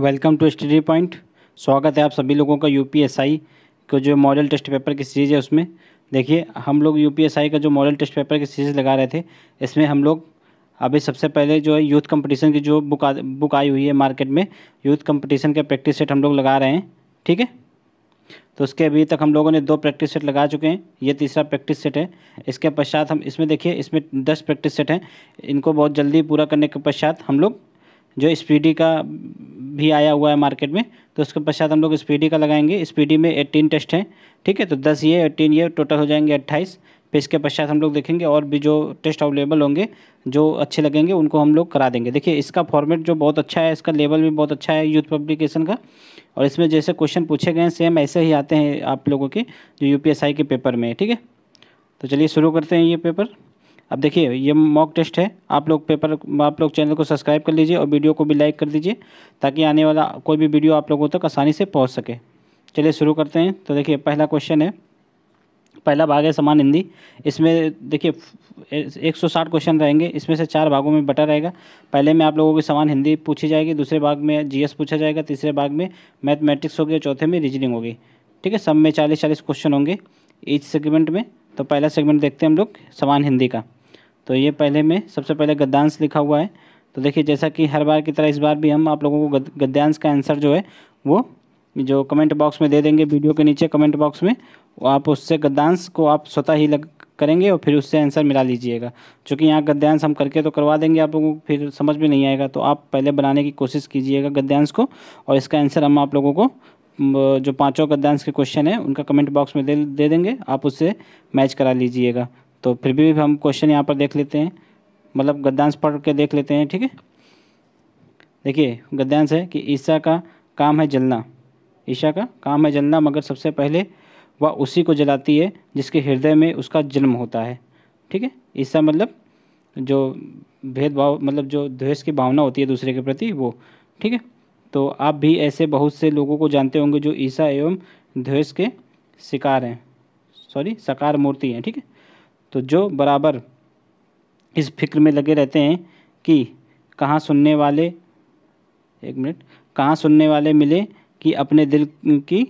Welcome to study point. स्वागत है आप सभी लोगों का यूपीएसआई को जो मॉडल टेस्ट पेपर की सीरीज़ है उसमें। देखिए, हम लोग यूपीएसआई का जो मॉडल टेस्ट पेपर की सीरीज़ लगा रहे थे, इसमें हम लोग अभी सबसे पहले जो है यूथ कंपटीशन की जो बुक आई हुई है मार्केट में, यूथ कंपटीशन का प्रैक्टिस सेट हम लोग लगा रहे हैं। ठीक है, तो उसके अभी तक हम लोगों ने 2 प्रैक्टिस सेट लगा चुके हैं, ये तीसरा प्रैक्टिस सेट है। इसके पश्चात हम इसमें देखिए, इसमें 10 प्रैक्टिस सेट हैं। इनको बहुत जल्दी पूरा करने के पश्चात हम लोग जो स्पीडी का भी आया हुआ है मार्केट में, तो उसके पश्चात हम लोग स्पीडी का लगाएंगे। स्पीडी में 18 टेस्ट हैं। ठीक है, तो 10 ये 18 ये टोटल हो जाएंगे 28। फिर इसके पश्चात हम लोग देखेंगे और भी जो टेस्ट अवेलेबल होंगे जो अच्छे लगेंगे उनको हम लोग करा देंगे। देखिए, इसका फॉर्मेट जो बहुत अच्छा है, इसका लेवल भी बहुत अच्छा है यूथ पब्लिकेशन का, और इसमें जैसे क्वेश्चन पूछे गए हैं सेम ऐसे ही आते हैं आप लोगों के जो यूपीएसआई के पेपर में है। ठीक है, तो चलिए शुरू करते हैं ये पेपर। अब देखिए, ये मॉक टेस्ट है। आप लोग चैनल को सब्सक्राइब कर लीजिए और वीडियो को भी लाइक कर दीजिए, ताकि आने वाला कोई भी वीडियो आप लोगों तक आसानी से पहुंच सके। चलिए शुरू करते हैं। तो देखिए, पहला क्वेश्चन है, पहला भाग है समान हिंदी। इसमें देखिए 160 क्वेश्चन रहेंगे, इसमें से 4 भागों में बटा रहेगा। पहले में आप लोगों की समान हिंदी पूछी जाएगी, दूसरे भाग में जीएस पूछा जाएगा, तीसरे भाग में मैथमेटिक्स होगी और चौथे में रीजनिंग होगी। ठीक है, सब में 40-40 क्वेश्चन होंगे ईच सेगमेंट में। तो पहला सेगमेंट देखते हैं हम लोग समान हिंदी का। तो ये पहले में सबसे पहले गद्यांश लिखा हुआ है। तो देखिए, जैसा कि हर बार की तरह इस बार भी हम आप लोगों को गद्यांश का आंसर जो है वो जो कमेंट बॉक्स में दे देंगे, वीडियो के नीचे कमेंट बॉक्स में। आप उससे गद्यांश को आप स्वतः ही करेंगे और फिर उससे आंसर मिला लीजिएगा। क्योंकि यहाँ गद्यांश हम करके तो करवा देंगे आप लोगों को, फिर समझ में नहीं आएगा, तो आप पहले बनाने की कोशिश कीजिएगा गद्यांश को, और इसका आंसर हम आप लोगों को जो 5 गद्यांश के क्वेश्चन है उनका कमेंट बॉक्स में दे देंगे, आप उससे मैच करा लीजिएगा। तो फिर भी हम क्वेश्चन यहाँ पर देख लेते हैं, मतलब गद्यांश पढ़ के देख लेते हैं। ठीक है, देखिए गद्यांश है कि ईसा का काम है जलना, ईशा का काम है जलना, मगर सबसे पहले वह उसी को जलाती है जिसके हृदय में उसका जन्म होता है। ठीक है, ईसा मतलब जो भेदभाव, मतलब जो द्वेष की भावना होती है दूसरे के प्रति, वो। ठीक है, तो आप भी ऐसे बहुत से लोगों को जानते होंगे जो ईसा एवं द्वेष के शिकार हैं, साकार मूर्ति हैं। ठीक है, तो जो बराबर इस फिक्र में लगे रहते हैं कि कहाँ सुनने वाले मिले कि अपने दिल की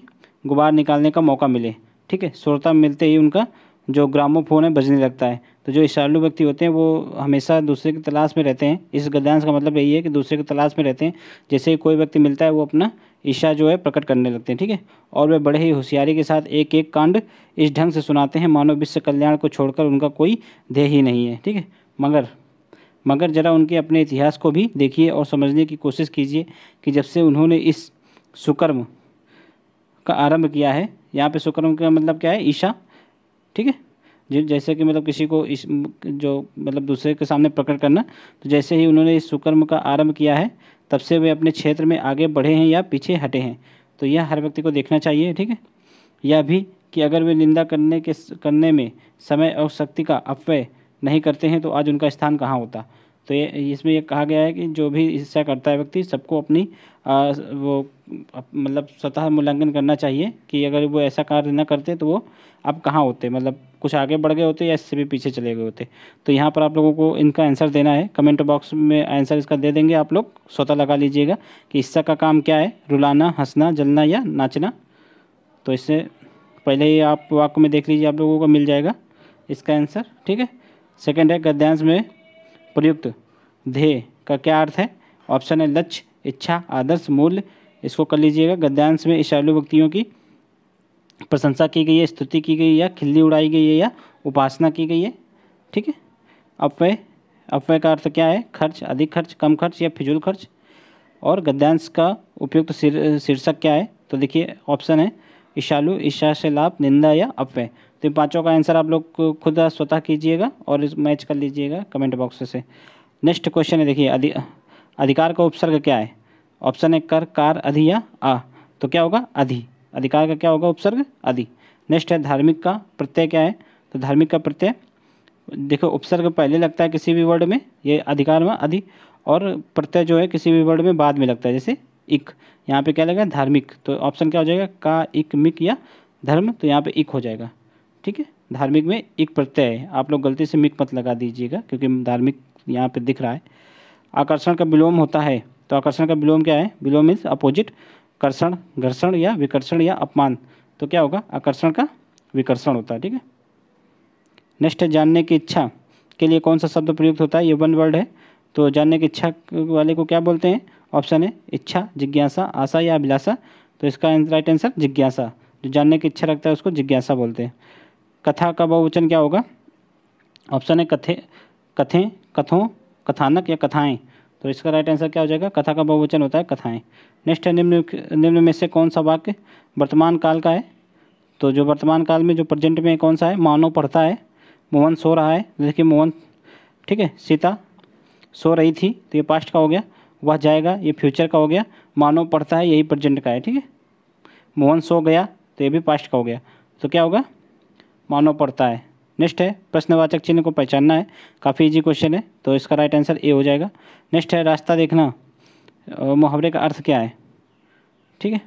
गुबार निकालने का मौका मिले। ठीक है, श्रोता मिलते ही उनका जो ग्रामोफोन है बजने लगता है। तो जो ईर्ष्यालु व्यक्ति होते हैं वो हमेशा दूसरे की तलाश में रहते हैं। इस गद्यांश का मतलब यही है कि दूसरे की तलाश में रहते हैं। जैसे ही कोई व्यक्ति मिलता है वो अपना ईर्ष्या जो है प्रकट करने लगते हैं। ठीक है, और वे बड़े ही होशियारी के साथ एक एक कांड इस ढंग से सुनाते हैं मानो विश्व कल्याण को छोड़कर उनका कोई ध्येय ही नहीं है। ठीक है, मगर ज़रा उनके अपने इतिहास को भी देखिए और समझने की कोशिश कीजिए कि जब से उन्होंने इस सुकर्म का आरंभ किया है। यहाँ पे सुकर्म का मतलब क्या है? ईशा। ठीक है, जैसे कि मतलब किसी को जो मतलब दूसरे के सामने प्रकट करना, तो जैसे ही उन्होंने इस सुकर्म का आरंभ किया है तब से वे अपने क्षेत्र में आगे बढ़े हैं या पीछे हटे हैं। तो यह हर व्यक्ति को देखना चाहिए। ठीक है, यह भी कि अगर वे निंदा करने में समय और शक्ति का अपव्यय नहीं करते हैं तो आज उनका स्थान कहाँ होता। तो ये इसमें ये कहा गया है कि जो भी ऐसा करता है व्यक्ति, सबको अपनी मतलब स्वतः मूल्यांकन करना चाहिए कि अगर वो ऐसा कार्य न करते तो वो अब कहाँ होते, मतलब कुछ आगे बढ़ गए होते या इससे भी पीछे चले गए होते। तो यहाँ पर आप लोगों को इनका आंसर देना है, कमेंट बॉक्स में आंसर इसका दे देंगे, आप लोग स्वतः लगा लीजिएगा कि इसका का काम क्या है, रुलाना, हंसना, जलना या नाचना। तो इससे पहले ही आप वाक्य में देख लीजिए, आप लोगों को मिल जाएगा इसका आंसर। ठीक है, सेकंड है गद्यांश में प्रयुक्त ध्येय का क्या अर्थ है। ऑप्शन है लक्ष्य, इच्छा, आदर्श, मूल्य। इसको कर लीजिएगा। गद्यांश में ईर्ष्यालु व्यक्तियों की प्रशंसा की गई है, स्तुति की गई है, या खिल्ली उड़ाई गई है, या उपासना की गई है। ठीक है, अपव्यय का अर्थ क्या है? खर्च, अधिक खर्च, कम खर्च या फिजूल खर्च। और गद्यांश का उपयुक्त शीर्षक क्या है? तो देखिए ऑप्शन है ईर्ष्यालु, ईर्ष्या से लाभ, निंदा या अपव्यय। तो इन 5 का आंसर आप लोग खुद स्वतः कीजिएगा और इस मैच कर लीजिएगा कमेंट बॉक्स से। नेक्स्ट क्वेश्चन है, देखिए अधिकार का उपसर्ग क्या है। ऑप्शन है कर, कार, अधि या आ। तो क्या होगा? अधि। अधिकार का क्या होगा उपसर्ग? अधि। नेक्स्ट है धार्मिक का प्रत्यय क्या है। तो धार्मिक का प्रत्यय, देखो उपसर्ग पहले लगता है किसी भी वर्ड में, ये अधिकार में अधि, और प्रत्यय जो है किसी भी वर्ड में बाद में लगता है, जैसे इक। यहाँ पे क्या लगेगा? धार्मिक। तो ऑप्शन क्या हो जाएगा? का, इक, मिक या धर्म। तो यहाँ पे इक हो जाएगा। ठीक है, धार्मिक में इक प्रत्यय है, आप लोग गलती से मिक मत लगा दीजिएगा क्योंकि धार्मिक यहाँ पे दिख रहा है। आकर्षण का विलोम होता है तो आकर्षण का विलोम क्या है? विलोम मीन्स अपोजिट, कर्षण, घर्षण या विकर्षण या अपमान। तो क्या होगा? आकर्षण का विकर्षण होता है। ठीक है। नेक्स्ट है जानने की इच्छा के लिए कौन सा शब्द प्रयुक्त होता है? ये वन वर्ड है। तो जानने की इच्छा वाले को क्या बोलते हैं? ऑप्शन है इच्छा, जिज्ञासा, आशा या अभिलाषा। तो इसका राइट आंसर जिज्ञासा। जो जानने की इच्छा रखता है उसको जिज्ञासा बोलते हैं। कथा का बहुवचन क्या होगा? ऑप्शन है कथे, कथें, कथों, कथानक या कथाएं। तो इसका राइट आंसर क्या हो जाएगा? कथा का बहुवचन होता है कथाएं। नेक्स्ट है निम्न में से कौन सा वाक्य वर्तमान काल का है? तो जो वर्तमान काल में जो प्रेजेंट में कौन सा है? मानव पढ़ता है, मोहन सो रहा है। देखिए मोहन, ठीक है, सीता सो रही थी, तो ये पास्ट का हो गया। वह जाएगा, ये फ्यूचर का हो गया। मानव पढ़ता है, यही प्रेजेंट का है। ठीक है। मोहन सो गया, तो ये भी पास्ट का हो गया। तो क्या होगा? मानव पढ़ता है। नेक्स्ट है प्रश्नवाचक चिन्ह को पहचानना है। काफ़ी इजी क्वेश्चन है, तो इसका राइट आंसर ए हो जाएगा। नेक्स्ट है रास्ता देखना, मुहावरे का अर्थ क्या है? ठीक है।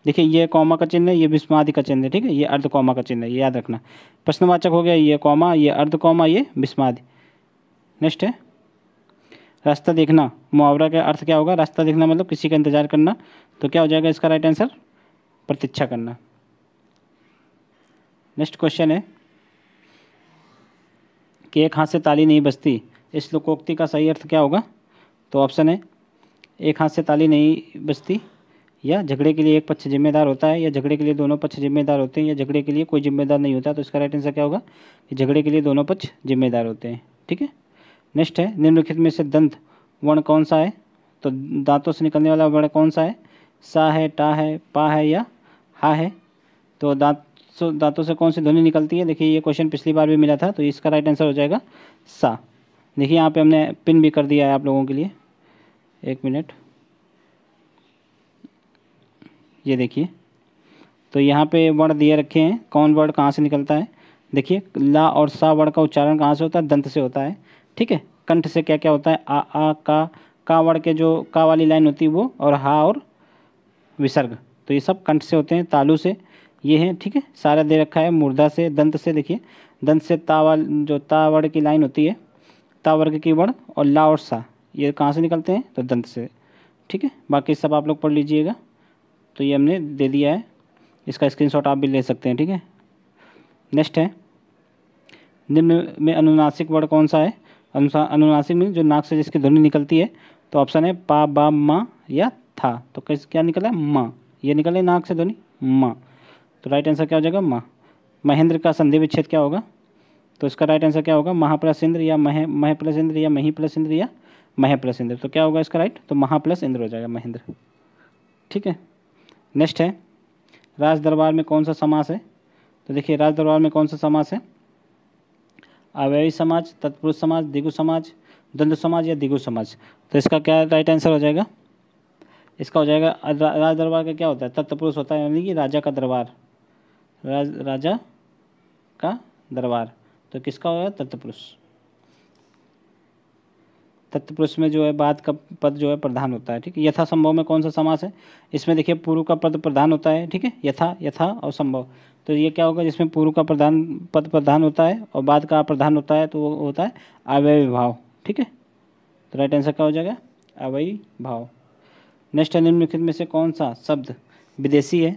देखिए ये कॉमा का चिन्ह है, ये विस्मादि का चिन्ह है। ठीक है। ये अर्ध कॉमा का चिन्ह है, ये याद रखना। प्रश्नवाचक हो गया ये कॉमा, ये अर्ध कॉमा, ये विस्मादि। नेक्स्ट है रास्ता देखना, मुहावरा का अर्थ क्या होगा? रास्ता देखना मतलब किसी का इंतजार करना। तो क्या हो जाएगा इसका राइट आंसर? प्रतीक्षा करना। नेक्स्ट क्वेश्चन है कि एक हाथ से ताली नहीं बजती, इस लोकोक्ति का सही अर्थ क्या होगा? तो ऑप्शन है एक हाथ से ताली नहीं बजती, या झगड़े के लिए एक पक्ष जिम्मेदार होता है, या झगड़े के लिए दोनों पक्ष जिम्मेदार होते हैं, या झगड़े के लिए कोई जिम्मेदार नहीं होता। तो इसका राइट आंसर क्या होगा? कि झगड़े के लिए दोनों पक्ष जिम्मेदार होते हैं। ठीक है। नेक्स्ट है निम्नलिखित में से दंत वर्ण कौन सा है? तो दांतों से निकलने वाला वर्ण कौन सा है? सा है, टा है, पा है या हा है? तो दांतों से कौन सी ध्वनि निकलती है? देखिए ये क्वेश्चन पिछली बार भी मिला था, तो इसका राइट आंसर हो जाएगा सा। देखिए यहाँ पे हमने पिन भी कर दिया है आप लोगों के लिए, एक मिनट, ये देखिए। तो यहाँ पे वर्ण दिए रखे हैं, कौन वर्ड कहाँ से निकलता है। देखिए ला और सा वर्ण का उच्चारण कहाँ से होता है? दंत से होता है। ठीक है। कंठ से क्या क्या होता है? आ का वर्ण के जो का वाली लाइन होती है वो, और हा और विसर्ग, तो ये सब कंठ से होते हैं। तालु से ये है। ठीक है। सारा दे रखा है। मूर्धा से, दंत से, देखिए दंत से जो ता वर्ण की लाइन होती है, ता वर्ग की वर्ण, और ला और सा ये कहाँ से निकलते हैं? तो दंत से। ठीक है। बाकी सब आप लोग पढ़ लीजिएगा। तो ये हमने दे दिया है, इसका स्क्रीनशॉट आप भी ले सकते हैं। ठीक है। नेक्स्ट है निम्न में अनुनासिक वर्ण कौन सा है? अनुनासिक में जो नाक से जिसकी ध्वनि निकलती है। तो ऑप्शन है पा, बा, मा या था। तो कैसे क्या निकला? माँ। ये निकले नाक से ध्वनि माँ। तो राइट आंसर क्या हो जाएगा? माँ। महेंद्र का संधि विच्छेद क्या होगा? तो इसका राइट आंसर क्या होगा? महा प्लस इंद्र, या मह प्लस इंद्र, या मही प्लस इंद्र, या मह प्लस इंद्र। तो क्या होगा इसका राइट? तो महा प्लस इंद्र हो जाएगा, महेंद्र। ठीक है। नेक्स्ट है राज दरबार में कौन सा समास है? तो देखिए राज दरबार में कौन सा समास है? अव्ययी समाज, तत्पुरुष समाज, दिगु समाज, द्वंद्व समाज या दिगु समाज। तो इसका क्या राइट आंसर हो जाएगा? इसका हो जाएगा राज दरबार का क्या होता है? तत्पुरुष होता है, यानी कि राजा का दरबार, राजा का दरबार। तो किसका होगा? तत्पुरुष। तत्पुरुष में जो है बाद का पद जो है प्रधान होता है। ठीक है। यथासंभव में कौन सा समास है? इसमें देखिए पूर्व का पद प्रधान होता है। ठीक है। यथा और संभव। तो ये क्या होगा? जिसमें पूर्व का पद प्रधान होता है और बाद का प्रधान होता है, तो वो होता है अव्ययी भाव। ठीक है। तो राइट आंसर क्या हो जाएगा? अव्ययी भाव। नेक्स्ट है निम्नलिखित में से कौन सा शब्द विदेशी है?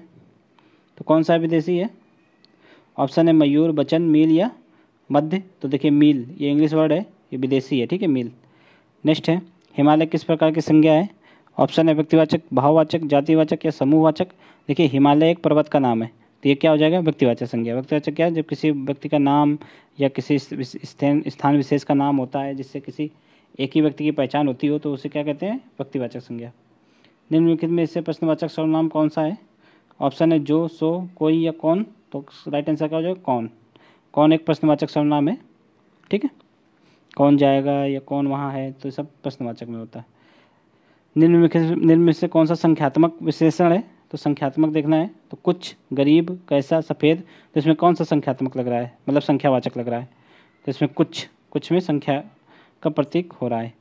तो कौन सा विदेशी है? ऑप्शन है मयूर, बचन, मील या मध्य। तो देखिए मील, ये इंग्लिश वर्ड है, ये विदेशी है। ठीक है, मील। नेक्स्ट है हिमालय किस प्रकार की संज्ञा है? ऑप्शन है व्यक्तिवाचक, भाववाचक, जातिवाचक या समूहवाचक। देखिए हिमालय एक पर्वत का नाम है, तो ये क्या हो जाएगा? व्यक्तिवाचक संज्ञा। व्यक्तिवाचक क्या है? जब किसी व्यक्ति का नाम या किसी स्थान विशेष का नाम होता है जिससे किसी एक ही व्यक्ति की पहचान होती हो, तो उसे क्या कहते हैं? व्यक्तिवाचक संज्ञा। निम्नलिखित में इससे प्रश्नवाचक सर्वनाम कौन सा है? ऑप्शन है जो, सो, कोई या कौन। तो राइट आंसर क्या हो जाएगा? कौन। कौन एक प्रश्नवाचक सर्वनाम है। ठीक है। कौन जाएगा या कौन वहाँ है, तो सब प्रश्नवाचक में होता है। निम्न में से कौन सा संख्यात्मक विशेषण है? तो संख्यात्मक देखना है, तो कुछ, गरीब, कैसा, सफ़ेद। तो इसमें कौन सा संख्यात्मक लग रहा है, मतलब संख्यावाचक लग रहा है? तो इसमें कुछ में संख्या का प्रतीक हो रहा है।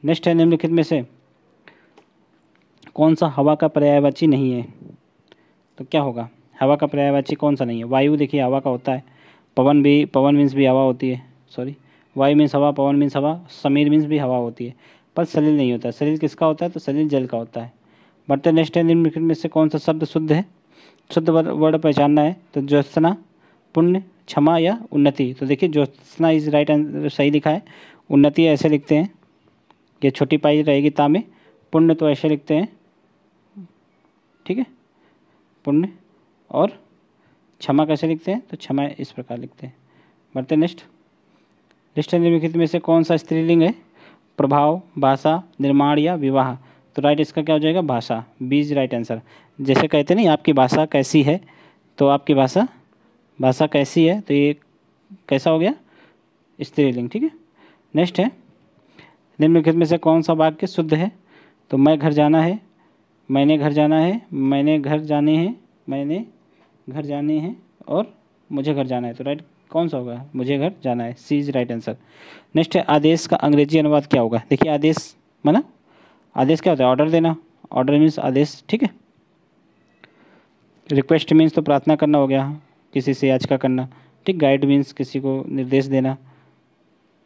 नेक्स्ट है निम्नलिखित में से कौन सा हवा का पर्यायवाची नहीं है? तो क्या होगा? हवा का पर्यायवाची कौन सा नहीं है? वायु देखिए हवा का होता है, पवन मीन्स भी हवा होती है, सॉरी वायु मीन्स हवा, पवन मीन्स हवा, समीर मीन्स भी हवा होती है। पर सलिल नहीं होता। सलिल किसका होता है? तो सलिल जल का होता है। बढ़ते नेक्स्ट है, निम्नलिखित में से कौन सा शब्द शुद्ध है? शुद्ध वर्ड पहचानना है। तो ज्योत्सना, पुण्य, क्षमा या उन्नति। तो देखिए ज्योत्सना इज राइट आंसर, सही लिखा है। उन्नति ऐसे लिखते हैं, ये छोटी पाई रहेगी ता में। पुण्य तो ऐसे लिखते हैं, ठीक है, पुण्य। और क्षमा कैसे लिखते हैं? तो क्षमा इस प्रकार लिखते हैं। बढ़ते नेक्स्ट, लिस्ट निम्नलिखित में से कौन सा स्त्रीलिंग है? प्रभाव, भाषा, निर्माण या विवाह। तो राइट इसका क्या हो जाएगा? भाषा, बी इज राइट आंसर। जैसे कहते नहीं आपकी भाषा कैसी है, तो आपकी भाषा कैसी है, तो ये कैसा हो गया? स्त्रीलिंग, ठीक है। नेक्स्ट है, निम्नलिखित में से कौन सा वाक्य शुद्ध है? तो मैं घर जाना है, मैंने घर जाना है, मैंने घर जाने हैं, मैंने घर जाने हैं और मुझे घर जाना है। तो राइट कौन सा होगा? मुझे घर जाना है, सी इज राइट आंसर। नेक्स्ट है, आदेश का अंग्रेजी अनुवाद क्या होगा? देखिए आदेश माना, आदेश क्या होता है? ऑर्डर देना, ऑर्डर मीन्स आदेश, ठीक है। रिक्वेस्ट मीन्स तो प्रार्थना करना हो गया, किसी से याचना करना, ठीक। गाइड मीन्स किसी को निर्देश देना।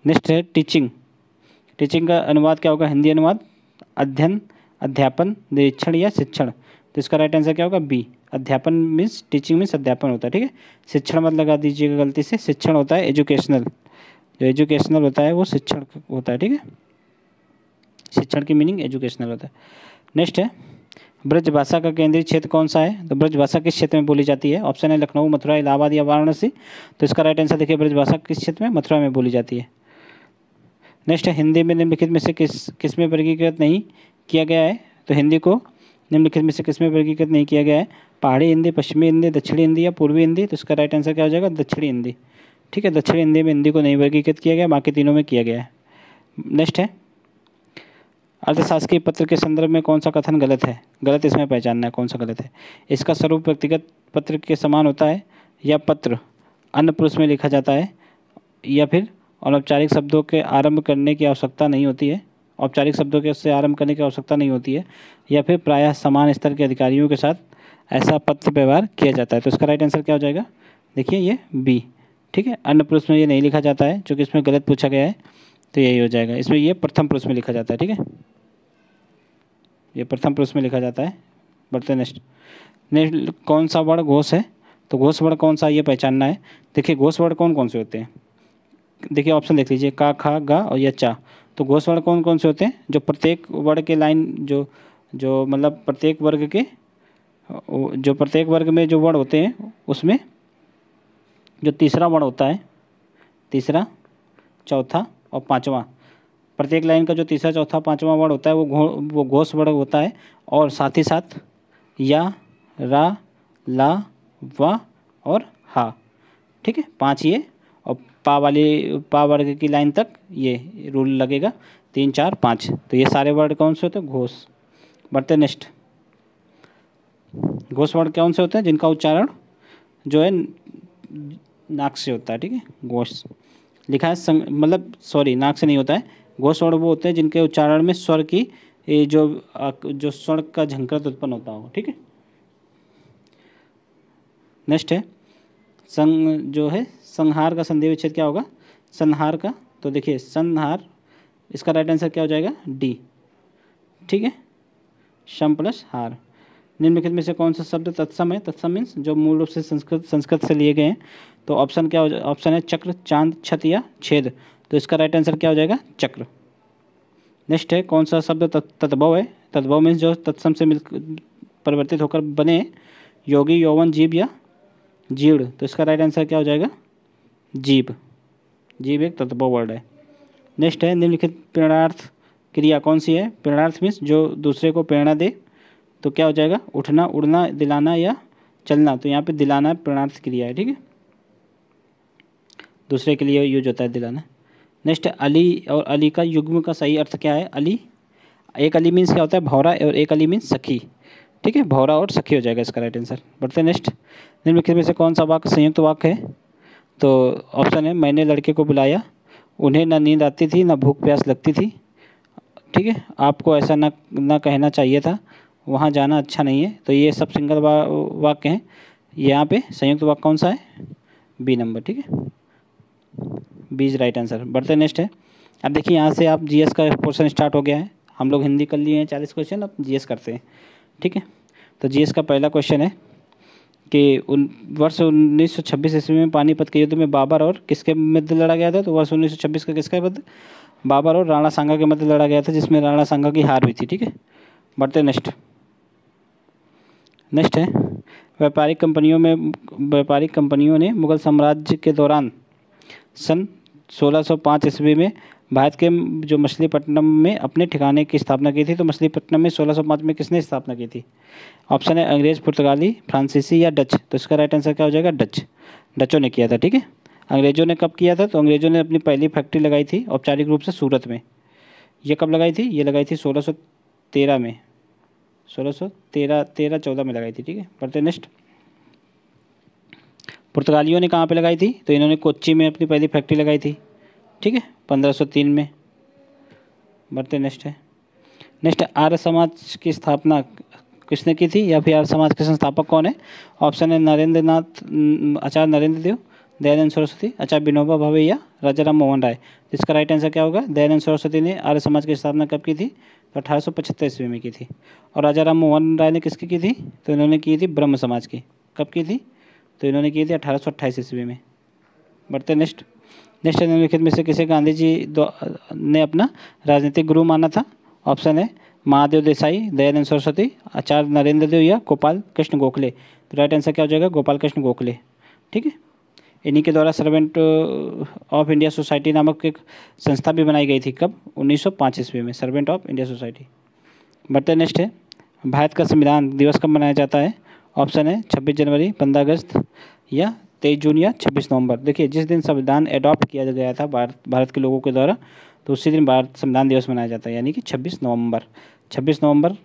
नेक्स्ट है टीचिंग, टीचिंग का अनुवाद क्या होगा? हिंदी अनुवाद अध्ययन, अध्यापन, निरीक्षण या शिक्षण। तो इसका राइट आंसर क्या होगा? बी। अध्यापन मीन्स, टीचिंग मीन्स अध्यापन होता है, ठीक है। शिक्षण मत लगा दीजिएगा गलती से, शिक्षण होता है एजुकेशनल, जो एजुकेशनल होता है वो शिक्षण होता है, ठीक है। शिक्षण की मीनिंग एजुकेशनल होता है। नेक्स्ट है, ब्रज भाषा का केंद्रीय क्षेत्र कौन सा है? तो ब्रज भाषा किस क्षेत्र में बोली जाती है? ऑप्शन है लखनऊ, मथुरा, इलाहाबाद या वाराणसी। तो इसका राइट आंसर देखिए, ब्रज भाषा किस क्षेत्र में? मथुरा में बोली जाती है। नेक्स्ट है, हिंदी में निम्नलिखित में से किस में वर्गीकृत नहीं किया गया है? तो हिंदी को निम्नलिखित में से किस में वर्गीकृत नहीं किया गया है? पहाड़ी हिंदी, पश्चिमी हिंदी, दक्षिणी हिंदी या पूर्वी हिंदी। तो इसका राइट आंसर क्या हो जाएगा? दक्षिणी हिंदी, ठीक है। दक्षिणी हिंदी में हिंदी को नहीं वर्गीकृत किया गया, बाकी तीनों में किया गया है। नेक्स्ट है, अर्थशास्त्रीय पत्र के संदर्भ में कौन सा कथन गलत है? गलत इसमें पहचानना है कौन सा गलत है। इसका स्वरूप व्यक्तिगत पत्र के समान होता है, या पत्र अन्य पुरुष में लिखा जाता है, या फिर अनौपचारिक शब्दों के आरंभ करने की आवश्यकता नहीं होती है, औपचारिक शब्दों के से आरंभ करने की आवश्यकता नहीं होती है, या फिर प्रायः समान स्तर के अधिकारियों के साथ ऐसा पत्र व्यवहार किया जाता है। तो इसका राइट आंसर क्या हो जाएगा? देखिए ये बी, ठीक है। अन्य पुरुष में ये नहीं लिखा जाता है, चूँकि इसमें गलत पूछा गया है, तो यही हो जाएगा। इसमें ये प्रथम पुरुष में लिखा जाता है, ठीक है, ये प्रथम पुरुष में लिखा जाता है। बढ़ते नेक्स्ट, कौन सा वर्ण घोष है? तो घोष वर्ण कौन सा, ये पहचानना है। देखिए घोष वर्ण कौन कौन से होते हैं? देखिए ऑप्शन देख लीजिए, का, खा, गा और या चा। तो घोष वर्ण कौन कौन से होते हैं? जो प्रत्येक वर्ण के लाइन, जो मतलब प्रत्येक वर्ग के, जो प्रत्येक वर्ग में जो वर्ण होते हैं उसमें जो तीसरा वर्ण होता है, तीसरा, चौथा और पांचवा, प्रत्येक लाइन का जो तीसरा, चौथा, पांचवा वर्ण होता है वो घोष वर्ण होता है। और साथ ही साथ या, रा, ला, वा और हा, ठीक है, 5 ये। और पा वर्ग की लाइन तक ये रूल लगेगा, 3, 4, 5। तो ये सारे वर्ड कौन से होते हैं? घोष। बढ़ते नेक्स्ट, घोष वर्ड कौन से होते हैं? जिनका उच्चारण जो है नाक से होता है, ठीक है। घोष लिखा है मतलब सॉरी, नाक से नहीं होता है। घोष वर्ड वो होते हैं जिनके उच्चारण में स्वर की जो स्वर का झंकृत उत्पन्न होता हो, ठीक है। नेक्स्ट है, जो है संहार का संधि विच्छेद क्या होगा? संहार का, तो देखिए संहार, इसका राइट आंसर क्या हो जाएगा? डी, ठीक है, शम प्लस हार। निम्नलिखित में से कौन सा शब्द तत्सम है? तत्सम मीन्स जो मूल रूप से संस्कृत से लिए गए हैं। तो ऑप्शन क्या हो जाए? ऑप्शन है चक्र, चांद, छत या छेद। तो इसका राइट आंसर क्या हो जाएगा? चक्र। नेक्स्ट है, कौन सा शब्द तद्भव है? तद्भव मीन्स जो तत्सम से मिल परिवर्तित होकर बने, योगी, यौवन, जीव या जीर्ण। तो इसका राइट आंसर क्या हो जाएगा? जीव। जीव एक तद्भव वर्ड है। नेक्स्ट है, निम्नलिखित प्रेरणार्थ क्रिया कौन सी है? प्रेरणार्थ मीन्स जो दूसरे को प्रेरणा दे। तो क्या हो जाएगा? उठना, उड़ना, दिलाना या चलना। तो यहाँ पे दिलाना प्रेरणार्थ क्रिया है, ठीक है, दूसरे के लिए यूज होता है दिलाना। नेक्स्ट, अली और अली का युग्म का सही अर्थ क्या है? अली, एक अली मीन्स क्या होता है? भौरा, और एक अली मीन्स सखी, ठीक है, भौरा और सखी हो जाएगा इसका राइट आंसर। बढ़ते हैं नेक्स्ट, निम्नलिखित में से कौन सा वाक्य संयुक्त वाक्य है? तो ऑप्शन है, मैंने लड़के को बुलाया, उन्हें ना नींद आती थी ना भूख प्यास लगती थी, ठीक है, आपको ऐसा ना कहना चाहिए था, वहाँ जाना अच्छा नहीं है। तो ये सब सिंगल वाक्य हैं। यहाँ पे संयुक्त वाक्य कौन सा है? बी नंबर, ठीक है, बी इज राइट आंसर। बढ़ते नेक्स्ट है, अब देखिए यहाँ से आप जीएस का पोर्शन स्टार्ट हो गया है। हम लोग हिंदी कर लिए हैं 40 क्वेश्चन, अब जीएस करते हैं। ठीक है, तो जीएस का पहला क्वेश्चन है कि वर्ष 1926 ईस्वी में पानीपत के युद्ध में बाबर और किसके मध्य लड़ा गया था? तो वर्ष 1926 का किसका युद्ध? बाबर और राणा सांगा के मध्य लड़ा गया था, जिसमें राणा सांगा की हार हुई थी। ठीक है, बढ़ते नेक्स्ट है व्यापारिक कंपनियों ने मुगल साम्राज्य के दौरान सन 1605 ईस्वी में भारत के जो मछलीपट्टनम में अपने ठिकाने की स्थापना की थी। तो मछलीपट्टनम में 1605 में किसने स्थापना की थी? ऑप्शन है अंग्रेज, पुर्तगाली, फ्रांसीसी या डच। तो इसका राइट आंसर क्या हो जाएगा? डच। डचों ने किया था। ठीक है, अंग्रेजों ने कब किया था? तो अंग्रेजों ने अपनी पहली फैक्ट्री लगाई थी औपचारिक रूप से सूरत में। ये कब लगाई थी? ये लगाई थी 1613 में, 1613-14 में लगाई थी। ठीक है, बढ़ते नेक्स्ट। पुर्तगालियों ने कहाँ पे लगाई थी? तो इन्होंने कोच्चि में अपनी पहली फैक्ट्री लगाई थी। ठीक है, 1503 में। बढ़ते नेक्स्ट है आर्य समाज की स्थापना किसने की थी, या फिर आर्य समाज के संस्थापक कौन है? ऑप्शन है आचार्य नरेंद्र देव, दयानंद सरस्वती, आचार्य विनोबा भावे या राजा राम मोहन राय। इसका राइट आंसर क्या होगा? दयानंद सरस्वती ने आर्य समाज की स्थापना कब की थी? तो 1875 ईस्वी में की थी। और राजा राम मोहन राय ने किसकी की थी? तो इन्होंने की थी ब्रह्म समाज की। कब की थी? तो इन्होंने की थी 1828 ईस्वी में। बढ़ते नेक्स्ट निम्नलिखित में से किसे गांधी जी ने अपना राजनीतिक गुरु माना था? ऑप्शन है महादेव देसाई, दयानंद सरस्वती, आचार्य नरेंद्र देव या गोपाल कृष्ण गोखले। तो राइट आंसर क्या हो जाएगा? गोपाल कृष्ण गोखले। ठीक है, इन्हीं के द्वारा सर्वेंट ऑफ इंडिया सोसाइटी नामक एक संस्था भी बनाई गई थी। कब? 1905 ईस्वी में, सर्वेंट ऑफ इंडिया सोसाइटी। बढ़ते नेक्स्ट है भारत का संविधान दिवस कब मनाया जाता है? ऑप्शन है 26 जनवरी, 15 अगस्त या 23 जून या 26 नवंबर। देखिए, जिस दिन संविधान एडॉप्ट किया गया था भारत के लोगों के द्वारा, तो उसी दिन भारत संविधान दिवस मनाया जाता है, यानी कि 26 नवंबर। 26 नवंबर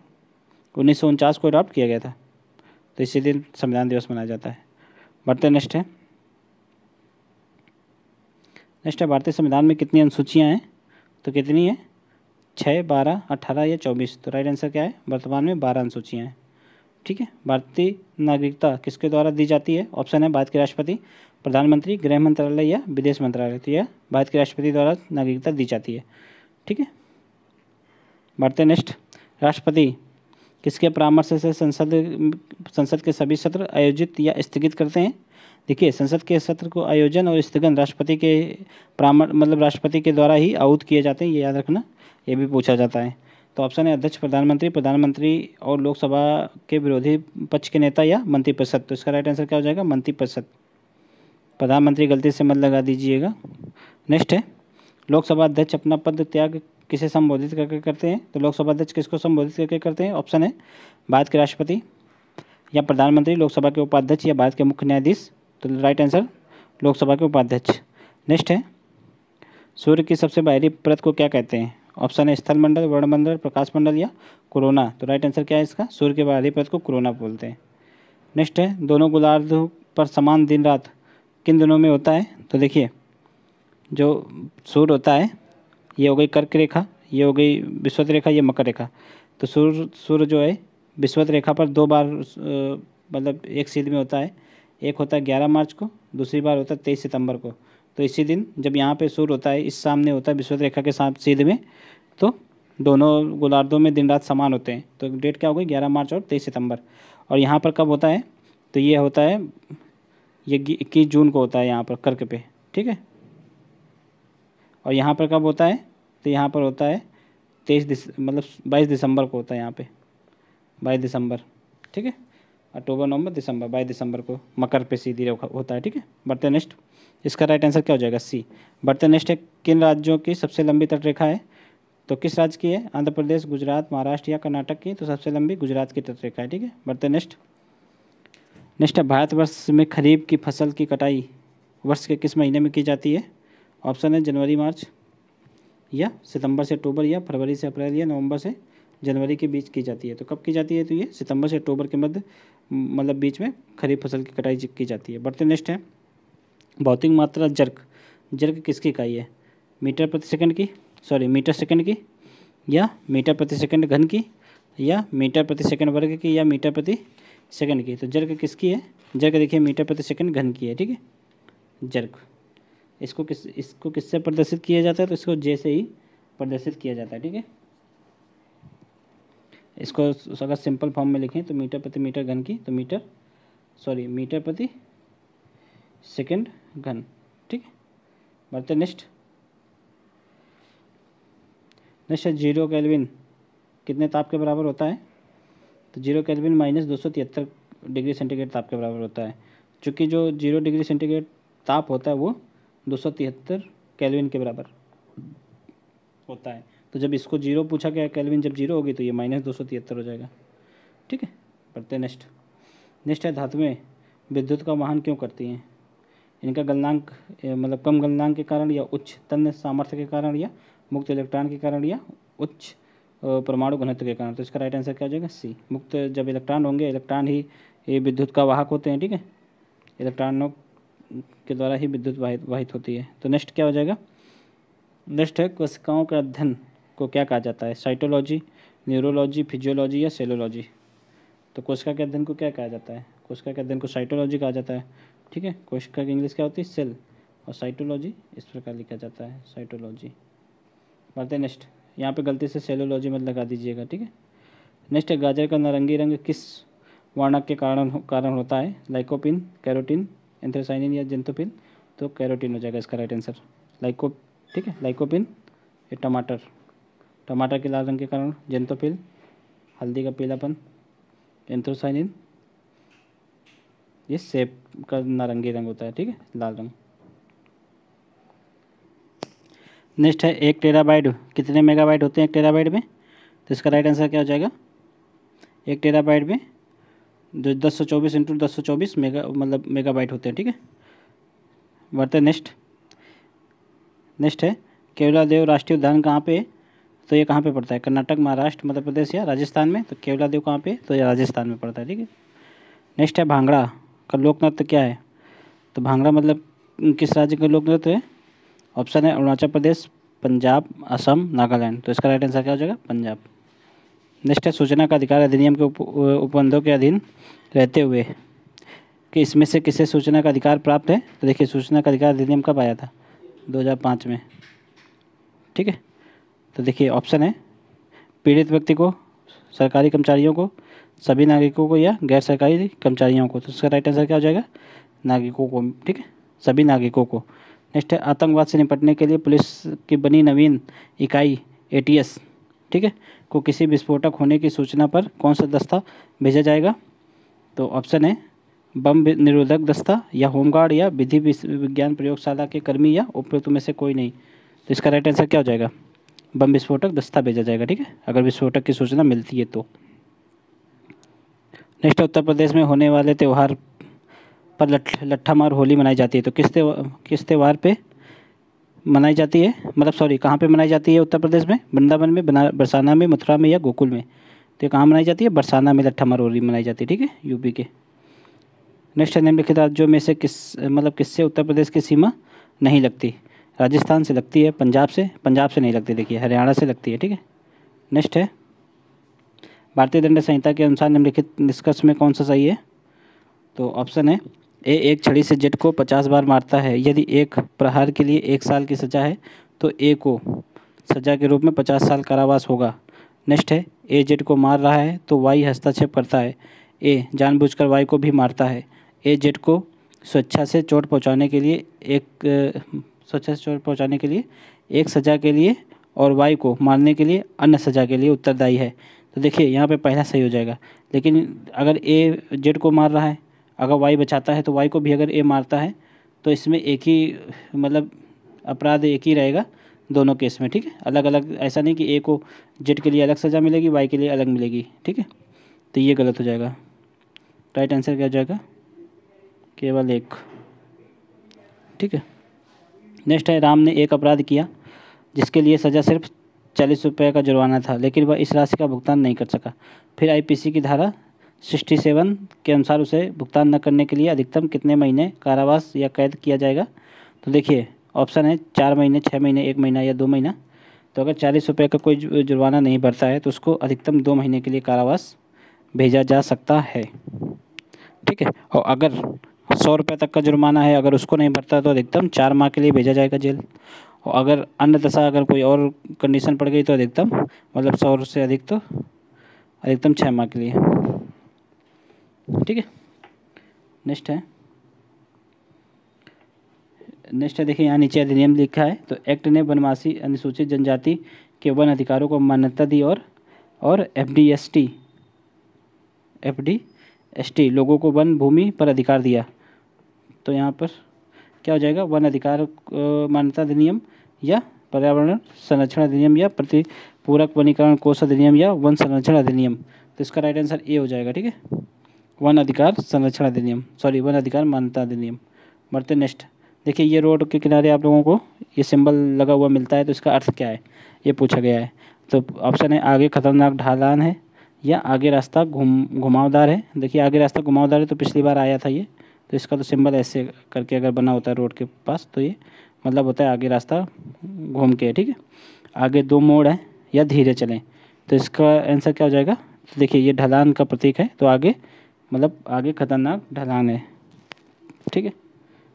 1949 को एडॉप्ट किया गया था, तो इसी दिन संविधान दिवस मनाया जाता है। बढ़ते नेक्स्ट है भारतीय संविधान में कितनी अनुसूचियाँ हैं? तो कितनी है? 6, 12, 18 या 24। तो राइट आंसर क्या है? वर्तमान में 12 अनुसूचियाँ हैं। ठीक है, भारतीय नागरिकता किसके द्वारा दी जाती है? ऑप्शन है भारत के राष्ट्रपति, प्रधानमंत्री, गृह मंत्रालय या विदेश मंत्रालय। तो यह भारत के राष्ट्रपति द्वारा नागरिकता दी जाती है। ठीक है, बढ़ते नेक्स्ट। राष्ट्रपति किसके परामर्श से संसद के सभी सत्र आयोजित या स्थगित करते हैं? देखिए, संसद के सत्र को आयोजन और स्थगन राष्ट्रपति के राष्ट्रपति के द्वारा ही आहूत किए जाते हैं, ये याद रखना, ये भी पूछा जाता है। तो ऑप्शन है अध्यक्ष, प्रधानमंत्री और लोकसभा के विरोधी पक्ष के नेता या मंत्रिपरिषद। तो इसका राइट आंसर क्या हो जाएगा? मंत्रिपरिषद। प्रधानमंत्री गलती से मत लगा दीजिएगा। नेक्स्ट है लोकसभा अध्यक्ष अपना पद त्याग किसे संबोधित करके करते हैं? तो लोकसभा अध्यक्ष किसको संबोधित करके करते हैं? ऑप्शन है भारत के राष्ट्रपति या प्रधानमंत्री, लोकसभा के उपाध्यक्ष या भारत के मुख्य न्यायाधीश। तो राइट आंसर लोकसभा के उपाध्यक्ष। नेक्स्ट है सूर्य की सबसे बाहरी परत को क्या कहते हैं? ऑप्शन है स्थल मंडल, वर्णमंडल, प्रकाश मंडल या कोरोना। तो राइट आंसर क्या है इसका? सूर्य के बाहरी परत को कोरोना बोलते हैं। नेक्स्ट है दोनों गोलार्धों पर समान दिन रात किन दिनों में होता है? तो देखिए, जो सूर्य होता है, ये हो गई कर्क रेखा, ये हो गई विषुवत रेखा, ये मकर रेखा। तो सूर्य जो है विषुवत रेखा पर 2 बार एक सीध में होता है। एक होता है 11 मार्च को, दूसरी बार होता है 23 सितंबर को। तो इसी दिन जब यहाँ पे सूर्य होता है, इस सामने होता है विषुवत रेखा के साथ सीध में, तो दोनों गोलार्धों में दिन रात समान होते हैं। तो डेट क्या हो गई? 11 मार्च और 23 सितंबर। और यहाँ पर कब होता है? तो ये होता है, ये 21 जून को होता है यहाँ पर कर्क पे। ठीक है, और यहाँ पर कब होता है? तो यहाँ पर होता है 22 दिसंबर को होता है यहाँ पे, 22 दिसंबर। ठीक है, अक्टूबर, नवंबर, दिसंबर, 22 दिसंबर को मकर पे सीधी रेखा होता है। ठीक है, बढ़ते नेक्स्ट। इसका राइट आंसर क्या हो जाएगा? सी। बढ़ते नेक्स्ट है किन राज्यों की सबसे लंबी तटरेखा है? तो किस राज्य की है? आंध्र प्रदेश, गुजरात, महाराष्ट्र या कर्नाटक की? तो सबसे लंबी गुजरात की तटरेखा है। ठीक है, बढ़ते नेक्स्ट है भारतवर्ष में खरीफ की फसल की कटाई वर्ष के किस महीने में की जाती है? ऑप्शन है जनवरी मार्च या सितंबर से अक्टूबर या फरवरी से अप्रैल या नवंबर से जनवरी के बीच की जाती है। तो कब की जाती है? तो ये सितंबर से अक्टूबर के मध्य बीच में खरीफ फसल की कटाई की जाती है। बढ़ते नेक्स्ट है भौतिक मात्रा जर्क किसकी इकाई है? मीटर सेकंड की या मीटर प्रति सेकंड घन की या मीटर प्रति सेकंड वर्ग की या मीटर प्रति सेकंड की? तो जर्क किसकी है? जर्क देखिए मीटर प्रति सेकंड घन की है। ठीक है, जर्क। इसको किससे प्रदर्शित किया जाता है, तो इसको जे से ही प्रदर्शित किया जाता है। ठीक है, इसको अगर सिंपल फॉर्म में लिखें तो मीटर प्रति मीटर घन की, तो मीटर प्रति सेकंड घन। ठीक है, बढ़ते नेक्स्ट है 0 केल्विन कितने ताप के बराबर होता है, तो 0 केल्विन माइनस 273 डिग्री सेंटीग्रेड ताप के बराबर होता है। चूँकि जो 0 डिग्री सेंटीग्रेड ताप होता है वो 273 केल्विन के बराबर होता है। तो जब इसको 0 पूछा गया केल्विन जब 0 होगी तो ये माइनस 273 हो जाएगा। ठीक है, बढ़ते नेक्स्ट है धातुएं विद्युत का वहन क्यों करती हैं। इनका गलनांक मतलब कम गलनांक के कारण, या उच्च तन्य सामर्थ्य के कारण, या मुक्त इलेक्ट्रॉन के कारण, या उच्च परमाणु घनत्व के कारण। तो इसका राइट आंसर क्या हो जाएगा, सी। मुक्त जब इलेक्ट्रॉन होंगे, इलेक्ट्रॉन ही ये विद्युत का वाहक होते हैं। ठीक है, इलेक्ट्रॉनों के द्वारा ही विद्युत वाहित होती है। तो नेक्स्ट क्या हो जाएगा, नेक्स्ट है कोशिकाओं के अध्ययन को क्या कहा जाता है, साइटोलॉजी, न्यूरोलॉजी, फिजियोलॉजी या सेलोलॉजी। तो कोशिका के अध्ययन को क्या कहा जाता है, कोशिका के अध्ययन को साइटोलॉजी कहा जाता है। ठीक है, कोशिका की इंग्लिश क्या होती है, सेल, और साइटोलॉजी इस प्रकार लिखा जाता है, साइटोलॉजी। बढ़ते हैं नेक्स्ट, यहाँ पे गलती से सेलोलॉजी मत लगा दीजिएगा। ठीक है, नेक्स्ट है गाजर का नारंगी रंग किस वर्णक के कारण होता है, लाइकोपिन, कैरोटीन, एंथ्रासाइनिन या जेंथोफिल। तो कैरोटीन हो जाएगा इसका राइट आंसर, ठीक है, लाइकोपिन ये टमाटर के लाल रंग के कारण, जेंथोफिल हल्दी का पीलापन, एंथ्रासाइनिन ये सेब का नारंगी रंग होता है। ठीक है, लाल रंग। नेक्स्ट है 1 टेराबाइट कितने मेगाबाइट होते हैं 1 टेराबाइट में, तो इसका राइट आंसर क्या हो जाएगा, 1 टेराबाइट में जो 1024 इंटू 1024 मेगाबाइट होते हैं। ठीक है, बढ़ते नेक्स्ट है केवलादेव राष्ट्रीय उद्यान कहाँ पे है, तो ये कहाँ पे पड़ता है, कर्नाटक, महाराष्ट्र, मध्य प्रदेश या राजस्थान में। तो केवलादेव कहाँ पे, तो ये राजस्थान में पड़ता है। ठीक है, नेक्स्ट है भांगड़ा का लोक नृत्य क्या है, तो भांगड़ा मतलब किस राज्य का लोक नृत्य है। ऑप्शन है अरुणाचल प्रदेश, पंजाब, असम, नागालैंड। तो इसका राइट आंसर क्या हो जाएगा, पंजाब। नेक्स्ट है सूचना का अधिकार अधिनियम के उपबंधों के अधीन रहते हुए कि इसमें से किसे सूचना का अधिकार प्राप्त है। तो देखिए सूचना का अधिकार अधिनियम कब आया था, 2005 में। ठीक है, तो देखिए ऑप्शन है पीड़ित व्यक्ति को, सरकारी कर्मचारियों को, सभी नागरिकों को, या गैर सरकारी कर्मचारियों को। तो इसका राइट आंसर क्या हो जाएगा, नागरिकों को। ठीक है, सभी नागरिकों को। नेक्स्ट है आतंकवाद से निपटने के लिए पुलिस की बनी नवीन इकाई ATS, ठीक है, को किसी विस्फोटक होने की सूचना पर कौन सा दस्ता भेजा जाएगा। तो ऑप्शन है बम निरोधक दस्ता, या होमगार्ड, या विधि विज्ञान प्रयोगशाला के कर्मी, या उपरोक्त में से कोई नहीं। तो इसका राइट आंसर क्या हो जाएगा, बम विस्फोटक दस्ता भेजा जाएगा। ठीक है, अगर विस्फोटक की सूचना मिलती है तो। नेक्स्ट उत्तर प्रदेश में होने वाले त्यौहार पर लट्ठा मार होली मनाई जाती है। तो किस त्यौहार पे मनाई जाती है, मतलब कहाँ पे मनाई जाती है उत्तर प्रदेश में, वृंदावन में, बरसाना में, मथुरा में, या गोकुल में। तो ये कहाँ मनाई जाती है, बरसाना में लट्ठा मार होली मनाई जाती है। ठीक है, यूपी के। नेक्स्ट है निम्नलिखित राज्यों में से किससे उत्तर प्रदेश की सीमा नहीं लगती। राजस्थान से लगती है, पंजाब से नहीं लगती, देखिए हरियाणा से लगती है। ठीक है, नेक्स्ट है भारतीय दंड संहिता के अनुसार निम्नलिखित निष्कर्ष में कौन सा सही है। तो ऑप्शन है ए, एक छड़ी से जेट को 50 बार मारता है, यदि एक प्रहार के लिए 1 साल की सज़ा है तो ए को सज़ा के रूप में 50 साल कारावास होगा। नेक्स्ट है ए जेट को मार रहा है तो वाई हस्तक्षेप करता है, ए जानबूझकर वाई को भी मारता है, ए जेट को स्वेच्छा से चोट पहुंचाने के लिए एक सज़ा के लिए और वाई को मारने के लिए अन्य सज़ा के लिए उत्तरदायी है। तो देखिए यहाँ पे पहला सही हो जाएगा, लेकिन अगर ए जेड को मार रहा है, अगर वाई बचाता है, तो वाई को भी अगर ए मारता है तो इसमें एक ही अपराध एक ही रहेगा दोनों केस में। ठीक है, अलग अलग ऐसा नहीं कि ए को जेड के लिए अलग सज़ा मिलेगी, वाई के लिए अलग मिलेगी। ठीक है, तो ये गलत हो जाएगा। राइट आंसर क्या हो जाएगा, केवल एक। ठीक है, नेक्स्ट है राम ने एक अपराध किया जिसके लिए सज़ा सिर्फ 40 रुपये का जुर्माना था, लेकिन वह इस राशि का भुगतान नहीं कर सका। फिर IPC की धारा 67 के अनुसार उसे भुगतान न करने के लिए अधिकतम कितने महीने कारावास या कैद किया जाएगा। तो देखिए ऑप्शन है 4 महीने, 6 महीने, 1 महीना या 2 महीना। तो अगर 40 रुपये का कोई जुर्माना नहीं भरता है तो उसको अधिकतम 2 महीने के लिए कारावास भेजा जा सकता है। ठीक है, और अगर 100 रुपये तक का जुर्माना है। अगर उसको नहीं भरता तो अधिकतम 4 माह के लिए भेजा जाएगा जेल। और अगर अन्य दशा अगर कोई और कंडीशन पड़ गई तो अधिकतम मतलब 100 से अधिक तो अधिकतम 6 माह के लिए। ठीक है। नेक्स्ट है देखिए यहाँ नीचे अधिनियम लिखा है। तो एक्ट ने वनवासी अनुसूचित जनजाति के वन अधिकारों को मान्यता दी और एफडी लोगों को वन भूमि पर अधिकार दिया। तो यहाँ पर क्या हो जाएगा, वन अधिकार मान्यता अधिनियम या पर्यावरण संरक्षण अधिनियम या प्रतिपूरक वनीकरण कोष अधिनियम या वन संरक्षण अधिनियम। तो इसका राइट आंसर ए हो जाएगा। ठीक है, वन अधिकार संरक्षण अधिनियम, सॉरी वन अधिकार मान्यता अधिनियम। बढ़ते नेक्स्ट। देखिए ये रोड के किनारे आप लोगों को ये सिंबल लगा हुआ मिलता है, तो इसका अर्थ क्या है ये पूछा गया है। तो ऑप्शन है आगे खतरनाक ढलान है या आगे रास्ता घुमावदार है। देखिए आगे रास्ता घुमावदार है तो पिछली बार आया था ये, तो इसका तो सिंबल ऐसे करके अगर बना होता है रोड के पास तो ये मतलब होता है आगे रास्ता घूम के। ठीक है, आगे 2 मोड़ है या धीरे चलें, तो इसका आंसर क्या हो जाएगा। तो देखिए ये ढलान का प्रतीक है, तो आगे मतलब आगे खतरनाक ढलान है। ठीक है,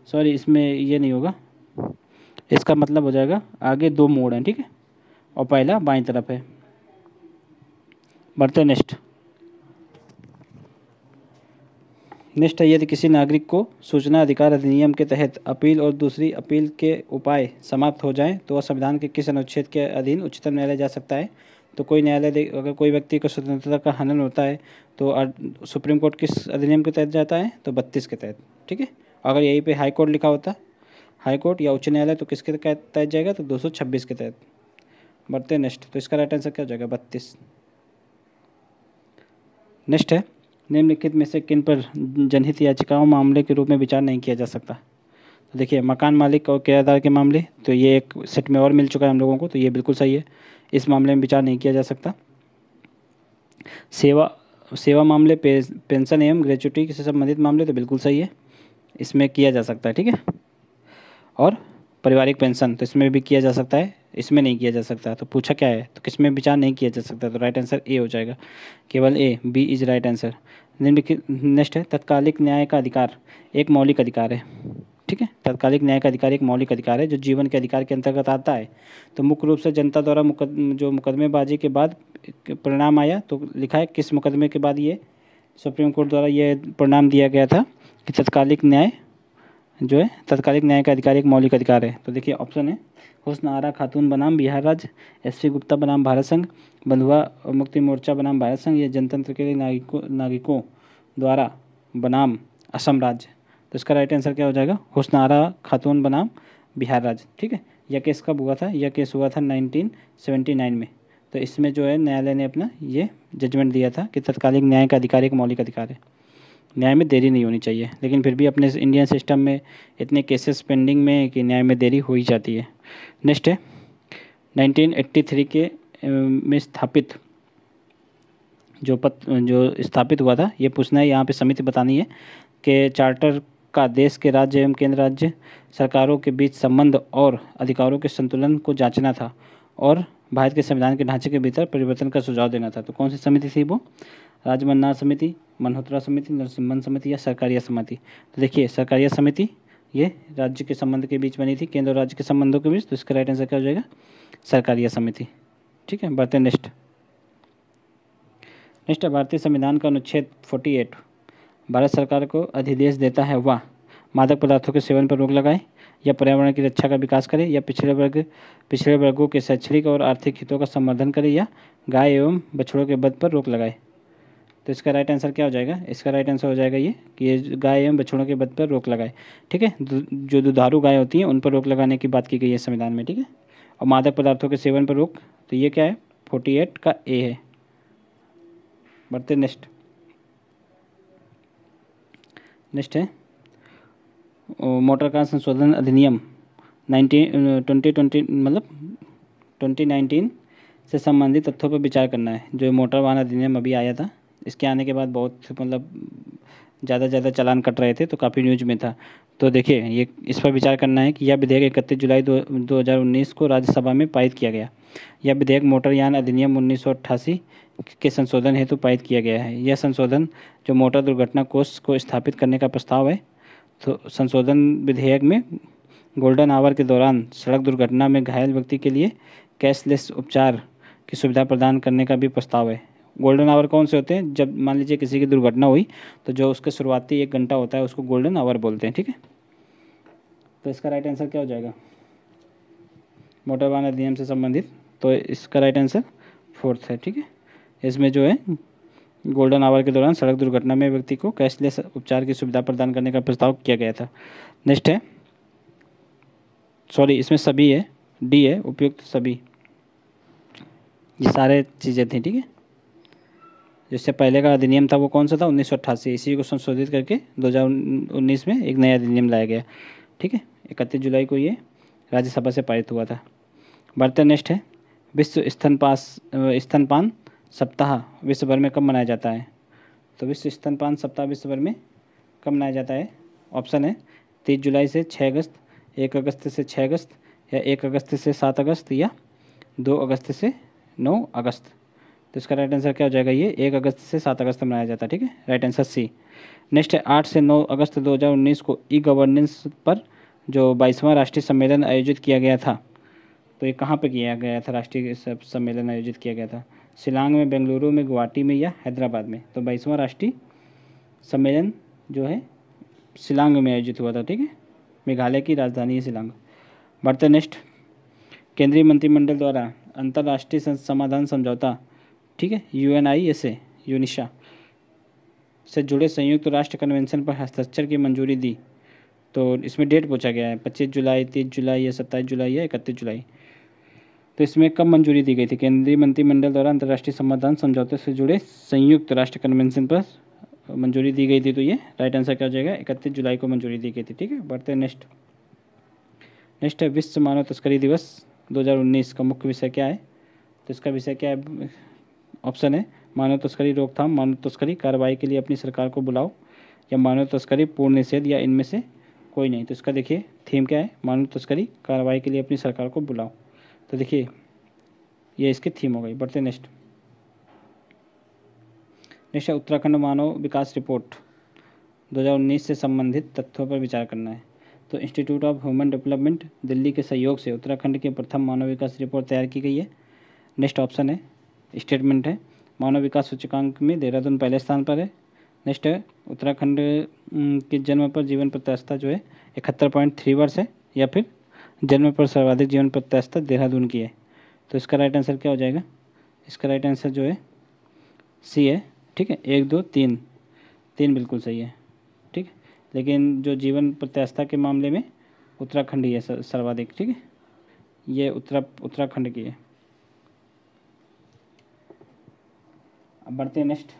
सॉरी इसमें ये नहीं होगा, इसका मतलब हो जाएगा आगे 2 मोड़ हैं। ठीक है, और पहला बाईं तरफ है। बढ़ते नेक्स्ट है यदि किसी नागरिक को सूचना अधिकार अधिनियम के तहत अपील और दूसरी अपील के उपाय समाप्त हो जाएं तो वह संविधान के किस अनुच्छेद के अधीन उच्चतम न्यायालय जा सकता है। तो कोई न्यायालय अगर कोई व्यक्ति को स्वतंत्रता का हनन होता है तो सुप्रीम कोर्ट किस अधिनियम के तहत जाता है, तो 32 के तहत। ठीक है, अगर यहीं पे हाई कोर्ट लिखा होता, हाई कोर्ट या उच्च न्यायालय, तो किसके तहत जाएगा, तो 226 के तहत। बढ़ते नेक्स्ट। तो इसका राइट आंसर क्या हो जाएगा, 32। नेक्स्ट है निम्नलिखित में से किन पर जनहित याचिकाओं मामले के रूप में विचार नहीं किया जा सकता। तो देखिए मकान मालिक और किराएदार के मामले, तो ये एक सेट में और मिल चुका है हम लोगों को, तो ये बिल्कुल सही है, इस मामले में विचार नहीं किया जा सकता। सेवा मामले, पेंशन एवं ग्रेच्युटी से संबंधित मामले, तो बिल्कुल सही है, इसमें किया जा सकता है। ठीक है, और पारिवारिक पेंशन, तो इसमें भी किया जा सकता है, इसमें नहीं किया जा सकता। तो पूछा क्या है, तो किसमें विचार नहीं किया जा सकता, तो राइट आंसर ए हो जाएगा, केवल A, B is right answer. Next है तत्कालिक न्याय का अधिकार एक मौलिक अधिकार है। ठीक है, तत्कालिक न्याय का अधिकार एक मौलिक अधिकार है जो जीवन के अधिकार के अंतर्गत आता है। तो मुख्य रूप से जनता द्वारा जो मुकदमेबाजी के बाद परिणाम आया, तो लिखा है किस मुकदमे के बाद ये सुप्रीम कोर्ट द्वारा ये परिणाम दिया गया था कि तत्कालिक न्याय जो है तत्कालिक न्याय का अधिकार एक मौलिक अधिकार है। तो देखिए ऑप्शन है हुस्न आरा खातून बनाम बिहार राज्य, एस.वी. गुप्ता बनाम भारत संघ, बंधुआ मुक्ति मोर्चा बनाम भारत संघ, या जनतंत्र के लिए नागरिकों द्वारा बनाम असम राज्य। तो इसका राइट आंसर क्या हो जाएगा, हुस्न आरा खातून बनाम बिहार राज्य। ठीक है, यह केस कब हुआ था, यह केस हुआ था 1979 में। तो इसमें जो है न्यायालय ने अपना ये जजमेंट दिया था कि तत्कालिक न्याय का अधिकार एक मौलिक अधिकार है, न्याय में देरी नहीं होनी चाहिए। लेकिन फिर भी अपने इंडियन सिस्टम में इतने केसेस पेंडिंग में कि न्याय में देरी हो ही जाती है। नेक्स्ट है 1983 के में स्थापित जो स्थापित हुआ था, ये पूछना है यहाँ पे, समिति बतानी है कि चार्टर का देश के राज्य एवं केंद्र राज्य सरकारों के बीच संबंध और अधिकारों के संतुलन को जांचना था और भारत के संविधान के ढांचे के भीतर परिवर्तन का सुझाव देना था। तो कौन सी समिति थी वो, राजमन्नार समिति, मल्होत्रा समिति, नरसिम्हन समिति या सरकारिया समिति। तो देखिए सरकारिया समिति ये राज्य के संबंध के बीच बनी थी, केंद्र और राज्य के संबंधों के बीच। तो इसका राइट आंसर क्या हो जाएगा, सरकारिया समिति। ठीक है, बढ़ते नेक्स्ट है भारतीय संविधान का अनुच्छेद 48 भारत सरकार को अधिदेश देता है वह मादक पदार्थों के सेवन पर रोक लगाए या पर्यावरण की रक्षा का विकास करे या पिछड़े वर्गों के शैक्षणिक और आर्थिक हितों का संवर्धन करे या गाय एवं बछड़ों के वध पर रोक लगाए। तो इसका राइट आंसर क्या हो जाएगा, इसका राइट आंसर हो जाएगा ये कि ये गाय एवं बछड़ों के वध पर रोक लगाए। ठीक है, जो दुधारू गाय होती हैं उन पर रोक लगाने की बात की गई है संविधान में। ठीक है, और मादक पदार्थों के सेवन पर रोक, तो ये क्या है, 48 का ए है। बढ़ते नेक्स्ट है मोटर कार संशोधन अधिनियम 2019 से संबंधित तथ्यों पर विचार करना है। जो मोटर वाहन अधिनियम अभी आया था, इसके आने के बाद बहुत मतलब ज़्यादा चालान कट रहे थे, तो काफ़ी न्यूज में था। तो देखिए ये इस पर विचार करना है कि यह विधेयक 31 जुलाई 2019 को राज्यसभा में पारित किया गया। यह विधेयक मोटरयान अधिनियम 1988 के संशोधन हेतु पारित किया गया है। यह संशोधन जो मोटर दुर्घटना कोष को स्थापित करने का प्रस्ताव है, तो संशोधन विधेयक में गोल्डन आवर के दौरान सड़क दुर्घटना में घायल व्यक्ति के लिए कैशलेस उपचार की सुविधा प्रदान करने का भी प्रस्ताव है। गोल्डन आवर कौन से होते हैं? जब मान लीजिए किसी की दुर्घटना हुई तो जो उसके शुरुआती 1 घंटा होता है उसको गोल्डन आवर बोलते हैं, ठीक है। तो इसका राइट आंसर क्या हो जाएगा? मोटर वाहन अधिनियम से संबंधित, तो इसका राइट आंसर 4th है, ठीक है। इसमें जो है गोल्डन आवर के दौरान सड़क दुर्घटना में व्यक्ति को कैशलेस उपचार की सुविधा प्रदान करने का प्रस्ताव किया गया था। नेक्स्ट है, सॉरी इसमें सभी है, डी है उपयुक्त सभी, ये सारे चीज़ें थी, ठीक है। जिससे पहले का अधिनियम था वो कौन सा था? 1988। इसी को संशोधित करके 2019 में एक नया अधिनियम लाया गया, ठीक है। 31 जुलाई को ये राज्यसभा से पारित हुआ था। बढ़ते नेक्स्ट है, विश्व स्तनपान सप्ताह विश्व भर में कब मनाया जाता है? तो विश्व स्तनपान सप्ताह विश्व भर में कब मनाया जाता है? ऑप्शन है 30 जुलाई से 6 अगस्त, 1 अगस्त से 6 अगस्त, या 1 अगस्त से 7 अगस्त, या 2 अगस्त से 9 अगस्त। तो इसका राइट आंसर क्या हो जाएगा? ये 1 अगस्त से 7 अगस्त मनाया जाता है, ठीक है। राइट आंसर सी। नेक्स्ट है 8 से 9 अगस्त 2019 को ई गवर्नेंस पर जो 22वां राष्ट्रीय सम्मेलन आयोजित किया गया था, तो ये कहाँ पे किया गया था? राष्ट्रीय सम्मेलन आयोजित किया गया था शिलांग में, बेंगलुरु में, गुवाहाटी में, या हैदराबाद में। तो 22वां राष्ट्रीय सम्मेलन जो है शिलांग में आयोजित हुआ था, ठीक है। मेघालय की राजधानी है शिलांग। बढ़ते नेक्स्ट, केंद्रीय मंत्रिमंडल द्वारा अंतर्राष्ट्रीय समाधान समझौता, ठीक है, UNISA यूनिशा से जुड़े संयुक्त राष्ट्र कन्वेंशन पर हस्ताक्षर की मंजूरी दी। तो इसमें डेट पूछा गया है 25 जुलाई, 30 जुलाई, या 27 जुलाई, या 31 जुलाई। तो इसमें कब मंजूरी दी गई थी? केंद्रीय मंत्रिमंडल द्वारा अंतर्राष्ट्रीय समाधान समझौते से जुड़े संयुक्त राष्ट्र कन्वेंशन पर मंजूरी दी गई थी। तो ये राइट आंसर क्या हो जाएगा? 31 जुलाई को मंजूरी दी गई थी, ठीक है। बढ़ते हैं नेक्स्ट है विश्व मानव तस्करी दिवस 2019 का मुख्य विषय क्या है? तो इसका विषय क्या है? ऑप्शन है मानव तस्करी रोकथाम, मानव तस्करी कार्रवाई के लिए अपनी सरकार को बुलाओ, या मानव तस्करी पूर्ण निषेध, या इनमें से कोई नहीं। तो इसका देखिए थीम क्या है? मानव तस्करी कार्रवाई के लिए अपनी सरकार को बुलाओ। तो देखिए ये इसकी थीम हो गई। बढ़ते नेक्स्ट है उत्तराखंड मानव विकास रिपोर्ट 2019 से संबंधित तथ्यों पर विचार करना है। तो institute of human development Delhi के सहयोग से उत्तराखंड की प्रथम मानव विकास रिपोर्ट तैयार की गई है। नेक्स्ट ऑप्शन है स्टेटमेंट है मानव विकास सूचकांक में देहरादून पहले स्थान पर है। नेक्स्ट है उत्तराखंड के जन्म पर जीवन प्रत्याशा जो है 71.3 वर्ष है, या फिर जन्म पर सर्वाधिक जीवन प्रत्याशा देहरादून की है। तो इसका राइट आंसर क्या हो जाएगा? इसका राइट आंसर जो है सी है, ठीक है। 1 2 3 बिल्कुल सही है, ठीक है। लेकिन जो जीवन प्रत्याशा के मामले में उत्तराखंड ही है सर्वाधिक, ठीक है। ये उत्तराखंड की है। अब बढ़ते हैं नेक्स्ट,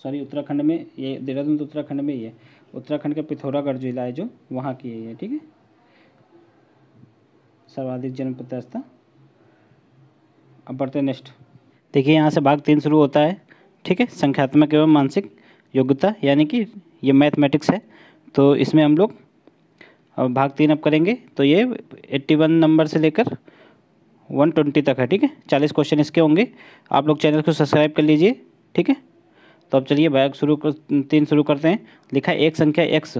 सॉरी उत्तराखंड में, ये देहरादून तो उत्तराखंड में ही है। उत्तराखंड का पिथौरागढ़ जिला है जो वहाँ की है, ठीक है। सर्वाधिक जन्म प्रत्याशा। अब बढ़ते हैं नेक्स्ट, देखिए यहाँ से भाग 3 शुरू होता है, ठीक है। संख्यात्मक एवं मानसिक योग्यता, यानी कि ये मैथमेटिक्स है। तो इसमें हम लोग अब भाग 3 अब करेंगे। तो ये 81 नंबर से लेकर 120 तक है, ठीक है। 40 क्वेश्चन इसके होंगे। आप लोग चैनल को सब्सक्राइब कर लीजिए, ठीक है। तो अब चलिए भाग 3 शुरू करते हैं। लिखा है एक संख्या x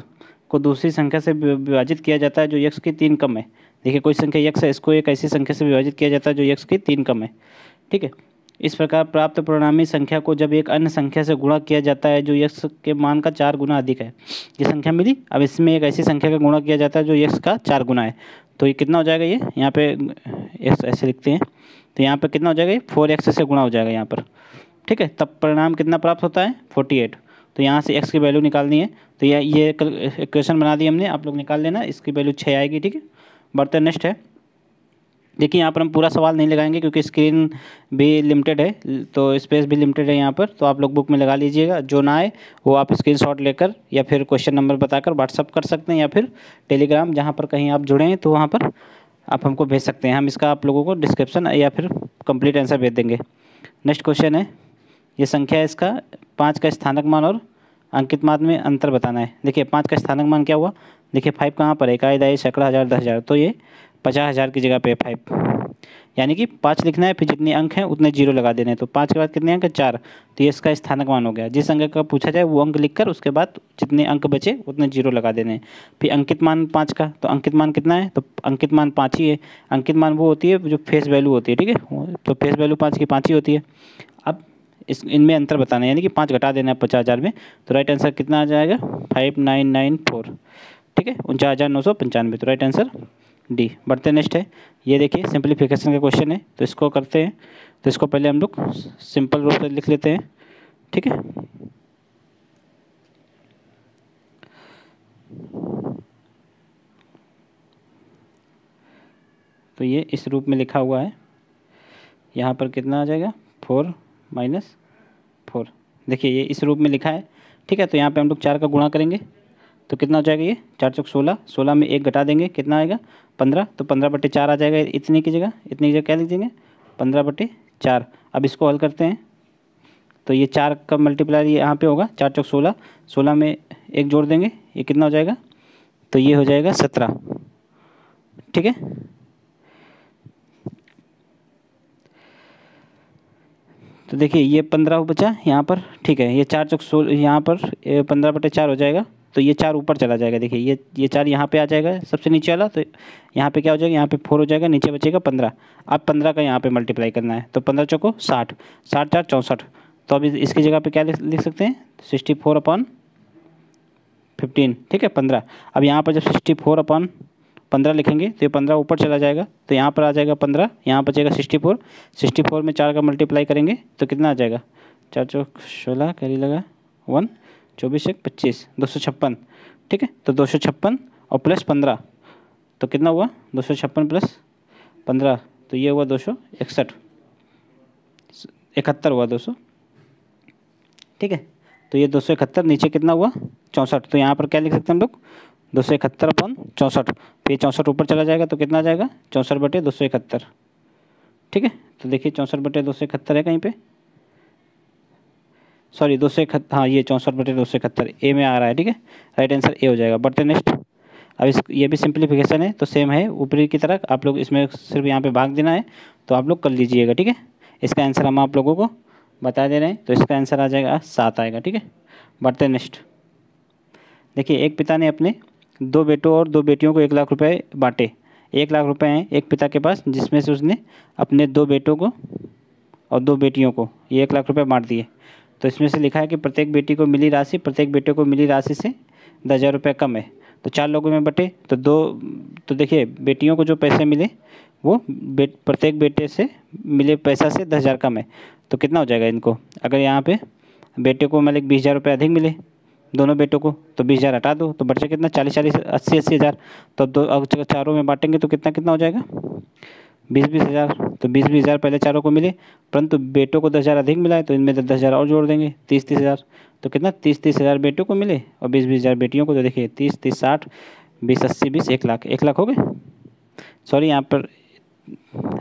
को दूसरी संख्या से विभाजित किया जाता है जो x की 3 कम है। देखिए कोई संख्या x है, इसको एक ऐसी संख्या से विभाजित किया जाता है जो x की 3 कम है, ठीक है। इस प्रकार प्राप्त परिणामी संख्या को जब एक अन्य संख्या से गुणा किया जाता है जो x के मान का 4 गुना अधिक है, ये संख्या मिली। अब इसमें एक ऐसी संख्या का गुणा किया जाता है जो x का 4 गुना है। तो ये कितना हो जाएगा? ये यहाँ पे x ऐसे लिखते हैं, तो यहाँ पे कितना हो जाएगा? ये 4x से गुणा हो जाएगा यहाँ पर, ठीक है। तब परिणाम कितना प्राप्त होता है? 48। तो यहाँ से x की वैल्यू निकालनी है। तो ये इक्वेशन बना दी हमने, आप लोग निकाल लेना। इसकी वैल्यू 6 आएगी, ठीक है। बढ़ते नेक्स्ट है, देखिए यहाँ पर हम पूरा सवाल नहीं लगाएंगे क्योंकि स्क्रीन भी लिमिटेड है, तो स्पेस भी लिमिटेड है यहाँ पर। तो आप लोग बुक में लगा लीजिएगा, जो ना आए वो आप स्क्रीनशॉट लेकर या फिर क्वेश्चन नंबर बताकर व्हाट्सअप कर सकते हैं, या फिर टेलीग्राम जहाँ पर कहीं आप जुड़े हैं तो वहाँ पर आप हमको भेज सकते हैं। हम इसका आप लोगों को डिस्क्रिप्शन या फिर कंप्लीट आंसर भेज देंगे। नेक्स्ट क्वेश्चन है, ये संख्या है, इसका 5 का स्थानक मान और अंकित मान में अंतर बताना है। देखिए 5 का स्थानक मान क्या हुआ? देखिए 5 कहाँ पर है? इकाई, दहाई, सैकड़ा, हज़ार, 10,000। तो ये 50,000 की जगह पे 5। यानी कि 5 लिखना है, फिर जितने अंक हैं उतने जीरो लगा देने हैं। तो 5 के बाद कितने अंक है? 4। तो ये इसका स्थानक मान हो गया। जिस अंक का पूछा जाए वो अंक लिखकर उसके बाद जितने अंक बचे उतने जीरो लगा देने हैं। फिर अंकित मान 5 का, तो अंकित मान कितना है? तो अंकित मान 5 ही है। अंकित मान वो होती है जो फेस वैल्यू होती है, ठीक है। तो फेस वैल्यू 5 की 5 ही होती है। अब इनमें अंतर बताना है, यानी कि 5 घटा देना है 50,000 में। तो राइट आंसर कितना आ जाएगा? 5994, ठीक है, 49,995। तो राइट आंसर डी। बढ़ते नेक्स्ट है, ये देखिए सिंप्लीफिकेशन का क्वेश्चन है, तो इसको करते हैं। तो इसको पहले हम लोग सिंपल रूप से लिख लेते हैं, ठीक है। तो ये इस रूप में लिखा हुआ है। यहाँ पर कितना आ जाएगा? 4 माइनस 4। देखिए ये इस रूप में लिखा है, ठीक है। तो यहाँ पे हम लोग 4 का गुणा करेंगे तो कितना हो जाएगा? ये 4 चौक 16, 16 में 1 घटा देंगे, कितना आएगा? 15। तो 15/4 आ जाएगा। इतने की जगह क्या लिख देंगे? 15/4। अब इसको हल करते हैं, तो ये 4 का मल्टीप्लाई यहाँ पे होगा, 4 चौक 16, 16 में 1 जोड़ देंगे, ये कितना हो जाएगा? तो ये हो जाएगा 17, ठीक है। तो देखिए ये 15 बचा यहाँ पर, ठीक है। ये 4 चौक 16 यहाँ पर 15/4 हो जाएगा। तो ये 4 ऊपर चला जाएगा। देखिए ये 4 यहाँ पे आ जाएगा सबसे नीचे वाला। तो यहाँ पे क्या हो जाएगा? यहाँ पे 4 हो जाएगा, नीचे बचेगा 15। अब 15 का यहाँ पे मल्टीप्लाई करना है। तो 15 चौको 60, 60 4 64। तो अभी इसकी जगह पे क्या लिख सकते हैं? 64/15, ठीक है, 15। अब यहाँ पर जब 64/15 लिखेंगे तो ये 15 ऊपर चला जाएगा। तो यहाँ पर आ जाएगा 15, यहाँ बचेगा 64। 64 में 4 का मल्टीप्लाई करेंगे तो कितना आ जाएगा? 4 चौक 16, कैरी लगा 1, 24 1 25, 256, ठीक है। तो 256 और प्लस 15, तो कितना हुआ? 256 प्लस 15, तो ये हुआ 261, 71 हुआ 200, ठीक है। तो ये 271, नीचे कितना हुआ? 64। तो यहाँ पर क्या लिख सकते हैं हम लोग? 271/64। फिर 64 ऊपर चला जाएगा तो कितना आ जाएगा? 64/271, ठीक है। तो देखिए 64/271 है कहीं पे, सॉरी 271, हाँ ये 64/271 ए में आ रहा है, ठीक है। राइट आंसर ए हो जाएगा। बढ़ते नेक्स्ट। अब ये भी सिंप्लीफिकेशन है, तो सेम है ऊपरी की तरह। आप लोग इसमें सिर्फ यहाँ पे भाग देना है, तो आप लोग कर लीजिएगा, ठीक है। इसका आंसर हम आप लोगों को बता दे रहे हैं। तो इसका आंसर आ जाएगा 7 आएगा, ठीक है। बढ़ते नेक्स्ट। देखिए एक पिता ने अपने 2 बेटों और 2 बेटियों को 1 लाख रुपए बांटे। 1 लाख रुपए हैं एक पिता के पास, जिसमें से उसने अपने 2 बेटों को और 2 बेटियों को ये 1 लाख रुपए बांट दिए। तो इसमें से लिखा है कि प्रत्येक बेटी को मिली राशि प्रत्येक बेटे को मिली राशि से 10,000 रुपये कम है। तो 4 लोगों में बटे तो देखिए बेटियों को जो पैसे मिले वो प्रत्येक बेटे से मिले पैसा से 10,000 कम है। तो कितना हो जाएगा इनको? अगर यहाँ पे बेटे को मतलब 20,000 रुपये अधिक मिले दोनों बेटों को, तो 20,000 हटा दो तो बचे कितना? 40 80 हज़ार। तो अब चारों में बांटेंगे तो कितना कितना हो जाएगा? 20 हज़ार। तो 20 हज़ार पहले चारों को मिले, परंतु बेटों को 10,000 अधिक मिला है, तो इनमें 10,000 और जोड़ देंगे, 30 हज़ार। तो कितना? 30 हज़ार बेटों को मिले और 20 हज़ार बेटियों को। तो देखिए 30 30 60, 20 80 20, 1 लाख। 1 लाख हो गए, सॉरी यहाँ पर,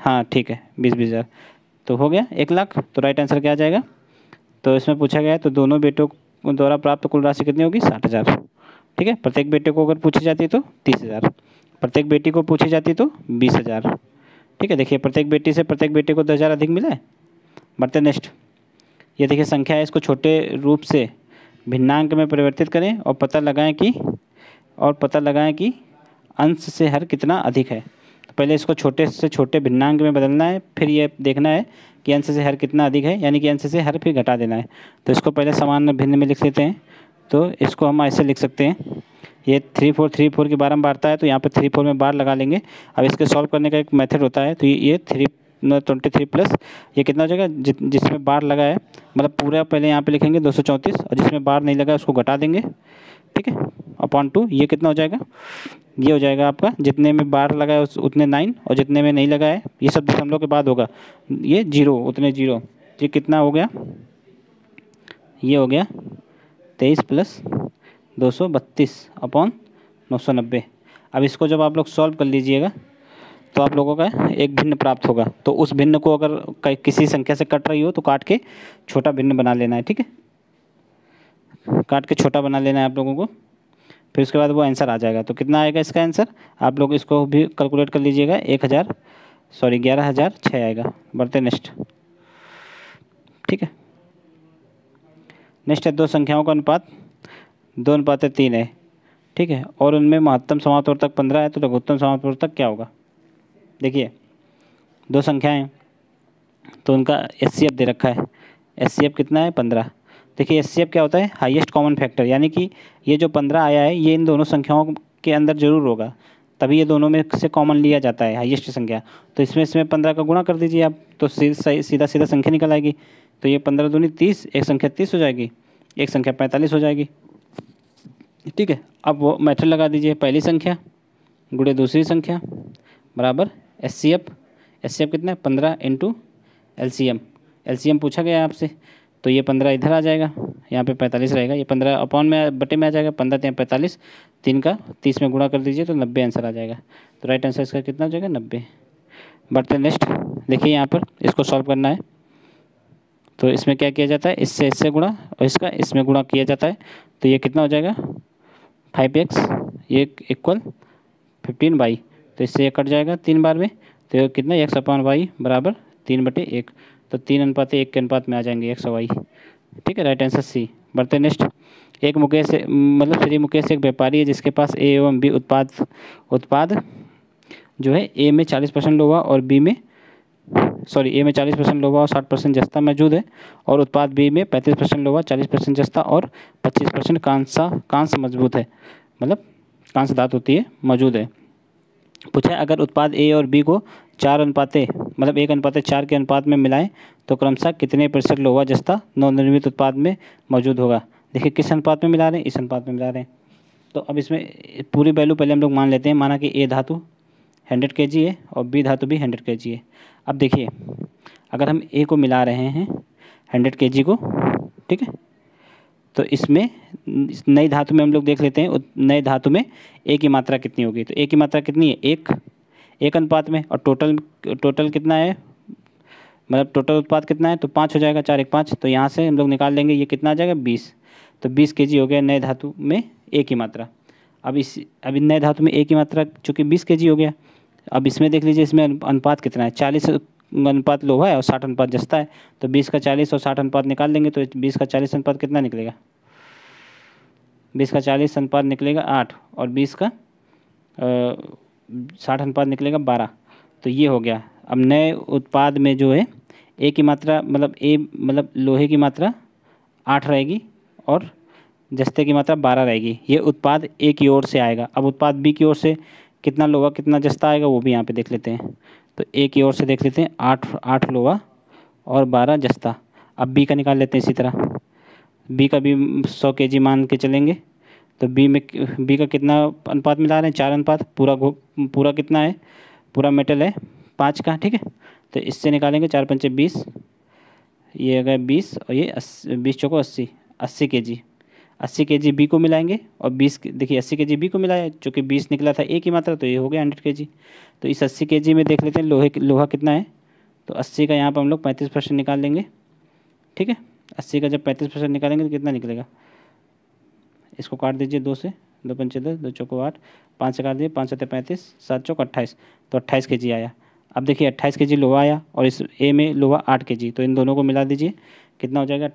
हाँ ठीक है 20 हज़ार तो हो गया 1 लाख। तो राइट आंसर क्या आ जाएगा? तो इसमें पूछा गया है तो दोनों बेटों द्वारा प्राप्त कुल राशि कितनी होगी? 60,000, ठीक है। प्रत्येक बेटे को अगर पूछी जाती है तो 30,000, प्रत्येक बेटी को पूछी जाती है तो 20,000, ठीक है। देखिए प्रत्येक बेटी से प्रत्येक बेटे को 10,000 अधिक मिला है। बढ़ते नेक्स्ट। ये देखिए संख्या है, इसको छोटे रूप से भिन्नांक में परिवर्तित करें और पता लगाएं कि अंश से हर कितना अधिक है। तो पहले इसको छोटे से छोटे भिन्नांक में बदलना है, फिर ये देखना है कि अंश से हर कितना अधिक है, यानी कि अंश से हर फिर घटा देना है। तो इसको पहले समान भिन्न में लिख लेते हैं। तो इसको हम ऐसे लिख सकते हैं, ये 3 4 3 4 की बारंबारता है, तो यहाँ पे 3 4 में बार लगा लेंगे। अब इसके सॉल्व करने का एक मेथड होता है, तो ये 23 प्लस ये कितना हो जाएगा? जिसमें बार लगा है मतलब पूरा पहले यहाँ पे लिखेंगे 234, और जिसमें बार नहीं लगा है उसको घटा देंगे, ठीक है, अपॉन 2। ये कितना हो जाएगा? ये हो जाएगा आपका जितने में बार लगा है उतने 9, और जितने में नहीं लगा है ये सब दशमलव के बाद होगा, ये 0 उतने 0। ये कितना हो गया? ये हो गया 23 प्लस 232 अपॉन 990। अब इसको जब आप लोग सॉल्व कर लीजिएगा तो आप लोगों का एक भिन्न प्राप्त होगा। तो उस भिन्न को अगर किसी संख्या से कट रही हो तो काट के छोटा भिन्न बना लेना है, ठीक है, काट के छोटा बना लेना है आप लोगों को। फिर उसके बाद वो आंसर आ जाएगा। तो कितना आएगा इसका आंसर? आप लोग इसको भी कैलकुलेट कर लीजिएगा। सॉरी 11,006 आएगा। बढ़ते नेक्स्ट। ठीक है, नेक्स्ट है दो संख्याओं का अनुपात 2:3 है। ठीक है, और उनमें महत्तम समावर्तक 15 है, तो लघुत्तम समावर्तक क्या होगा? देखिए दो संख्याएं, तो उनका एचसीएफ दे रखा है। एचसीएफ कितना है? 15। देखिए एचसीएफ क्या होता है? हाईएस्ट कॉमन फैक्टर, यानी कि ये जो 15 आया है ये इन दोनों संख्याओं के अंदर जरूर होगा, तभी ये दोनों में से कॉमन लिया जाता है हाईएस्ट संख्या। तो इसमें 15 का गुणा कर दीजिए आप, तो सीधा सीधा संख्या निकल आएगी। तो ये 15 दूनी 30, एक संख्या 30 हो जाएगी, एक संख्या 45 हो जाएगी। ठीक है, अब वो मेथड लगा दीजिए, पहली संख्या गुणे दूसरी संख्या बराबर एचसीएफ। एचसीएफ कितना है? 15 इंटू एलसीएम। एलसीएम पूछा गया आपसे, तो ये 15 इधर आ जाएगा, यहाँ पे 45 रहेगा, ये 15 अपॉन में बटे में आ जाएगा, 15 3 45, 3 का 30 में गुणा कर दीजिए तो 90 आंसर आ जाएगा। तो राइट आंसर इसका कितना हो जाएगा? 90। बढ़ते नेक्स्ट। देखिए यहाँ पर इसको सॉल्व करना है, तो इसमें क्या किया जाता है? इससे गुणा और इसका इसमें गुणा किया जाता है, तो ये कितना हो जाएगा? 5x, ये इक्वल 15y, तो इससे ये कट जाएगा 3 बार में, तो ये कितना? x/y बराबर 3/1, तो 3:1 के अनुपात में आ जाएंगे x और y। ठीक है, राइट आंसर सी। बढ़ते नेक्स्ट। एक मुकेश मतलब श्री मुकेश एक व्यापारी है जिसके पास ए एवं बी उत्पाद जो है ए में 40% लोहा और बी में ए में 40% लोहा और 60% जस्ता मौजूद है, और उत्पाद बी में 35% लोहा, 40% जस्ता और 25% कांस्य मजबूत है, मतलब कांस्य धातु होती है, मौजूद है। पूछा है अगर उत्पाद ए और बी को 1:4 के अनुपात में मिलाएं तो क्रमशः कितने प्रतिशत लोहा जस्ता नवनिर्मित उत्पाद में मौजूद होगा? देखिए किस अनुपात में मिला रहे हैं? इस अनुपात में मिला रहे हैं। तो अब इसमें पूरी वैल्यू पहले हम लोग मान लेते हैं। माना कि ए धातु 100 kg है और बी धातु भी 100 kg है। अब देखिए अगर हम ए को मिला रहे हैं 100 kg को, ठीक है, तो इसमें नई धातु में हम लोग देख लेते हैं नई धातु में ए की मात्रा कितनी होगी। तो ए की मात्रा कितनी है? एक अनुपात में, और टोटल कितना है, मतलब टोटल उत्पाद कितना है? तो 5 हो जाएगा, 4 1 5, तो यहाँ से हम लोग निकाल लेंगे ये कितना आ जाएगा? 20। तो 20 kg हो गया नए धातु में ए की मात्रा। अब इन नए धातु में ए की मात्रा चूँकि 20 kg हो गया। अब इसमें देख लीजिए इसमें अनुपात कितना है? 40 अनुपात लोहा है और 60 अनुपात जस्ता है, तो 20 का 40 और 60 अनुपात निकाल लेंगे, तो 20 का 40 अनुपात कितना निकलेगा? 20 का 40 अनुपात निकलेगा 8, और 20 का 60 अनुपात निकलेगा 12। तो ये हो गया। अब नए उत्पाद में जो है ए की मात्रा मतलब लोहे की मात्रा 8 रहेगी और जस्ते की मात्रा 12 रहेगी। ये उत्पाद ए की ओर से आएगा। अब उत्पाद बी की ओर से कितना लोहा कितना जस्ता आएगा वो भी यहाँ पे देख लेते हैं। तो ए की ओर से देख लेते हैं 8 लोहा और 12 जस्ता। अब बी का निकाल लेते हैं इसी तरह। बी का भी 100 kg मान के चलेंगे, तो बी का कितना अनुपात मिला रहे हैं? 4 अनुपात। पूरा कितना है? पूरा मेटल है 5 का, ठीक है। तो इससे निकालेंगे 4 पंचे 20, ये अगर 20 और ये 20 चौको 80 kg। 80 kg बी को मिलाएंगे और 20 देखिए 80 kg बी को मिलाया, चूँकि 20 निकला था ए की मात्रा, तो ये हो गया 100 kg। तो इस 80 kg में देख लेते हैं लोहा कितना है। तो 80 का यहाँ पर हम लोग 35% निकाल लेंगे, ठीक है। 80 का जब 35% निकालेंगे तो कितना निकलेगा? इसको काट दीजिए 2 से, 2 पंचे 10, 2 चौको 8, 5 से काट दिए, 5 7 35, 7 चौक 28, तो 28 kg आया। अब देखिए 28 kg लोहा आया और इस ए में लोहा 8 kg, तो इन दोनों को मिला दीजिए, कितना हो जाएगा?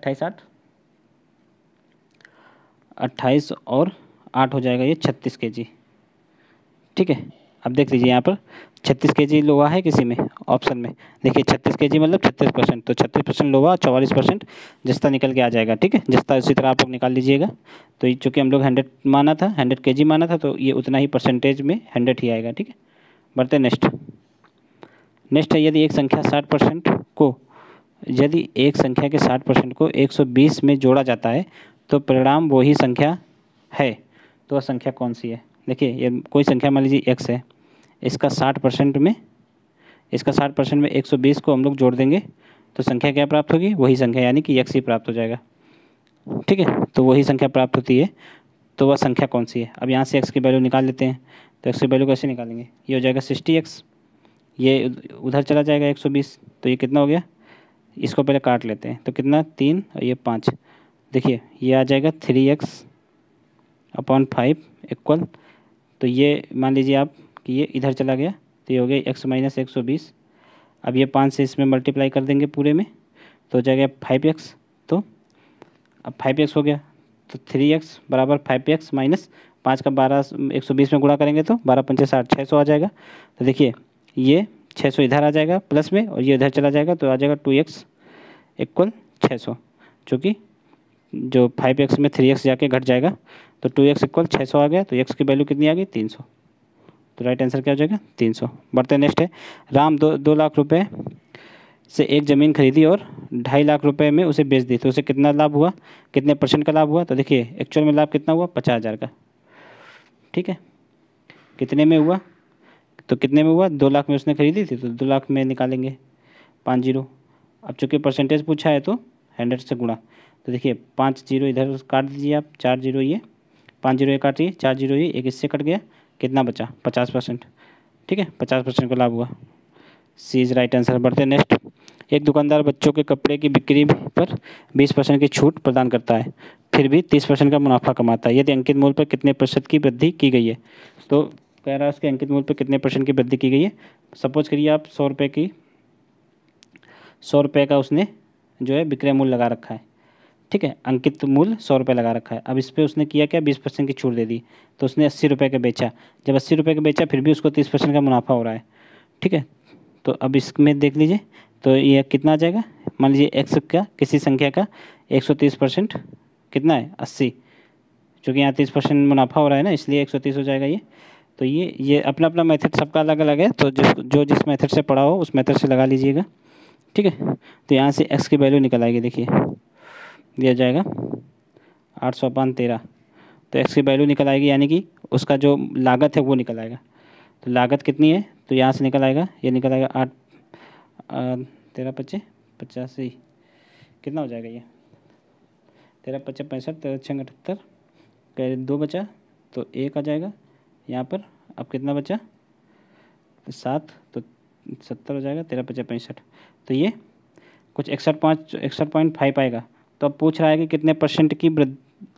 28 और 8 हो जाएगा ये 36 kg, ठीक है। अब देख लीजिए यहाँ पर 36 kg लोहा है किसी में ऑप्शन में, देखिए 36 kg मतलब 36%, तो 36% लोहा, 44% जस्ता निकल के आ जाएगा, ठीक है। जस्ता इसी तरह आप लोग निकाल लीजिएगा। तो ये चूँकि हम लोग 100 माना था, 100 kg माना था, तो ये उतना ही परसेंटेज में 100 ही आएगा, ठीक है। बढ़ते नेक्स्ट है यदि एक संख्या के 60% को 120 में जोड़ा जाता है तो परिणाम वही संख्या है, तो वह संख्या कौन सी है? देखिए ये कोई संख्या मान लीजिए x है, इसका 60% में 120 को हम लोग जोड़ देंगे तो संख्या क्या प्राप्त होगी? वही संख्या, यानी कि x ही प्राप्त हो जाएगा, ठीक है। तो वही संख्या प्राप्त होती है, तो वह संख्या कौन सी है? अब यहाँ से x की वैल्यू निकाल लेते हैं। तो x की वैल्यू कैसे निकालेंगे? ये हो जाएगा 60x, ये उधर चला जाएगा 120, तो ये कितना हो गया? इसको पहले काट लेते हैं, तो कितना? 3 और ये 5, देखिए ये आ जाएगा 3x/5 इक्वल, तो ये मान लीजिए आप कि ये इधर चला गया, तो ये हो गया x - 120 अब ये 5 से इसमें मल्टीप्लाई कर देंगे पूरे में तो हो जाएगा 5x। तो अब 5x हो गया तो 3x बराबर 5x माइनस 5 का 12 120 में गुणा करेंगे तो 12 पंचे 60 600 आ जाएगा। तो देखिए ये 600 इधर आ जाएगा प्लस में और ये इधर चला जाएगा तो आ जाएगा 2x इक्वल 600, चूँकि जो 5x में 3x जाके घट जाएगा तो 2x इक्वल 600 आ गया। तो x की वैल्यू कितनी आ गई 300। तो राइट आंसर क्या हो जाएगा 300। बढ़ते नेक्स्ट है, राम 2 लाख रुपए से एक ज़मीन खरीदी और 2.5 लाख रुपए में उसे बेच दी तो उसे कितना लाभ हुआ, कितने परसेंट का लाभ हुआ। तो देखिए एक्चुअल में लाभ कितना हुआ 50,000 का। ठीक है, कितने में हुआ, तो कितने में हुआ 2 लाख में उसने खरीदी थी तो 2 लाख में निकालेंगे 50। अब चूँकि परसेंटेज पूछा है तो 100 से गुणा। तो देखिए 5 जीरो इधर काट दीजिए आप, 4 जीरो ये 5 जीरो ये काटिए, 4 जीरो ये एक इससे कट गया, कितना बचा 50%। ठीक है, 50% का लाभ हुआ। सी इज राइट आंसर। बढ़ते नेक्स्ट, एक दुकानदार बच्चों के कपड़े की बिक्री पर 20% की छूट प्रदान करता है फिर भी 30% का मुनाफा कमाता है, यदि अंकित मूल्य पर कितने प्रतिशत की वृद्धि की गई है। तो कह रहा है उसके अंकित मूल्य पर कितने परसेंट की वृद्धि की गई है। सपोज करिए आप 100 रुपये का उसने जो है विक्रय मूल्य लगा रखा है। ठीक है, अंकित मूल्य 100 रुपये लगा रखा है। अब इस पर उसने किया क्या 20% की छूट दे दी तो उसने 80 रुपये का बेचा। जब 80 रुपये का बेचा फिर भी उसको 30% का मुनाफा हो रहा है। ठीक है, तो अब इसमें देख लीजिए तो ये कितना आ जाएगा, मान लीजिए एक्स का किसी संख्या का 130% कितना है 80, क्योंकि यहाँ 30% मुनाफा हो रहा है ना इसलिए 130 हो जाएगा ये। तो ये अपना अपना मेथड सबका अलग अलग है, तो जिस मेथड से पढ़ा हो उस मेथड से लगा लीजिएगा। ठीक है, तो यहाँ से एक्स की वैल्यू निकल आएगी, देखिए दिया जाएगा 800/13। तो एक्स की वैल्यू निकल आएगी यानी कि उसका जो लागत है वो निकल आएगा। तो लागत कितनी है तो यहाँ से निकल आएगा, ये निकल आएगा 8 13 पच्चे 85, कितना हो जाएगा ये 13 पच्चे 65 13 छः 78 कह 2 बचा तो 1 आ जाएगा यहाँ पर। अब कितना बचा 7 तो 70 हो जाएगा, 13 पच्चे 65। तो ये कुछ 61.5 आएगा। तो अब पूछ रहा है कि कितने परसेंट की वृद्धि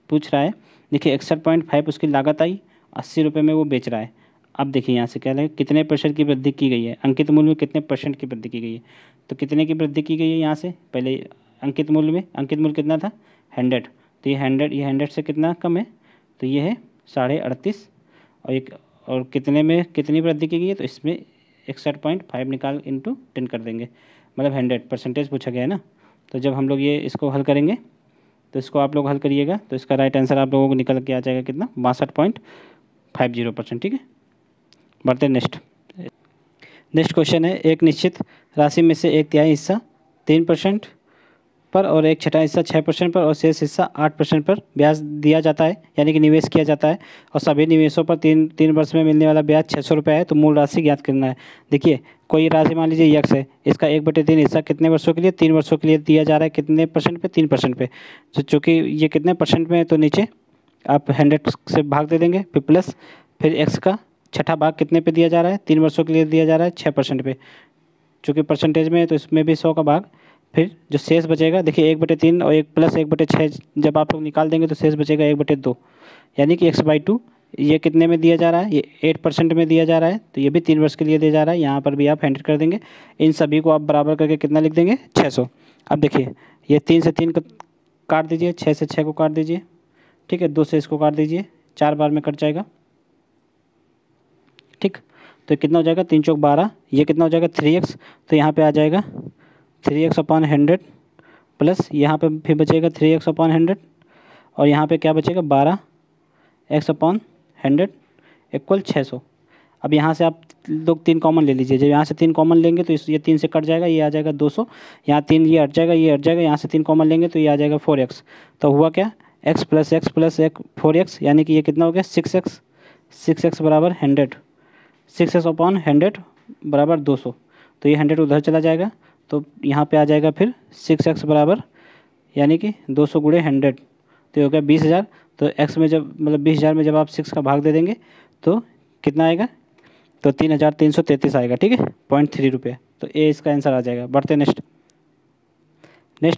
पूछ रहा है। देखिए 61.5 उसकी लागत आई, 80 रुपये में वो बेच रहा है। अब देखिए यहाँ से क्या लगे कितने परसेंट की वृद्धि की गई है, अंकित मूल्य में कितने परसेंट की वृद्धि की गई है। तो कितने की वृद्धि की गई है यहाँ से पहले अंकित मूल्य में, अंकित मूल्य कितना था 100, तो ये 100 से कितना कम है तो ये है 38.5 और कितने में कितनी वृद्धि की गई है तो इसमें 61.5 निकाल इंटू 10 कर देंगे, मतलब 100 परसेंटेज पूछा गया है ना। तो जब हम लोग ये इसको हल करेंगे तो इसको आप लोग हल करिएगा तो इसका राइट आंसर आप लोगों को निकल के आ जाएगा कितना 62.50%। ठीक है, बढ़ते नेक्स्ट क्वेश्चन है, एक निश्चित राशि में से 1/3 हिस्सा 3% पर और 1/6 हिस्सा 6% पर और शेष हिस्सा 8% पर ब्याज दिया जाता है, यानी कि निवेश किया जाता है और सभी निवेशों पर तीन वर्ष में मिलने वाला ब्याज 600 रुपये है। तो मूल राशि ज्ञात करना है। देखिए कोई राशि मान लीजिए यक्स है, इसका 1/3 हिस्सा कितने वर्षों के लिए 3 वर्षों के लिए दिया जा रहा है, कितने परसेंट पे 3% पे। तो चूँकि ये कितने परसेंट में है तो नीचे आप 100 से भाग दे देंगे फिर प्लस फिर एक्स का 6ठा भाग कितने पे दिया जा रहा है 3 वर्षों के लिए दिया जा रहा है 6% पे। चूँकि परसेंटेज में है तो इसमें भी 100 का भाग, फिर जो शेष बचेगा देखिए 1/3 और 1 प्लस 1/6 जब आप लोग निकाल देंगे तो शेष बचेगा 1/2, यानी कि x/2 ये कितने में दिया जा रहा है ये 8% में दिया जा रहा है। तो ये भी 3 वर्ष के लिए दिया जा रहा है, यहाँ पर भी आप 100 कर देंगे। इन सभी को आप बराबर करके कितना लिख देंगे 600। अब देखिए ये 3 से 3 को काट दीजिए, 6 से 6 को काट दीजिए, ठीक है 2 से इसको काट दीजिए, 4 बार में कट जाएगा। ठीक, तो कितना हो जाएगा 3 चौक 12, ये कितना हो जाएगा 3x, तो यहाँ पे आ जाएगा 3x/100 प्लस यहाँ पे फिर बचेगा 3x/100 और यहाँ पे क्या बचेगा 12x/100 इक्वल 600। अब यहाँ से आप लोग 3 कॉमन ले लीजिए, जब यहाँ से 3 कॉमन लेंगे तो ये 3 से कट जाएगा, ये आ जाएगा 200, यहाँ 3 ये हट जाएगा, ये हट जाएगा, यहाँ से 3 कॉमन लेंगे तो ये आ जाएगा 4x। तो हुआ क्या x plus x plus 4x, यानी कि ये कितना हो गया 6x, 6x बराबर 100, 6x/100 बराबर 200। तो ये 100 उधर चला जाएगा तो यहाँ पे आ जाएगा फिर 6x बराबर यानी कि 200 गुणे 100, तो ये हो गया 20,000। तो x में जब मतलब 20,000 में जब आप 6 का भाग दे देंगे तो कितना आएगा तो 3,333 आएगा। ठीक है, 0.3 रुपये। तो ए इसका आंसर आ जाएगा। बढ़ते नेक्स्ट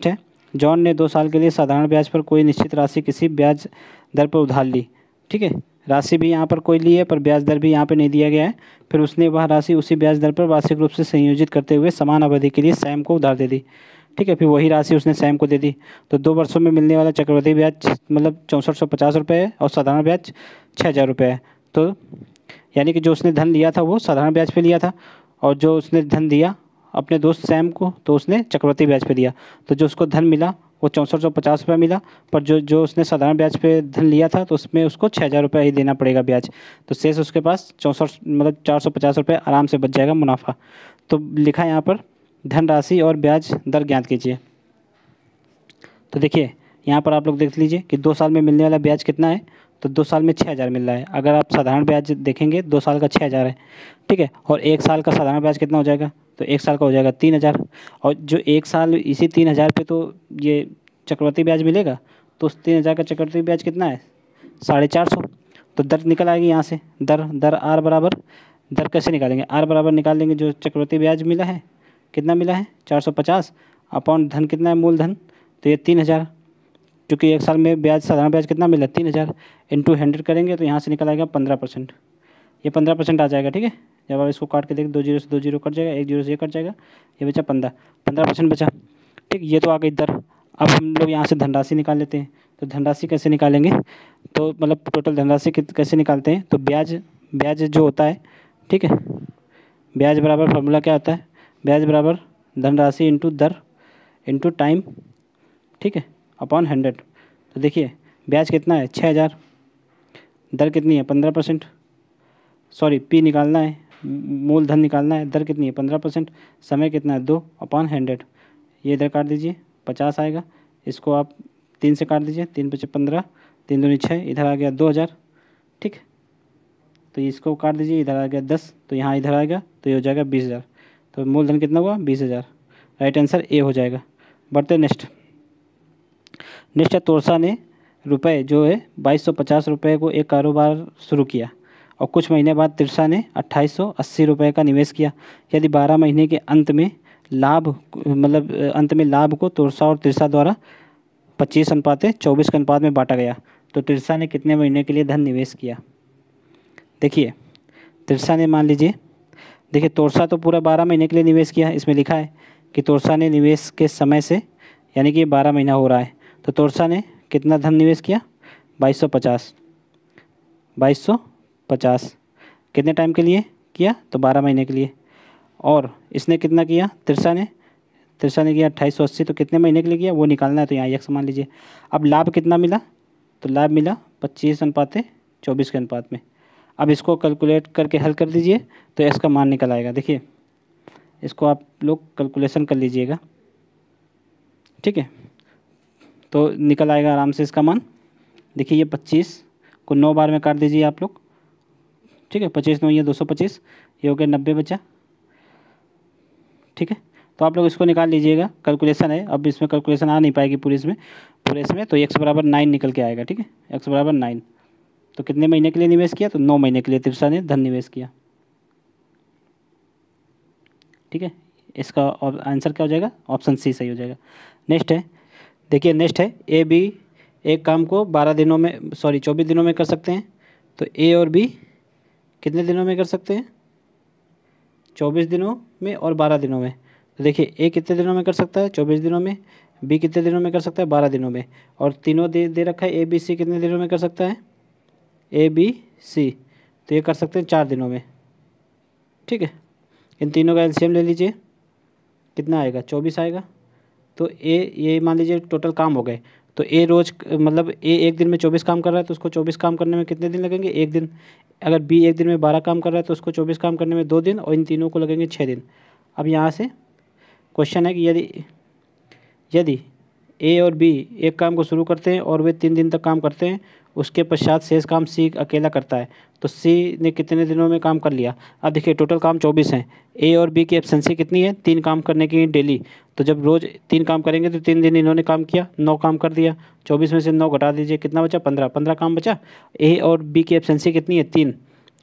है, जॉन ने 2 साल के लिए साधारण ब्याज पर कोई निश्चित राशि किसी ब्याज दर पर उधार ली। ठीक है, राशि भी यहाँ पर कोई ली है पर ब्याज दर भी यहाँ पे नहीं दिया गया है। फिर उसने वह राशि उसी ब्याज दर पर वार्षिक रूप से संयोजित करते हुए समान अवधि के लिए सैम को उधार दे दी। ठीक है, फिर वही राशि उसने सैम को दे दी। तो 2 वर्षों में मिलने वाला चक्रवृद्धि ब्याज मतलब 6450 रुपये है और साधारण ब्याज 6000 रुपये है। तो यानी कि जो उसने धन लिया था वो साधारण ब्याज पे लिया था, और जो उसने धन दिया अपने दोस्त सैम को तो उसने चक्रवृद्धि ब्याज पे दिया। तो जो उसको धन मिला वो 6450 रुपये मिला, पर जो उसने साधारण ब्याज पे धन लिया था तो उसमें उसको 6000 रुपये ही देना पड़ेगा ब्याज। तो शेष उसके पास 64 मतलब 450 रुपये आराम से बच जाएगा मुनाफा। तो लिखा है यहाँ पर धनराशि और ब्याज दर ज्ञात कीजिए। तो देखिए यहाँ पर आप लोग देख लीजिए कि 2 साल में मिलने वाला ब्याज कितना है, तो 2 साल में 6000 मिल रहा है। अगर आप साधारण ब्याज देखेंगे 2 साल का 6000 है, ठीक है, और 1 साल का साधारण ब्याज कितना हो जाएगा, तो 1 साल का हो जाएगा 3000। और जो 1 साल इसी 3000 पे तो ये चक्रवृद्धि ब्याज मिलेगा, तो उस 3000 का चक्रवृद्धि ब्याज कितना है 450। तो दर निकल आएगी यहाँ से, दर आर बराबर, दर कैसे निकालेंगे, आर बराबर निकाल लेंगे जो चक्रवृद्धि ब्याज मिला है, कितना मिला है 450 अपॉन धन कितना है मूलधन, तो ये 3000, क्योंकि 1 साल में ब्याज साधारण ब्याज कितना मिला 3000 इंटू 100 करेंगे तो यहाँ से निकल आएगा 15%। ये 15% आ जाएगा। ठीक है, जब आप इसको काट के देखें 2 जीरो से 2 जीरो कट जाएगा, 1 जीरो से ये कट जाएगा, ये बचा 15% बचा। ठीक, ये तो आ गई दर। अब हम लोग यहाँ से धनराशि निकाल लेते हैं। तो धनराशि कैसे निकालेंगे, तो मतलब टोटल धनराशि कैसे निकालते हैं, तो ब्याज जो होता है, ठीक है, ब्याज बराबर फार्मूला क्या होता है, ब्याज बराबर धनराशि इंटू दर इंटू टाइम, ठीक है, अपॉन 100। तो देखिए ब्याज कितना है 6000, दर कितनी है 15%, सॉरी पी निकालना है, मूलधन निकालना है, दर कितनी है 15%, समय कितना है 2 अपॉन 100। ये इधर काट दीजिए 50 आएगा, इसको आप 3 से काट दीजिए, 3 पचे 15, 3 दूनी 6, इधर आ गया 2000। ठीक, तो इसको काट दीजिए, इधर आ गया 10, तो यहाँ इधर आएगा तो ये हो जाएगा 20000। तो मूलधन कितना हुआ 20000, राइट आंसर ए हो जाएगा। बढ़ते नेक्स्ट है, तोरसा ने रुपए जो है 2250 रुपये को एक कारोबार शुरू किया और कुछ महीने बाद तिरसा ने 2880 रुपये का निवेश किया। यदि 12 महीने के अंत में लाभ को तोरसा और तिरसा द्वारा 25:24 के अनुपात में बांटा गया तो तिरसा ने कितने महीने के लिए धन निवेश किया। देखिए तिरसा ने मान लीजिए, देखिए तोरसा तो पूरा 12 महीने के लिए निवेश किया, इसमें लिखा है कि तोरसा ने निवेश के समय से, यानी कि 12 महीना हो रहा है, तो तोरसा ने कितना धन निवेश किया 2250 कितने टाइम के लिए किया, तो 12 महीने के लिए। और इसने कितना किया तिरसा ने किया 2880, तो कितने महीने के लिए किया वो निकालना है, तो यहाँ एक मान लीजिए। अब लाभ कितना मिला, तो लाभ मिला 25:24 के अनुपात में। अब इसको कैलकुलेट करके हल कर दीजिए तो इसका मान निकल आएगा। देखिए इसको आप लोग कैलकुलेशन कर लीजिएगा, ठीक है, तो निकल आएगा आराम से इसका मान। देखिए ये 25 को 9 बार में काट दीजिए आप लोग, ठीक है, 25 9 ये 225, ये हो गया 90 बचा। ठीक है, तो आप लोग इसको निकाल लीजिएगा, कैलकुलेशन है, अब इसमें कैलकुलेशन आ नहीं पाएगी पूरे इसमें, तो x बराबर 9 निकल के आएगा। ठीक है, x बराबर 9। तो कितने महीने के लिए निवेश किया, तो 9 महीने के लिए तिरसा ने धन निवेश किया। ठीक है, इसका आंसर क्या हो जाएगा, ऑप्शन सी सही हो जाएगा। नेक्स्ट है, देखिए नेक्स्ट है ए बी एक काम को 24 दिनों में कर सकते हैं। तो ए और बी कितने दिनों में कर सकते हैं, 24 दिनों में और 12 दिनों में। तो देखिए ए कितने दिनों में कर सकता है 24 दिनों में, बी कितने दिनों में कर सकता है 12 दिनों में, और तीनों दे रखा है ए बी सी कितने दिनों में कर सकता है, ए बी सी, तो ये कर सकते हैं 4 दिनों में। ठीक है, इन तीनों का एलसीएम ले लीजिए, कितना आएगा 24 आएगा। तो ये मान लीजिए टोटल काम हो गए, तो ए रोज़ मतलब ए एक दिन में 24 काम कर रहा है तो उसको 24 काम करने में कितने दिन लगेंगे, 1 दिन। अगर बी एक दिन में 12 काम कर रहा है तो उसको 24 काम करने में 2 दिन, और इन तीनों को लगेंगे 6 दिन। अब यहाँ से क्वेश्चन है कि यदि ए और बी एक काम को शुरू करते हैं और वे 3 दिन तक काम करते हैं, उसके पश्चात शेष काम सी अकेला करता है, तो सी ने कितने दिनों में काम कर लिया। अब देखिए टोटल काम 24 हैं, ए और बी की एफिशिएंसी कितनी है 3 काम करने की डेली। तो जब रोज़ 3 काम करेंगे तो 3 दिन इन्होंने काम किया, 9 काम कर दिया, 24 में से 9 घटा दीजिए कितना बचा 15 काम बचा। ए और बी की एफिशिएंसी कितनी है 3,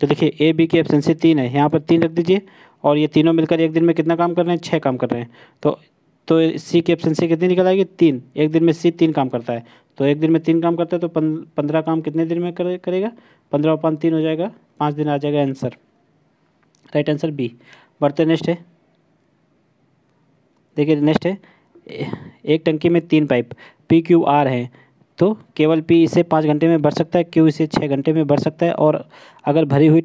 तो देखिए ए बी की एफिशिएंसी 3 है, यहाँ पर 3 रख दीजिए, और ये तीनों मिलकर एक दिन में कितना काम कर रहे हैं 6 काम कर रहे हैं। तो तो सी की एफिशिएंसी कितनी निकल आएगी? 3। एक दिन में सी 3 काम करता है, तो एक दिन में 3 काम करता है तो 15 काम कितने दिन में करेगा? 15/3 हो जाएगा, 5 दिन आ जाएगा आंसर। Right answer B. बढ़ते नेक्स्ट है, देखिए नेक्स्ट है, एक टंकी में 3 पाइप पी क्यू आर हैं, तो केवल पी इसे 5 घंटे में भर सकता है, क्यू इसे 6 घंटे में भर सकता है, और अगर भरी हुई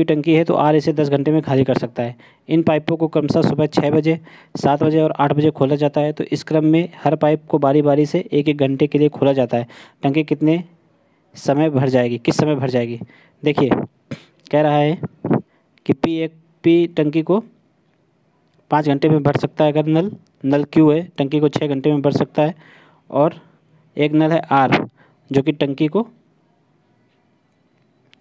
टंकी है तो आर इसे 10 घंटे में खाली कर सकता है। इन पाइपों को क्रमशः सुबह 6 बजे, 7 बजे और 8 बजे खोला जाता है, तो इस क्रम में हर पाइप को बारी बारी से 1-1 घंटे के लिए खोला जाता है। टंकी किस समय भर जाएगी? देखिए कह रहा है कि पी टंकी को 5 घंटे में भर सकता है, अगर नल क्यू है टंकी को 6 घंटे में भर सकता है, और एक नल है आर जो कि टंकी को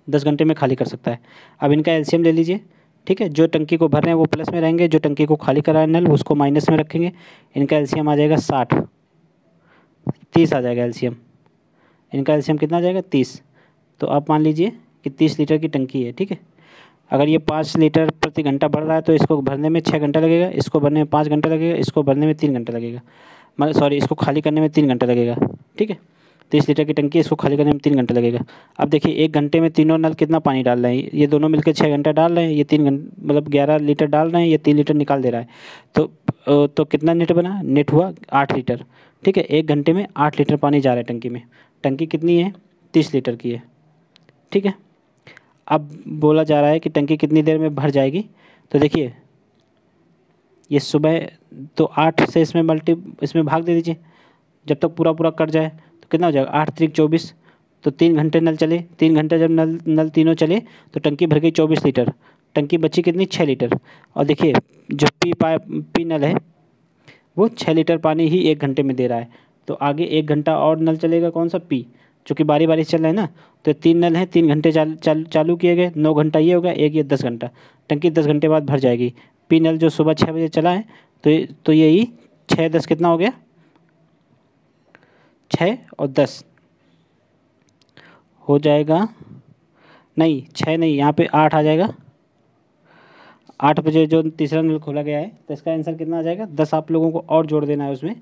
10 घंटे में खाली कर सकता है। अब इनका एलसीएम ले लीजिए, ठीक है। जो टंकी को भर रहे हैं वो प्लस में रहेंगे, जो टंकी को खाली करा है नल उसको माइनस में रखेंगे। इनका एलसीएम आ जाएगा 60, 30 आ जाएगा एलसीएम। इनका एलसीएम कितना आ जाएगा? 30। तो आप मान लीजिए कि 30 लीटर की टंकी है, ठीक है। अगर ये 5 लीटर प्रति घंटा भर रहा है तो इसको भरने में 6 घंटा लगेगा, इसको भरने में 5 घंटा लगेगा, इसको भरने में 3 घंटा लगेगा, मतलब सॉरी इसको खाली करने में 3 घंटा लगेगा, ठीक है। 30 लीटर की टंकी, इसको खाली करने में 3 घंटा लगेगा। अब देखिए 1 घंटे में तीनों नल कितना पानी डाल रहे हैं? ये दोनों मिलकर 6 घंटा डाल रहे हैं, ये 3 घंटे मतलब 11 लीटर डाल रहे हैं, ये 3 लीटर निकाल दे रहा है। तो कितना नेट बना? नेट हुआ 8 लीटर, ठीक है। 1 घंटे में 8 लीटर पानी जा रहा है टंकी में। टंकी कितनी है? 30 लीटर की है, ठीक है। अब बोला जा रहा है कि टंकी कितनी देर में भर जाएगी, तो देखिए ये सुबह तो 8 से इसमें भाग दे दीजिए, जब तक पूरा कट जाए तो कितना हो जाएगा? 8 त्रिक 24, तो 3 घंटे नल चले, 3 घंटे जब नल तीनों चले तो टंकी भर गई 24 लीटर, टंकी बची कितनी? 6 लीटर। और देखिए जो पी नल है वो 6 लीटर पानी ही 1 घंटे में दे रहा है, तो आगे 1 घंटा और नल चलेगा, कौन सा? पी, चूँकि बारी बारी से चल रहा है ना। तो 3 नल हैं, 3 घंटे चालू किए गए, 9 घंटा ये होगा, एक ये 10 घंटा। टंकी 10 घंटे बाद भर जाएगी। पी नल जो सुबह 6 बजे चला है तो यही 6-10 कितना हो गया? 6 और 10 हो जाएगा, नहीं 6 नहीं, यहाँ पे 8 आ जाएगा। 8 बजे जो तीसरा नल खोला गया है तो इसका आंसर कितना आ जाएगा? 10 आप लोगों को और जोड़ देना है उसमें,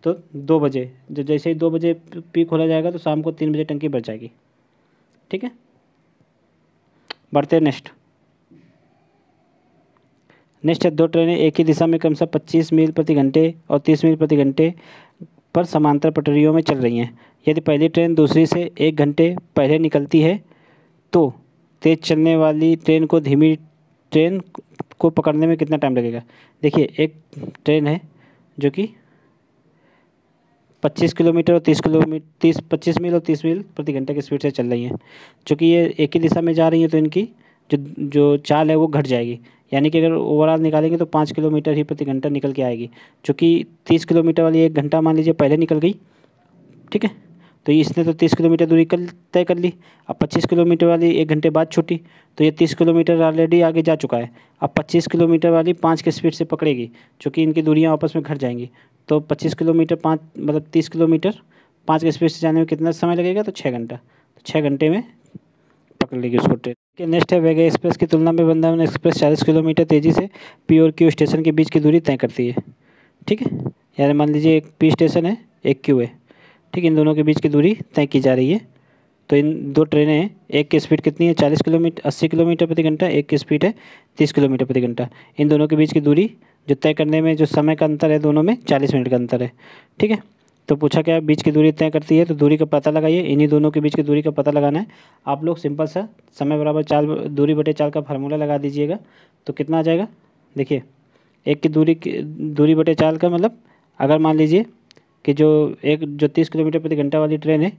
तो 2 बजे, जैसे ही 2 बजे पी खोला जाएगा तो शाम को 3 बजे टंकी भर जाएगी, ठीक है। बढ़ते नेक्स्ट है, 2 ट्रेनें एक ही दिशा में क्रमशः 25 मील प्रति घंटे और 30 मील प्रति घंटे पर समांतर पटरियों में चल रही हैं। यदि पहली ट्रेन दूसरी से 1 घंटे पहले निकलती है तो तेज़ चलने वाली ट्रेन को धीमी ट्रेन को पकड़ने में कितना टाइम लगेगा? देखिए एक ट्रेन है जो कि 25 मील और 30 मील प्रति घंटे की स्पीड से चल रही हैं। चूँकि ये एक ही दिशा में जा रही हैं तो इनकी जो चाल है वो घट जाएगी, यानी कि अगर ओवरऑल निकालेंगे तो 5 किलोमीटर ही प्रति घंटा निकल के आएगी। चूँकि 30 किलोमीटर वाली 1 घंटा मान लीजिए पहले निकल गई, ठीक है, तो इसने तो 30 किलोमीटर दूरी तय कर ली। अब 25 किलोमीटर वाली 1 घंटे बाद छूटी, तो ये 30 किलोमीटर ऑलरेडी आगे जा चुका है। अब 25 किलोमीटर वाली 5 की स्पीड से पकड़ेगी, चूँकि इनकी दूरियाँ आपस में घट जाएंगी। तो 25 किलोमीटर 5 मतलब 30 किलोमीटर 5 की स्पीड से जाने में कितना समय लगेगा? तो 6 घंटा, तो 6 घंटे में पकड़ लेगी उसको ट्रेन। नेक्स्ट है, वेगा एक्सप्रेस की तुलना में वृंदावन एक्सप्रेस 40 किलोमीटर तेज़ी से पी और क्यू स्टेशन के बीच की दूरी तय करती है, ठीक है। यानी मान लीजिए एक पी स्टेशन है, एक क्यू है, ठीक, इन दोनों के बीच की दूरी तय की जा रही है। तो इन 2 ट्रेनें हैं, एक की स्पीड कितनी है? 80 किलोमीटर प्रति घंटा, एक की स्पीड है 30 किलोमीटर प्रति घंटा। इन दोनों के बीच की दूरी जो तय करने में जो समय का अंतर है, दोनों में 40 मिनट का अंतर है, ठीक है। तो पूछा क्या बीच की दूरी तय करती है, तो दूरी का पता लगाइए। इन्हीं दोनों के बीच की दूरी का पता लगाना है। आप लोग सिंपल सा समय बराबर चाल दूरी बटे चाल का फार्मूला लगा दीजिएगा, तो कितना आ जाएगा? देखिए एक की दूरी बटे चाल का मतलब, अगर मान लीजिए कि जो 30 किलोमीटर प्रति घंटा वाली ट्रेन है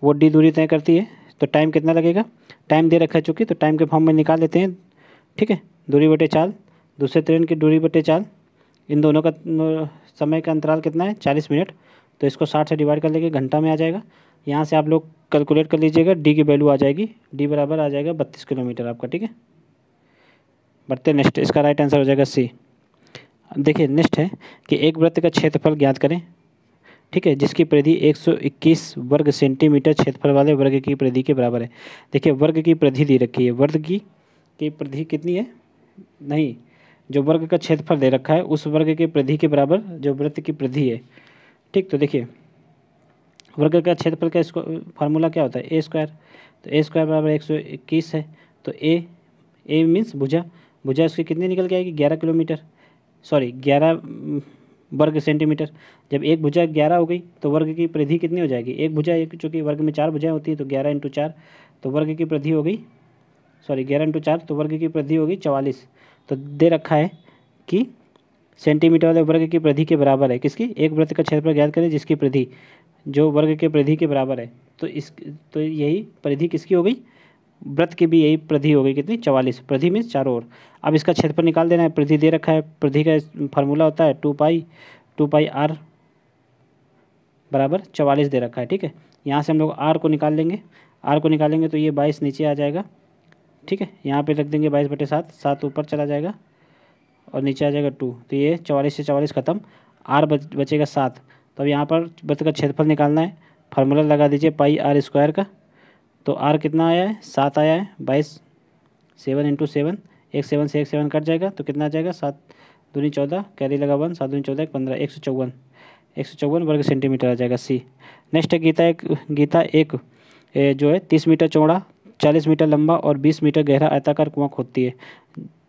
वो डी दूरी तय करती है, तो टाइम कितना लगेगा? टाइम दे रखा है चूँकि, तो टाइम के फॉर्म में निकाल लेते हैं, ठीक है। दूरी बटे चाल, दूसरे ट्रेन की दूरी बटे चाल, इन दोनों का समय का अंतराल कितना है? 40 मिनट। तो इसको 60 से डिवाइड कर लेंगे, घंटा में आ जाएगा। यहाँ से आप लोग कैलकुलेट कर लीजिएगा, डी की वैल्यू आ जाएगी, डी बराबर आ जाएगा 32 किलोमीटर आपका, ठीक है। बढ़ते नेक्स्ट, इसका राइट आंसर हो जाएगा सी। देखिए नेक्स्ट है कि एक वृत्त का क्षेत्रफल ज्ञात करें, ठीक है, जिसकी परिधि 121 वर्ग सेंटीमीटर क्षेत्रफल वाले वर्ग की परिधि के बराबर है। देखिए वर्ग की परिधि दी रखी है, वर्ग की परिधि कितनी है? नहीं, जो वर्ग का क्षेत्रफल दे रखा है उस वर्ग के परिधि के बराबर जो वृत्त की परिधि है। ठीक, तो देखिए वर्ग का क्षेत्रफल का इसको फार्मूला क्या होता है, ए स्क्वायर। तो ए स्क्वायर बराबर 121 है। तो ए मीन्स भुजा, भुजा उसकी कितनी निकल के आएगी 11 किलोमीटर, सॉरी 11 वर्ग सेंटीमीटर। जब एक भुजा 11 हो गई तो वर्ग की परिधि कितनी हो जाएगी, एक भुजा, एक चूँकि वर्ग में 4 भुजाएं होती हैं तो 11 × 4 तो वर्ग की परिधि हो गई, सॉरी 11 × 4 तो वर्ग की परिधि होगी 44। तो दे रखा है कि सेंटीमीटर वाले वर्ग की परिधि के बराबर है किसकी, एक वृत्त का क्षेत्रफल ज्ञात करें जिसकी परिधि जो वर्ग के परिधि के बराबर है। तो यही परिधि किसकी हो गई, वृत्त की भी यही परिधि हो गई कितनी 44, परिधि मीन्स चारों ओर। अब इसका क्षेत्रफल निकाल देना है, परिधि दे रखा है, परिधि का फार्मूला होता है 2 पाई r बराबर 44 दे रखा है। ठीक है, यहाँ से हम लोग r को निकाल लेंगे, r को निकालेंगे तो ये 22 नीचे आ जाएगा। ठीक है, यहाँ पे रख देंगे 22/7, 7 ऊपर चला जाएगा और नीचे आ जाएगा 2, तो ये 44 से 44 खत्म, r बचेगा 7। तो अब यहाँ पर वृत्त का क्षेत्रफल निकालना है, फार्मूला लगा दीजिए पाई r स्क्वायर का। तो r कितना आया है 7 आया है, 22 7 × 7, एक 7 से एक 7 कट जाएगा तो कितना आ जाएगा 7 दूनी 14, कैरी लगा 1, 7 दूनी 14 15, 154 वर्ग सेंटीमीटर आ जाएगा सी। नेक्स्ट है गीता एक जो है 30 मीटर चौड़ा, 40 मीटर लंबा और 20 मीटर गहरा आयताकार कुआं खोदती है।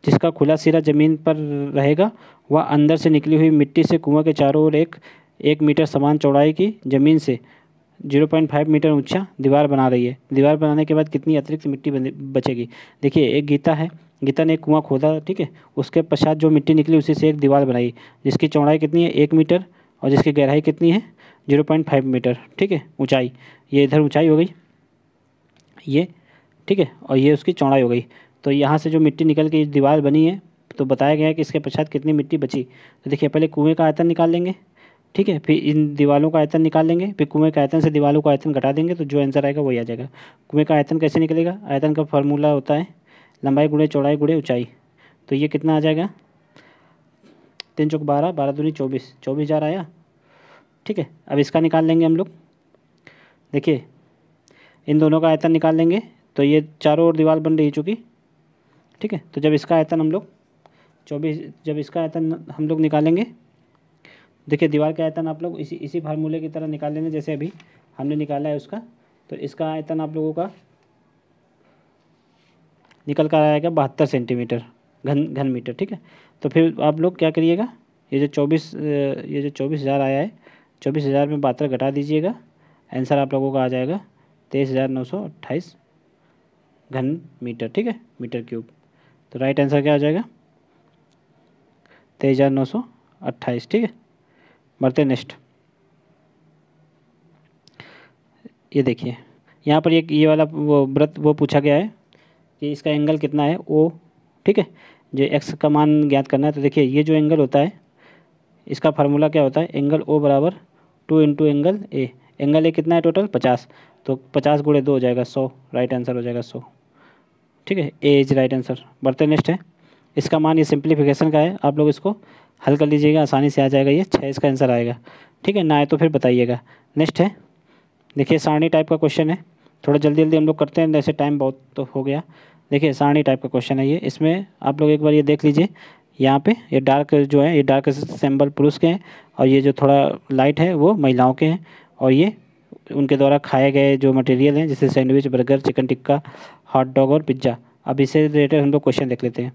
जिसका खुला सिरा जमीन पर रहेगा वह अंदर से निकली हुई मिट्टी से कुआं के चारों ओर एक मीटर समान चौड़ाई की जमीन से 0.5 मीटर ऊंचा दीवार बना रही है। दीवार बनाने के बाद कितनी अतिरिक्त मिट्टी बचेगी। देखिए एक गीता ने एक कुआं खोदा, ठीक है, उसके पश्चात जो मिट्टी निकली उसी से एक दीवार बनाई जिसकी चौड़ाई कितनी है 1 मीटर और जिसकी गहराई कितनी है 0.5 मीटर। ठीक है, ऊंचाई, ये इधर ऊंचाई हो गई ये, ठीक है, और ये उसकी चौड़ाई हो गई। तो यहाँ से जो मिट्टी निकल के दीवार बनी है तो बताया गया है कि इसके पश्चात कितनी मिट्टी बची। तो देखिए पहले कुएँ का आयतन निकाल लेंगे, ठीक है, फिर इन दीवालों का आयतन निकाल लेंगे, फिर कुएँ के आयतन से दीवालों का आयतन घटा देंगे तो जो आंसर आएगा वही आ जाएगा। कुएँ का आयतन कैसे निकलेगा, आयतन का फार्मूला होता है लंबाई गुणे चौड़ाई गुणे ऊंचाई। तो ये कितना आ जाएगा 3 चौक 12, 12 दूनी 24, 24,000 आया। ठीक है, अब इसका निकाल लेंगे हम लोग। देखिए इन दोनों का आयतन निकाल लेंगे तो ये चारों ओर दीवार बन रही चूँकि, ठीक है, तो जब इसका आयतन हम लोग 24, जब इसका आयतन हम लोग निकालेंगे, देखिए दीवार का आयतन आप लोग इसी फार्मूले की तरह निकाल लेंगे जैसे अभी हमने निकाला है उसका। तो इसका आयतन आप लोगों का निकल कर आएगा 72 सेंटीमीटर घन मीटर। ठीक है, तो फिर आप लोग क्या करिएगा, ये जो 24,000 आया है 24,000 में 72 घटा दीजिएगा, आंसर आप लोगों का आ जाएगा 23,928 घन मीटर। ठीक है, मीटर क्यूब। तो राइट आंसर क्या आ जाएगा 23,928। ठीक है, बढ़ते नेक्स्ट। ये देखिए यहाँ पर ये वाला वो वृत्त वो पूछा गया है कि इसका एंगल कितना है ओ। ठीक है, जो एक्स का मान ज्ञात करना है। तो देखिए ये जो एंगल होता है इसका फार्मूला क्या होता है, एंगल ओ बराबर 2 × एंगल ए। एंगल ए कितना है टोटल 50, तो 50 × 2 हो जाएगा 100, राइट आंसर हो जाएगा 100। ठीक है, ए इज राइट आंसर। बढ़ते नेक्स्ट है, इसका मान ये सिंप्लीफिकेशन का है, आप लोग इसको हल कर लीजिएगा, आसानी से आ जाएगा, ये 6 इसका आंसर आएगा। ठीक है, ना आए तो फिर बताइएगा। नेक्स्ट है, देखिए सारणी टाइप का क्वेश्चन है, थोड़ा जल्दी जल्दी हम लोग करते हैं जैसे टाइम बहुत तो हो गया। देखिए सारणी टाइप का क्वेश्चन है ये, इसमें आप लोग एक बार ये देख लीजिए, यहाँ पे ये डार्क जो है ये डार्क सिंबल पुरुष के हैं और ये जो थोड़ा लाइट है वो महिलाओं के हैं, और ये उनके द्वारा खाए गए जो मटेरियल हैं जैसे sandwich, burger, chicken tikka, hot dog और पिज्ज़ा। अब इससे रिलेटेड हम लोग क्वेश्चन देख लेते हैं।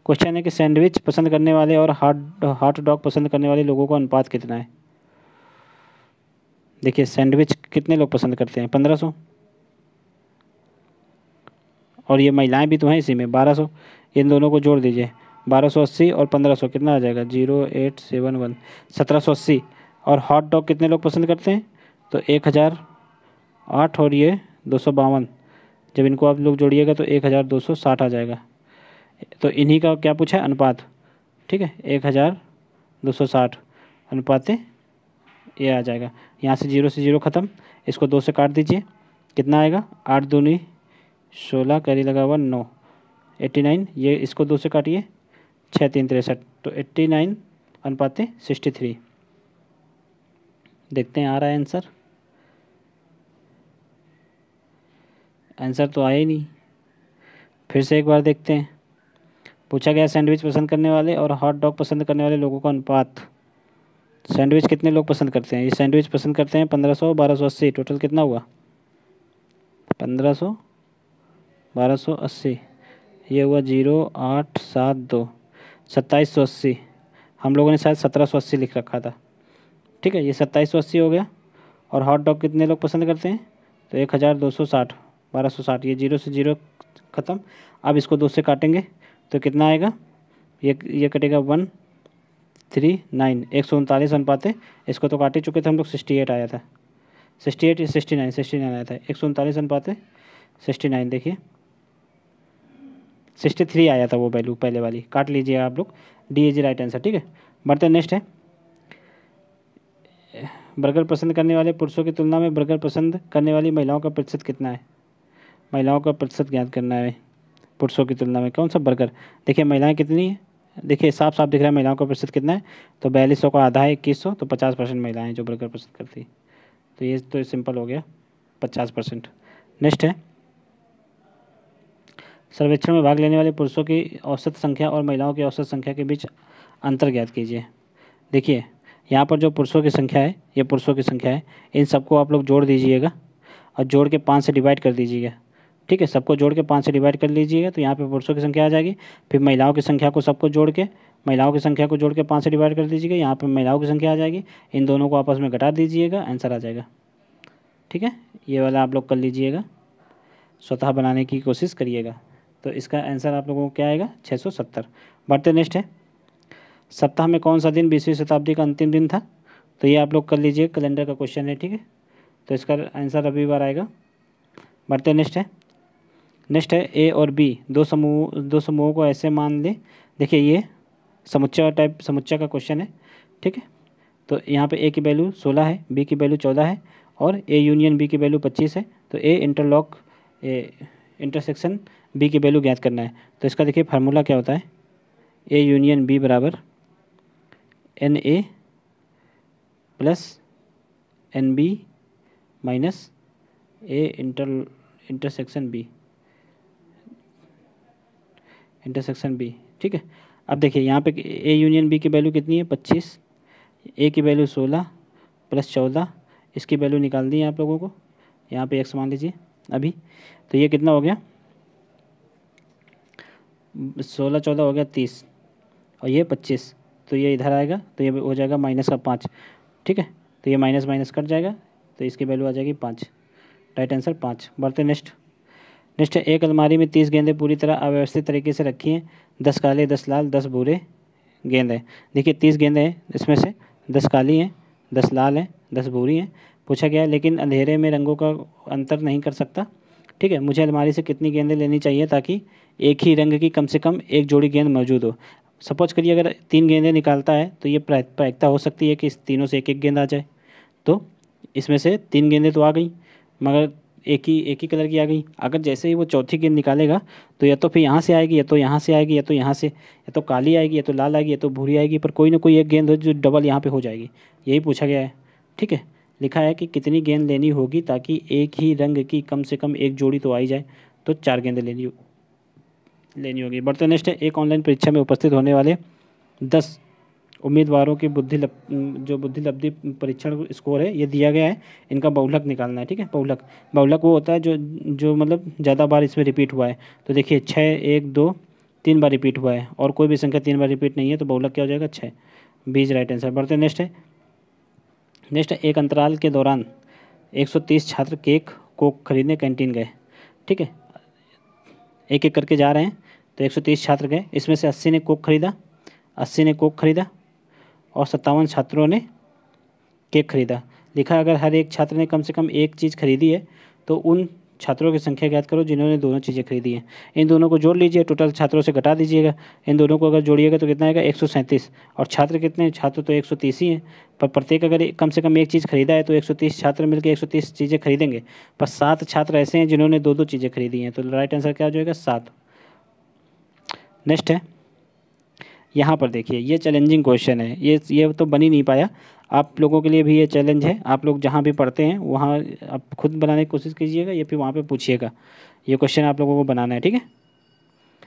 क्वेश्चन है कि सैंडविच पसंद करने वाले और हॉट डॉग पसंद करने वाले लोगों का अनुपात कितना है। देखिए सैंडविच कितने लोग पसंद करते हैं 1500, और ये महिलाएं भी तो हैं इसी में 1200, इन दोनों को जोड़ दीजिए 1280 और 1500 कितना आ जाएगा 0871 1780। और हॉट डॉग कितने लोग पसंद करते हैं तो 1008 और ये 252, जब इनको आप लोग जोड़िएगा तो 1260 आ जाएगा। तो इन्हीं का क्या पूछा है अनुपात। ठीक है, 1260 अनुपात ये आ जाएगा। यहाँ से 0 से 0 ख़त्म, इसको 2 से काट दीजिए, कितना आएगा 8 दूनी 16, कैरी लगा हुआ 9, 89, ये इसको 2 से काटिए 6 3 63, तो 89 अनुपात 63। देखते हैं आ रहा है आंसर, आंसर तो आया ही नहीं। फिर से एक बार देखते हैं, पूछा गया सैंडविच पसंद करने वाले और हॉट डॉग पसंद करने वाले लोगों का अनुपात। सैंडविच कितने लोग पसंद करते हैं? ये सैंडविच पसंद करते हैं 1500, 1280, टोटल कितना हुआ? 1500, 1280, ये हुआ 0872, 2780। हम लोगों ने शायद 1780 लिख रखा था। ठीक है, ये 2780 हो गया। और हॉट डॉग कितने लोग पसंद करते हैं? तो 1260, 1260, ये 0 से 0 ख़त्म। अब इसको 2 से काटेंगे तो कितना आएगा? ये कटेगा 139, 139 अनुपात है। इसको तो काट ही चुके थे हम लोग, 68 आया था, 68 या 69 आया था। 139 अनुपात है 69, देखिए 63 आया था वो वैल्यू पहले वाली, काट लीजिए आप लोग। D is right answer. ठीक है, बढ़ते नेक्स्ट है। बर्गर पसंद करने वाले पुरुषों की तुलना में बर्गर पसंद करने वाली महिलाओं का प्रतिशत कितना है? महिलाओं का प्रतिशत ज्ञात करना है पुरुषों की तुलना में। कौन सा बर्गर? देखिए महिलाएं कितनी है, देखिए साफ साफ दिख रहा है महिलाओं का प्रतिशत कितना है। तो 4200 का आधा है 2100, तो 50% महिलाएं हैं जो बर्गर पसंद करती है। तो ये तो सिंपल हो गया, 50%। नेक्स्ट है, सर्वेक्षण में भाग लेने वाले पुरुषों की औसत संख्या और महिलाओं की औसत संख्या के बीच अंतर ज्ञात कीजिए। देखिए यहाँ पर जो पुरुषों की संख्या है, ये पुरुषों की संख्या है, इन सबको आप लोग जोड़ दीजिएगा और जोड़ के 5 से डिवाइड कर दीजिएगा। ठीक है, सबको जोड़ के 5 से डिवाइड कर लीजिएगा तो यहाँ पे पुरुषों की संख्या आ जाएगी। फिर महिलाओं की संख्या को सबको जोड़ के, महिलाओं की संख्या को जोड़ के 5 से डिवाइड कर दीजिएगा, यहाँ पे महिलाओं की संख्या आ जाएगी। इन दोनों को आपस में घटा दीजिएगा, आंसर आ जाएगा। ठीक है, ये वाला आप लोग कर लीजिएगा, स्वतः बनाने की कोशिश करिएगा। तो इसका आंसर आप लोगों को क्या आएगा? 670। बढ़ते नेक्स्ट है, सप्ताह में कौन सा दिन 20वीं शताब्दी का अंतिम दिन था? तो ये आप लोग कर लीजिए, कैलेंडर का क्वेश्चन है। ठीक है, तो इसका आंसर रविवार आएगा। बढ़ते नेक्स्ट है, ए और बी दो समूहों को ऐसे मान ले। देखिए ये समुच्चय का क्वेश्चन है। ठीक है, तो यहाँ पे ए की वैल्यू 16 है, बी की वैल्यू 14 है और ए यूनियन बी की वैल्यू 25 है। तो इंटरसेक्शन बी की वैल्यू ज्ञात करना है। तो इसका देखिए फार्मूला क्या होता है, ए यूनियन बी बराबर N A plus N B minus A intersection B. ठीक है, अब देखिए यहाँ पे ए यूनियन बी की वैल्यू कितनी है? 25, ए की वैल्यू 16 प्लस 14, इसकी वैल्यू निकाल दी है आप लोगों को। यहाँ पे एक्स मान लीजिए अभी। तो ये कितना हो गया? 16 14 हो गया 30 और ये 25, तो ये इधर आएगा तो ये हो जाएगा माइनस का 5। ठीक है, तो ये माइनस माइनस कट जाएगा तो इसकी वैल्यू आ जाएगी 5। Right answer 5। बढ़ते नेक्स्ट है, एक अलमारी में 30 गेंदें पूरी तरह अव्यवस्थित तरीके से रखी हैं। 10 काले, 10 लाल, 10 भूरे गेंद हैं। देखिए 30 गेंदें हैं, इसमें से 10 काली हैं, 10 लाल हैं, 10 भूरी हैं। पूछा गया लेकिन अंधेरे में रंगों का अंतर नहीं कर सकता। ठीक है, मुझे अलमारी से कितनी गेंदें लेनी चाहिए ताकि एक ही रंग की कम से कम एक जोड़ी गेंद मौजूद हो? सपोज करिए अगर 3 गेंदें निकालता है तो ये प्रायिकता हो सकती है कि इस तीनों से एक एक गेंद आ जाए। तो इसमें से 3 गेंदें तो आ गई मगर एक ही कलर की आ गई। अगर जैसे ही वो चौथी गेंद निकालेगा तो या तो फिर यहाँ से आएगी, या तो यहाँ से आएगी, या तो यहाँ से, या तो काली आएगी, या तो लाल आएगी, या तो भूरी आएगी, पर कोई ना कोई एक गेंद हो जो डबल यहाँ पे हो जाएगी। यही पूछा गया है। ठीक है, लिखा है कि कितनी गेंद लेनी होगी ताकि एक ही रंग की कम से कम एक जोड़ी तो आ ही जाए। तो 4 गेंदें लेनी होगी। बढ़ते नेक्स्ट है, एक ऑनलाइन परीक्षा में उपस्थित होने वाले 10 उम्मीदवारों की बुद्धि लब्धि परीक्षण स्कोर है ये दिया गया है। इनका बहुलक निकालना है। ठीक है, बहुलक वो होता है जो मतलब ज़्यादा बार इसमें रिपीट हुआ है। तो देखिए 6, 1, 2, 3 बार रिपीट हुआ है और कोई भी संख्या 3 बार रिपीट नहीं है तो बहुलक क्या हो जाएगा? 6। बीज राइट आंसर। बढ़ते नेक्स्ट है, एक अंतराल के दौरान 130 छात्र केक को खरीदने कैंटीन गए। ठीक है, एक एक करके जा रहे हैं तो 130 छात्र गए, इसमें से 80 ने कोक खरीदा और 57 छात्रों ने केक खरीदा। लिखा अगर हर एक छात्र ने कम से कम एक चीज़ खरीदी है तो उन छात्रों की संख्या ज्ञात करो जिन्होंने दोनों चीज़ें खरीदी हैं। इन दोनों को जोड़ लीजिए, टोटल छात्रों से घटा दीजिएगा। इन दोनों को अगर जोड़िएगा तो कितना आएगा? 137। और छात्र कितने? छात्र तो 130 ही हैं, पर प्रत्येक अगर कम से कम एक चीज़ खरीदा है तो 130 छात्र मिलकर 130 चीज़ें खरीदेंगे। पर 7 छात्र ऐसे हैं जिन्होंने 2-2 चीज़ें खरीदी हैं। तो राइट आंसर क्या हो जाएगा? 7। नेक्स्ट है, यहाँ पर देखिए ये चैलेंजिंग क्वेश्चन है, ये तो बन ही नहीं पाया। आप लोगों के लिए भी ये चैलेंज है। आप लोग जहाँ भी पढ़ते हैं वहाँ आप खुद बनाने की कोशिश कीजिएगा या फिर वहाँ पे पूछिएगा। ये क्वेश्चन आप लोगों को बनाना है। ठीक है,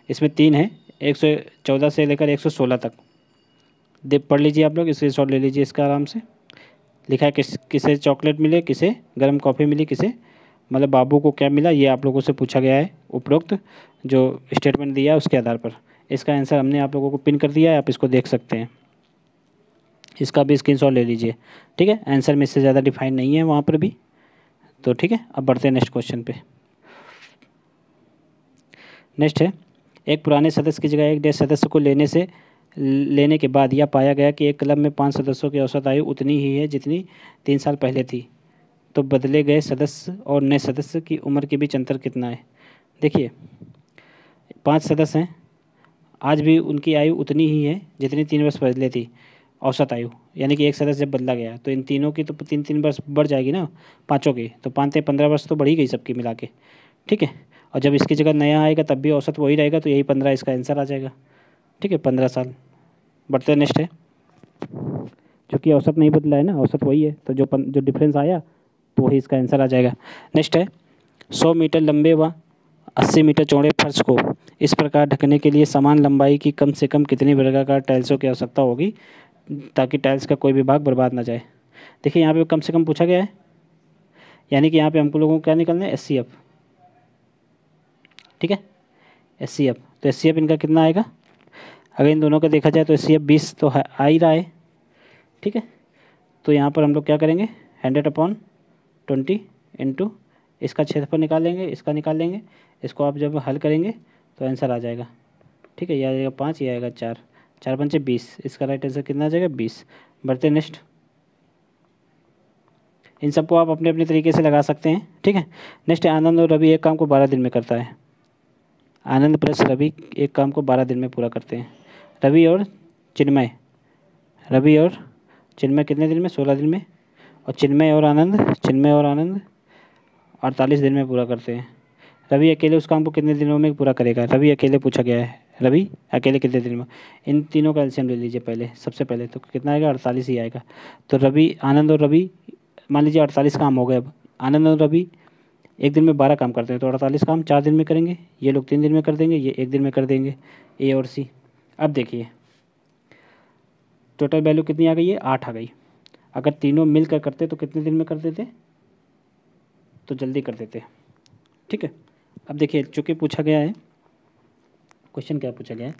इसमें 3 है, 114 से लेकर 116 तक। देख पढ़ लीजिए आप लोग, स्क्रीनशॉट ले लीजिए इसका आराम से। लिखा है किसे चॉकलेट मिले, किसे गर्म कॉफ़ी मिली, किसे मतलब बाबू को क्या मिला, ये आप लोगों से पूछा गया है उपरोक्त जो स्टेटमेंट दिया है उसके आधार पर। इसका आंसर हमने आप लोगों को पिन कर दिया है, आप इसको देख सकते हैं। इसका भी स्क्रीनशॉट ले लीजिए, ठीक है। आंसर में इससे ज़्यादा डिफाइन नहीं है वहाँ पर भी, तो ठीक है। अब बढ़ते हैं नेक्स्ट क्वेश्चन पे। नेक्स्ट है, एक पुराने सदस्य की जगह एक नए सदस्य को लेने के बाद यह पाया गया कि एक क्लब में 5 सदस्यों की औसत आयु उतनी ही है जितनी 3 साल पहले थी, तो बदले गए सदस्य और नए सदस्य की उम्र के बीच अंतर कितना है। देखिए 5 सदस्य हैं, आज भी उनकी आयु उतनी ही है जितनी 3 वर्ष पहले थी औसत आयु, यानी कि एक सदस्य जब बदला गया तो इन तीनों की तो 3-3 वर्ष बढ़ जाएगी ना, पाँचों की, तो 5-15 वर्ष तो बढ़ ही गई सबकी मिला के, ठीक है। और जब इसकी जगह नया आएगा तब भी औसत वही रहेगा, तो यही 15 इसका आंसर आ जाएगा, ठीक है, 15 साल। बढ़ते हैं नेक्स्ट है, चूँकि औसत नहीं बदला है ना, औसत वही है, तो जो डिफरेंस आया तो वही इसका आंसर आ जाएगा। नेक्स्ट है, 100 मीटर लंबे व 80 मीटर चौड़े फर्श को इस प्रकार ढकने के लिए समान लंबाई की कम से कम कितनी वर्गाकार टाइल्सों की आवश्यकता होगी ताकि टाइल्स का कोई भी भाग बर्बाद ना जाए। देखिए यहाँ पे कम से कम पूछा गया है, यानी कि यहाँ पे हमको लोगों को क्या निकलना है, SCF, ठीक है, SCF। तो SCF इनका कितना आएगा, अगर इन दोनों का देखा जाए तो SCF 20 तो आ ही रहा है, ठीक है। तो यहाँ पर हम लोग क्या करेंगे, 100/20 इंटू इसका क्षेत्रफल निकाल लेंगे, इसका निकाल लेंगे, इसको आप जब हल करेंगे तो आंसर आ जाएगा, ठीक है। ये आ जाएगा 5, ये आएगा 4, 4×5 = 20, इसका राइट आंसर कितना आ जाएगा, 20। बढ़ते नेक्स्ट, इन सबको आप अपने अपने तरीके से लगा सकते हैं, ठीक है। नेक्स्ट, आनंद और रवि एक काम को 12 दिन में करता है। आनंद प्लस रवि एक काम को 12 दिन में पूरा करते हैं। रवि और चिन्मय कितने दिन में, 16 दिन में। और चिन्मय और आनंद 48 दिन में पूरा करते हैं। रवि अकेले उस काम को कितने दिनों में पूरा करेगा, रवि अकेले पूछा गया है, रवि अकेले कितने दिन में। इन तीनों का एलसीएम ले लीजिए पहले, सबसे पहले तो कितना आएगा, 48 ही आएगा। तो रवि, आनंद और रवि, मान लीजिए 48 काम हो गए। अब आनंद और रवि एक दिन में 12 काम करते हैं, तो 48 काम 4 दिन में करेंगे, ये लोग 3 दिन में कर देंगे, ये 1 दिन में कर देंगे, ए और सी। अब देखिए टोटल वैल्यू कितनी आ गई है, 8 आ गई। अगर तीनों मिलकर करते तो कितने दिन में कर देते, तो जल्दी कर देते, ठीक है। अब देखिए चूँकि पूछा गया है, क्वेश्चन क्या पूछा गया है,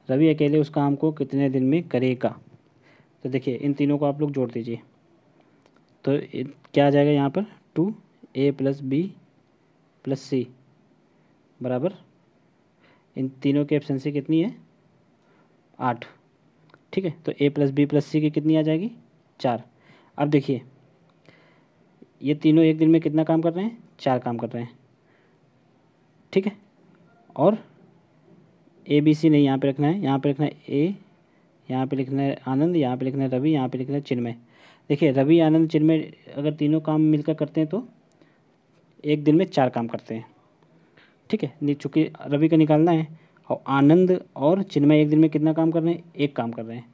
रवि अकेले उस काम को कितने दिन में करेगा। तो देखिए इन तीनों को आप लोग जोड़ दीजिए, तो क्या आ जाएगा यहाँ पर, 2A + B + C बराबर, इन तीनों की एफिशिएंसी कितनी है, 8, ठीक है। तो A + B + C की कितनी आ जाएगी, 4। अब देखिए ये तीनों एक दिन में कितना काम कर रहे हैं, 4 काम कर रहे हैं, ठीक है। और ABC नहीं यहाँ पे रखना है, यहाँ पे रखना है A, यहाँ पे लिखना है आनंद, यहाँ पे लिखना है रवि, यहाँ पे लिखना है चिन्मय। देखिए रवि, आनंद, चिन्मय अगर तीनों काम मिलकर करते हैं तो एक दिन में 4 काम करते हैं, ठीक है। चूँकि रवि का निकालना है, और आनंद और चिन्मय एक दिन में कितना काम कर रहे हैं, 1 काम कर रहे हैं।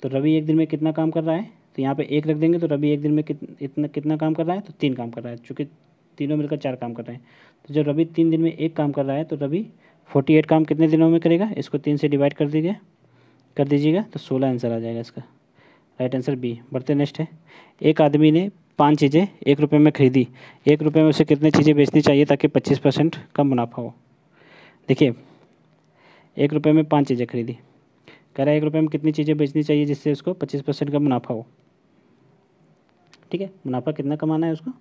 तो रवि एक दिन में कितना काम कर रहा है, तो यहाँ पे 1 रख देंगे, तो रवि एक दिन में कितना काम कर रहा है, तो 3 काम कर रहा है, चूँकि तीनों मिलकर 4 काम कर रहे हैं। तो जब रवि 3 दिन में 1 काम कर रहा है, तो रवि 48 काम कितने दिनों में करेगा, इसको 3 से डिवाइड कर दीजिएगा, तो 16 आंसर आ जाएगा इसका, राइट आंसर बी। बढ़ते नेक्स्ट है, एक आदमी ने 5 चीज़ें 1 रुपये में खरीदी, 1 रुपये में उसे कितनी चीज़ें बेचनी चाहिए ताकि 25% का मुनाफा हो। देखिए 1 रुपये में 5 चीज़ें खरीदी, कह रहा है 1 रुपये में कितनी चीज़ें बेचनी चाहिए जिससे उसको 25% का मुनाफा हो, ठीक है। मुनाफा कितना कमाना है उसको,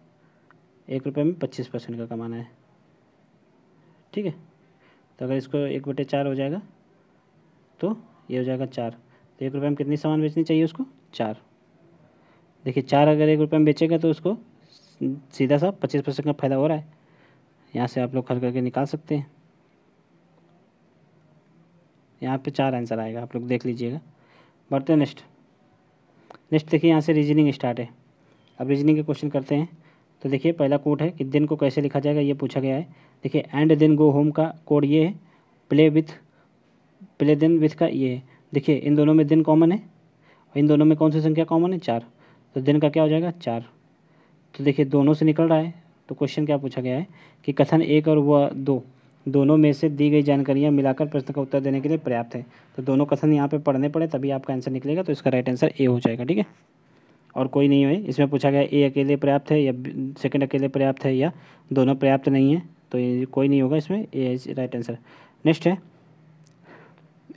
1 रुपये में 25% का कमाना है, ठीक है। तो अगर इसको 1/4 हो जाएगा तो ये हो जाएगा 4। तो 1 रुपये में कितनी सामान बेचनी चाहिए उसको, 4। देखिए 4 अगर 1 रुपये में बेचेगा तो उसको सीधा सा 25% का फ़ायदा हो रहा है। यहाँ से आप लोग हल करके निकाल सकते हैं, यहाँ पे 4 आंसर आएगा, आप लोग देख लीजिएगा। बढ़ते हैं नेक्स्ट देखिए यहाँ से रीजनिंग स्टार्ट है। अब रीजनिंग के क्वेश्चन करते हैं। तो देखिए पहला कोड है कि दिन को कैसे लिखा जाएगा, ये पूछा गया है। देखिए एंड देन गो होम का कोड ये है, प्ले देन विथ का ये है। देखिए इन दोनों में दिन कॉमन है, और इन दोनों में कौन सी संख्या कॉमन है, 4। तो दिन का क्या हो जाएगा, 4। तो देखिए दोनों से निकल रहा है, तो क्वेश्चन क्या पूछा गया है कि कथन 1 और वह 2 दोनों में से दी गई जानकारियाँ मिलाकर प्रश्न का उत्तर देने के लिए पर्याप्त है। तो दोनों कथन यहाँ पे पढ़ने पड़े तभी आपका आंसर निकलेगा। तो इसका राइट आंसर ए हो जाएगा, ठीक है। और कोई नहीं है इसमें पूछा गया ए अकेले पर्याप्त है या सेकंड अकेले पर्याप्त है या दोनों पर्याप्त नहीं है, तो ये कोई नहीं होगा, इसमें ए राइट आंसर। नेक्स्ट है,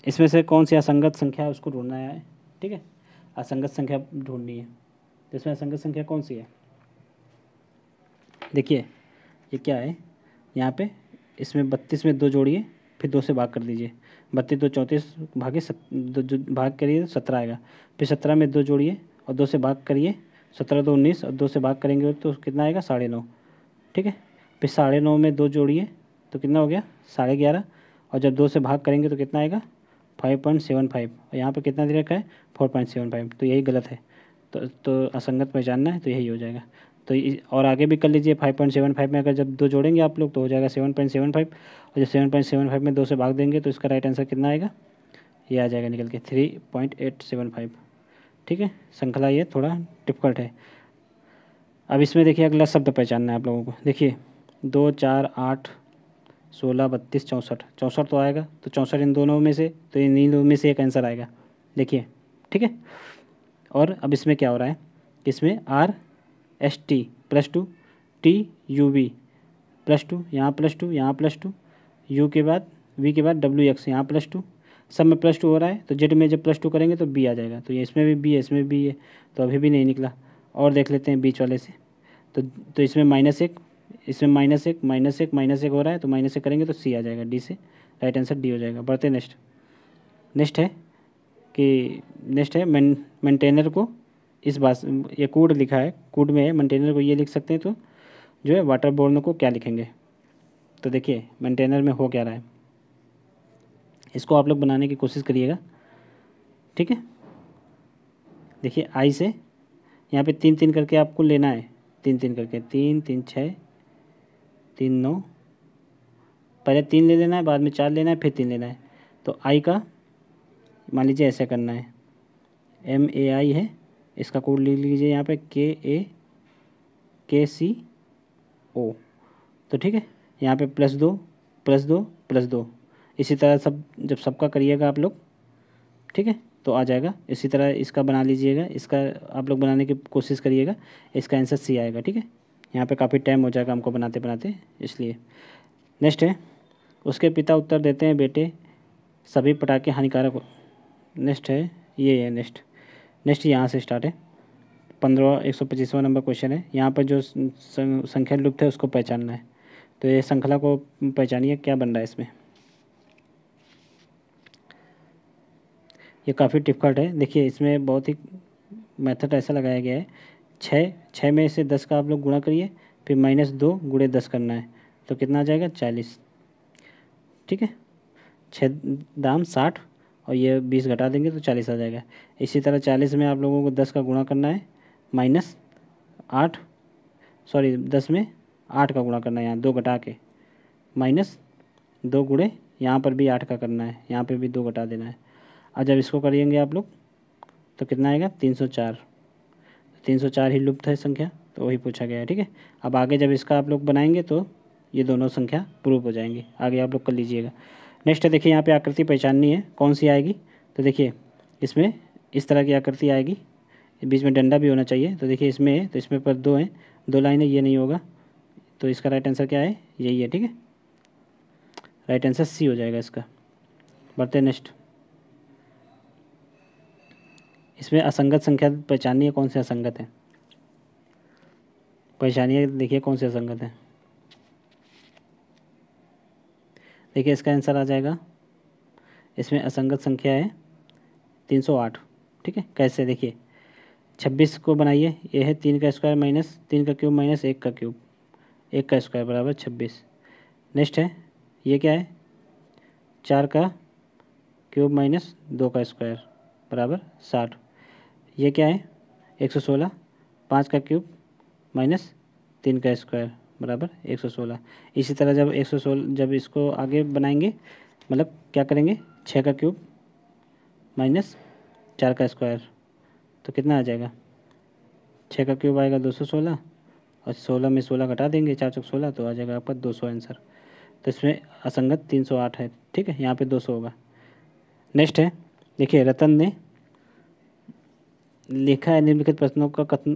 इसमें से कौन सी असंगत संख्या है उसको ढूंढना है, ठीक है। असंगत संख्या ढूंढनी है, तो इसमें असंगत संख्या कौन सी है। देखिए ये क्या है, यहाँ पे इसमें 32 में 2 जोड़िए, फिर 2 से भाग कर दीजिए। 32 2 34 भागे भाग करिए तो 17 आएगा। फिर 17 में 2 जोड़िए और 2 से भाग करिए, 17 2 19 और 2 से भाग करेंगे तो कितना आएगा 9.5, ठीक है। फिर 9.5 में 2 जोड़िए तो कितना हो गया 11.5, और जब 2 से भाग करेंगे तो कितना आएगा 5.75, और यहाँ पे कितना दे रखा है 4.75, तो यही गलत है। तो असंगत पहचानना है तो यही हो जाएगा। तो और आगे भी कर लीजिए, 5.75 में अगर जब 2 जोड़ेंगे आप लोग तो हो जाएगा 7.75, और जब 7.75 में 2 से भाग देंगे तो इसका राइट आंसर कितना आएगा, ये आ जाएगा निकल के 3.875, ठीक है। श्रृंखला ये थोड़ा डिफिकल्ट है। अब इसमें देखिए अगला शब्द पहचानना है आप लोगों को। देखिए 2 4 8 16 32 64, 64 तो आएगा, तो 64 इन दोनों में से, तो इन दोनों में से एक आंसर आएगा, देखिए, ठीक है। और अब इसमें क्या हो रहा है कि इसमें RST +2 TUV +2, यहाँ +2 यहाँ +2, U के बाद V के बाद WX यहाँ +2, सब में +2 हो रहा है। तो जेड में जब +2 करेंगे तो B आ जाएगा, तो ये इसमें भी B है इसमें भी है, तो अभी भी नहीं निकला। और देख लेते हैं बीच वाले से, तो इसमें -1, इसमें -1 हो रहा है, तो -1 करेंगे तो C आ जाएगा, D से राइट आंसर D हो जाएगा। बढ़ते नेक्स्ट। नेक्स्ट है मेंटेनर को इस बात, ये कोड लिखा है, कोड में है मेंटेनर को ये लिख सकते हैं, तो जो है वाटर बोर्न को क्या लिखेंगे। तो देखिए मेंटेनर में हो क्या रहा है, इसको आप लोग बनाने की कोशिश करिएगा, ठीक है। देखिए आई से यहाँ पे 3 3 करके आपको लेना है, 3 3 करके, 3 3 6 3 9, पहले 3 ले लेना है, बाद में 4 लेना है, फिर 3 लेना है। तो आई का मान लीजिए ऐसे करना है, MAI है, इसका कोड लिख लीजिए यहाँ पे KAKCO, तो ठीक है। यहाँ पे +2 +2 +2, इसी तरह सब जब सबका करिएगा आप लोग, ठीक है, तो आ जाएगा। इसी तरह इसका बना लीजिएगा, इसका आप लोग बनाने की कोशिश करिएगा, इसका आंसर C आएगा, ठीक है। यहाँ पे काफ़ी टाइम हो जाएगा हमको बनाते बनाते, इसलिए। नेक्स्ट है, उसके पिता उत्तर देते हैं बेटे सभी पटाखे हानिकारक। नेक्स्ट है ये है नेक्स्ट यहाँ से स्टार्ट है, 125वां नंबर क्वेश्चन है। यहाँ पर जो संख्या लुप्त है उसको पहचानना है, तो ये श्रृंखला को पहचानिए क्या बन रहा है इसमें। ये काफ़ी डिफिकल्ट है, देखिए इसमें बहुत ही मेथड ऐसा लगाया गया है, 6 में से 10 का आप लोग गुणा करिए, फिर -2 गुणे 10 करना है, तो कितना आ जाएगा 40, ठीक है। 6 दाम 60 और ये 20 घटा देंगे तो 40 आ जाएगा। इसी तरह 40 में आप लोगों को 10 का गुणा करना है, -8 सॉरी 10 में 8 का गुणा करना है, यहाँ 2 घटा के, -2 गुणे यहाँ पर भी 8 का करना है, यहाँ पे भी 2 घटा देना है। और जब इसको करिएंगे आप लोग तो कितना आएगा 304, 304 ही लुप्त है संख्या, तो वही पूछा गया है, ठीक है। अब आगे जब इसका आप लोग बनाएंगे तो ये दोनों संख्या प्रूव हो जाएंगी, आगे आप लोग कर लीजिएगा। नेक्स्ट है, देखिए यहाँ पे आकृति पहचाननी है कौन सी आएगी, तो देखिए इसमें इस तरह की आकृति आएगी, बीच में डंडा भी होना चाहिए। तो देखिए इसमें है, तो इसमें पर 2 हैं, 2 लाइन है, ये नहीं होगा, तो इसका राइट आंसर क्या है, यही है, ठीक है। राइट आंसर C हो जाएगा इसका। बढ़ते नेक्स्ट, इसमें असंगत संख्या पहचाननी है कौन से असंगत है, पहचानिए, देखिए कौन से असंगत है। देखिए इसका आंसर आ जाएगा, इसमें असंगत संख्या है 308, ठीक है। कैसे, देखिए 26 को बनाइए, ये है 3 का स्क्वायर माइनस 3 का क्यूब माइनस 1 का क्यूब, 1 का स्क्वायर बराबर 26। नेक्स्ट है, ये क्या है 4 का क्यूब माइनस 2 का स्क्वायर बराबर 60। ये क्या है 116, 5 का क्यूब माइनस 3 का स्क्वायर बराबर 116। इसी तरह जब 116 जब इसको आगे बनाएंगे, मतलब क्या करेंगे 6 का क्यूब माइनस 4 का स्क्वायर, तो कितना आ जाएगा 6 का क्यूब आएगा 216, और 16 में 16 घटा देंगे, 4 चौक 16, तो आ जाएगा आपका 200 आंसर। तो इसमें असंगत 308 है, ठीक है, यहाँ पे 200 होगा। नेक्स्ट है, देखिए रतन ने लिखा है निम्नलिखित प्रश्नों का कथन,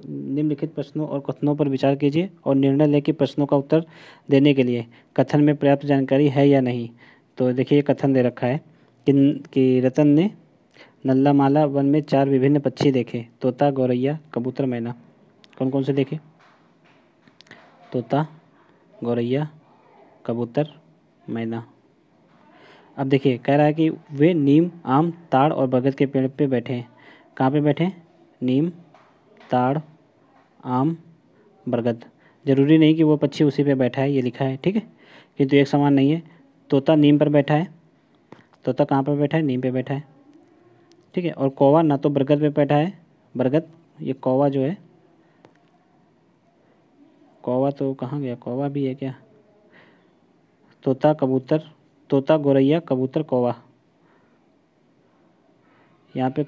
निम्नलिखित प्रश्नों और कथनों पर विचार कीजिए और निर्णय लें कि प्रश्नों का उत्तर देने के लिए कथन में पर्याप्त जानकारी है या नहीं। तो देखिए ये कथन दे रखा है कि रतन ने नल्लामाला वन में 4 विभिन्न पक्षी देखे, तोता, गौरैया, कबूतर, मैना। कौन कौन से देखे? तोता, गौरैया, कबूतर, मैना। अब देखिए कह रहा है कि वे नीम, आम, ताड़ और बरगद के पेड़ पे बैठे हैं। कहाँ पे बैठे हैं? नीम, ताड़, आम, बरगद। ज़रूरी नहीं कि वो पक्षी उसी पे बैठा है, ये लिखा है, ठीक है, किंतु एक समान नहीं है। तोता नीम पर बैठा है, तोता कहाँ पर बैठा है? नीम पे बैठा है, ठीक है। और कौवा ना तो बरगद पे बैठा है, बरगद, ये कौवा जो है, कौवा तो कहाँ गया? कौवा भी है क्या? तोता, कबूतर, तोता, गौरैया, कबूतर, कौवा, यहाँ पे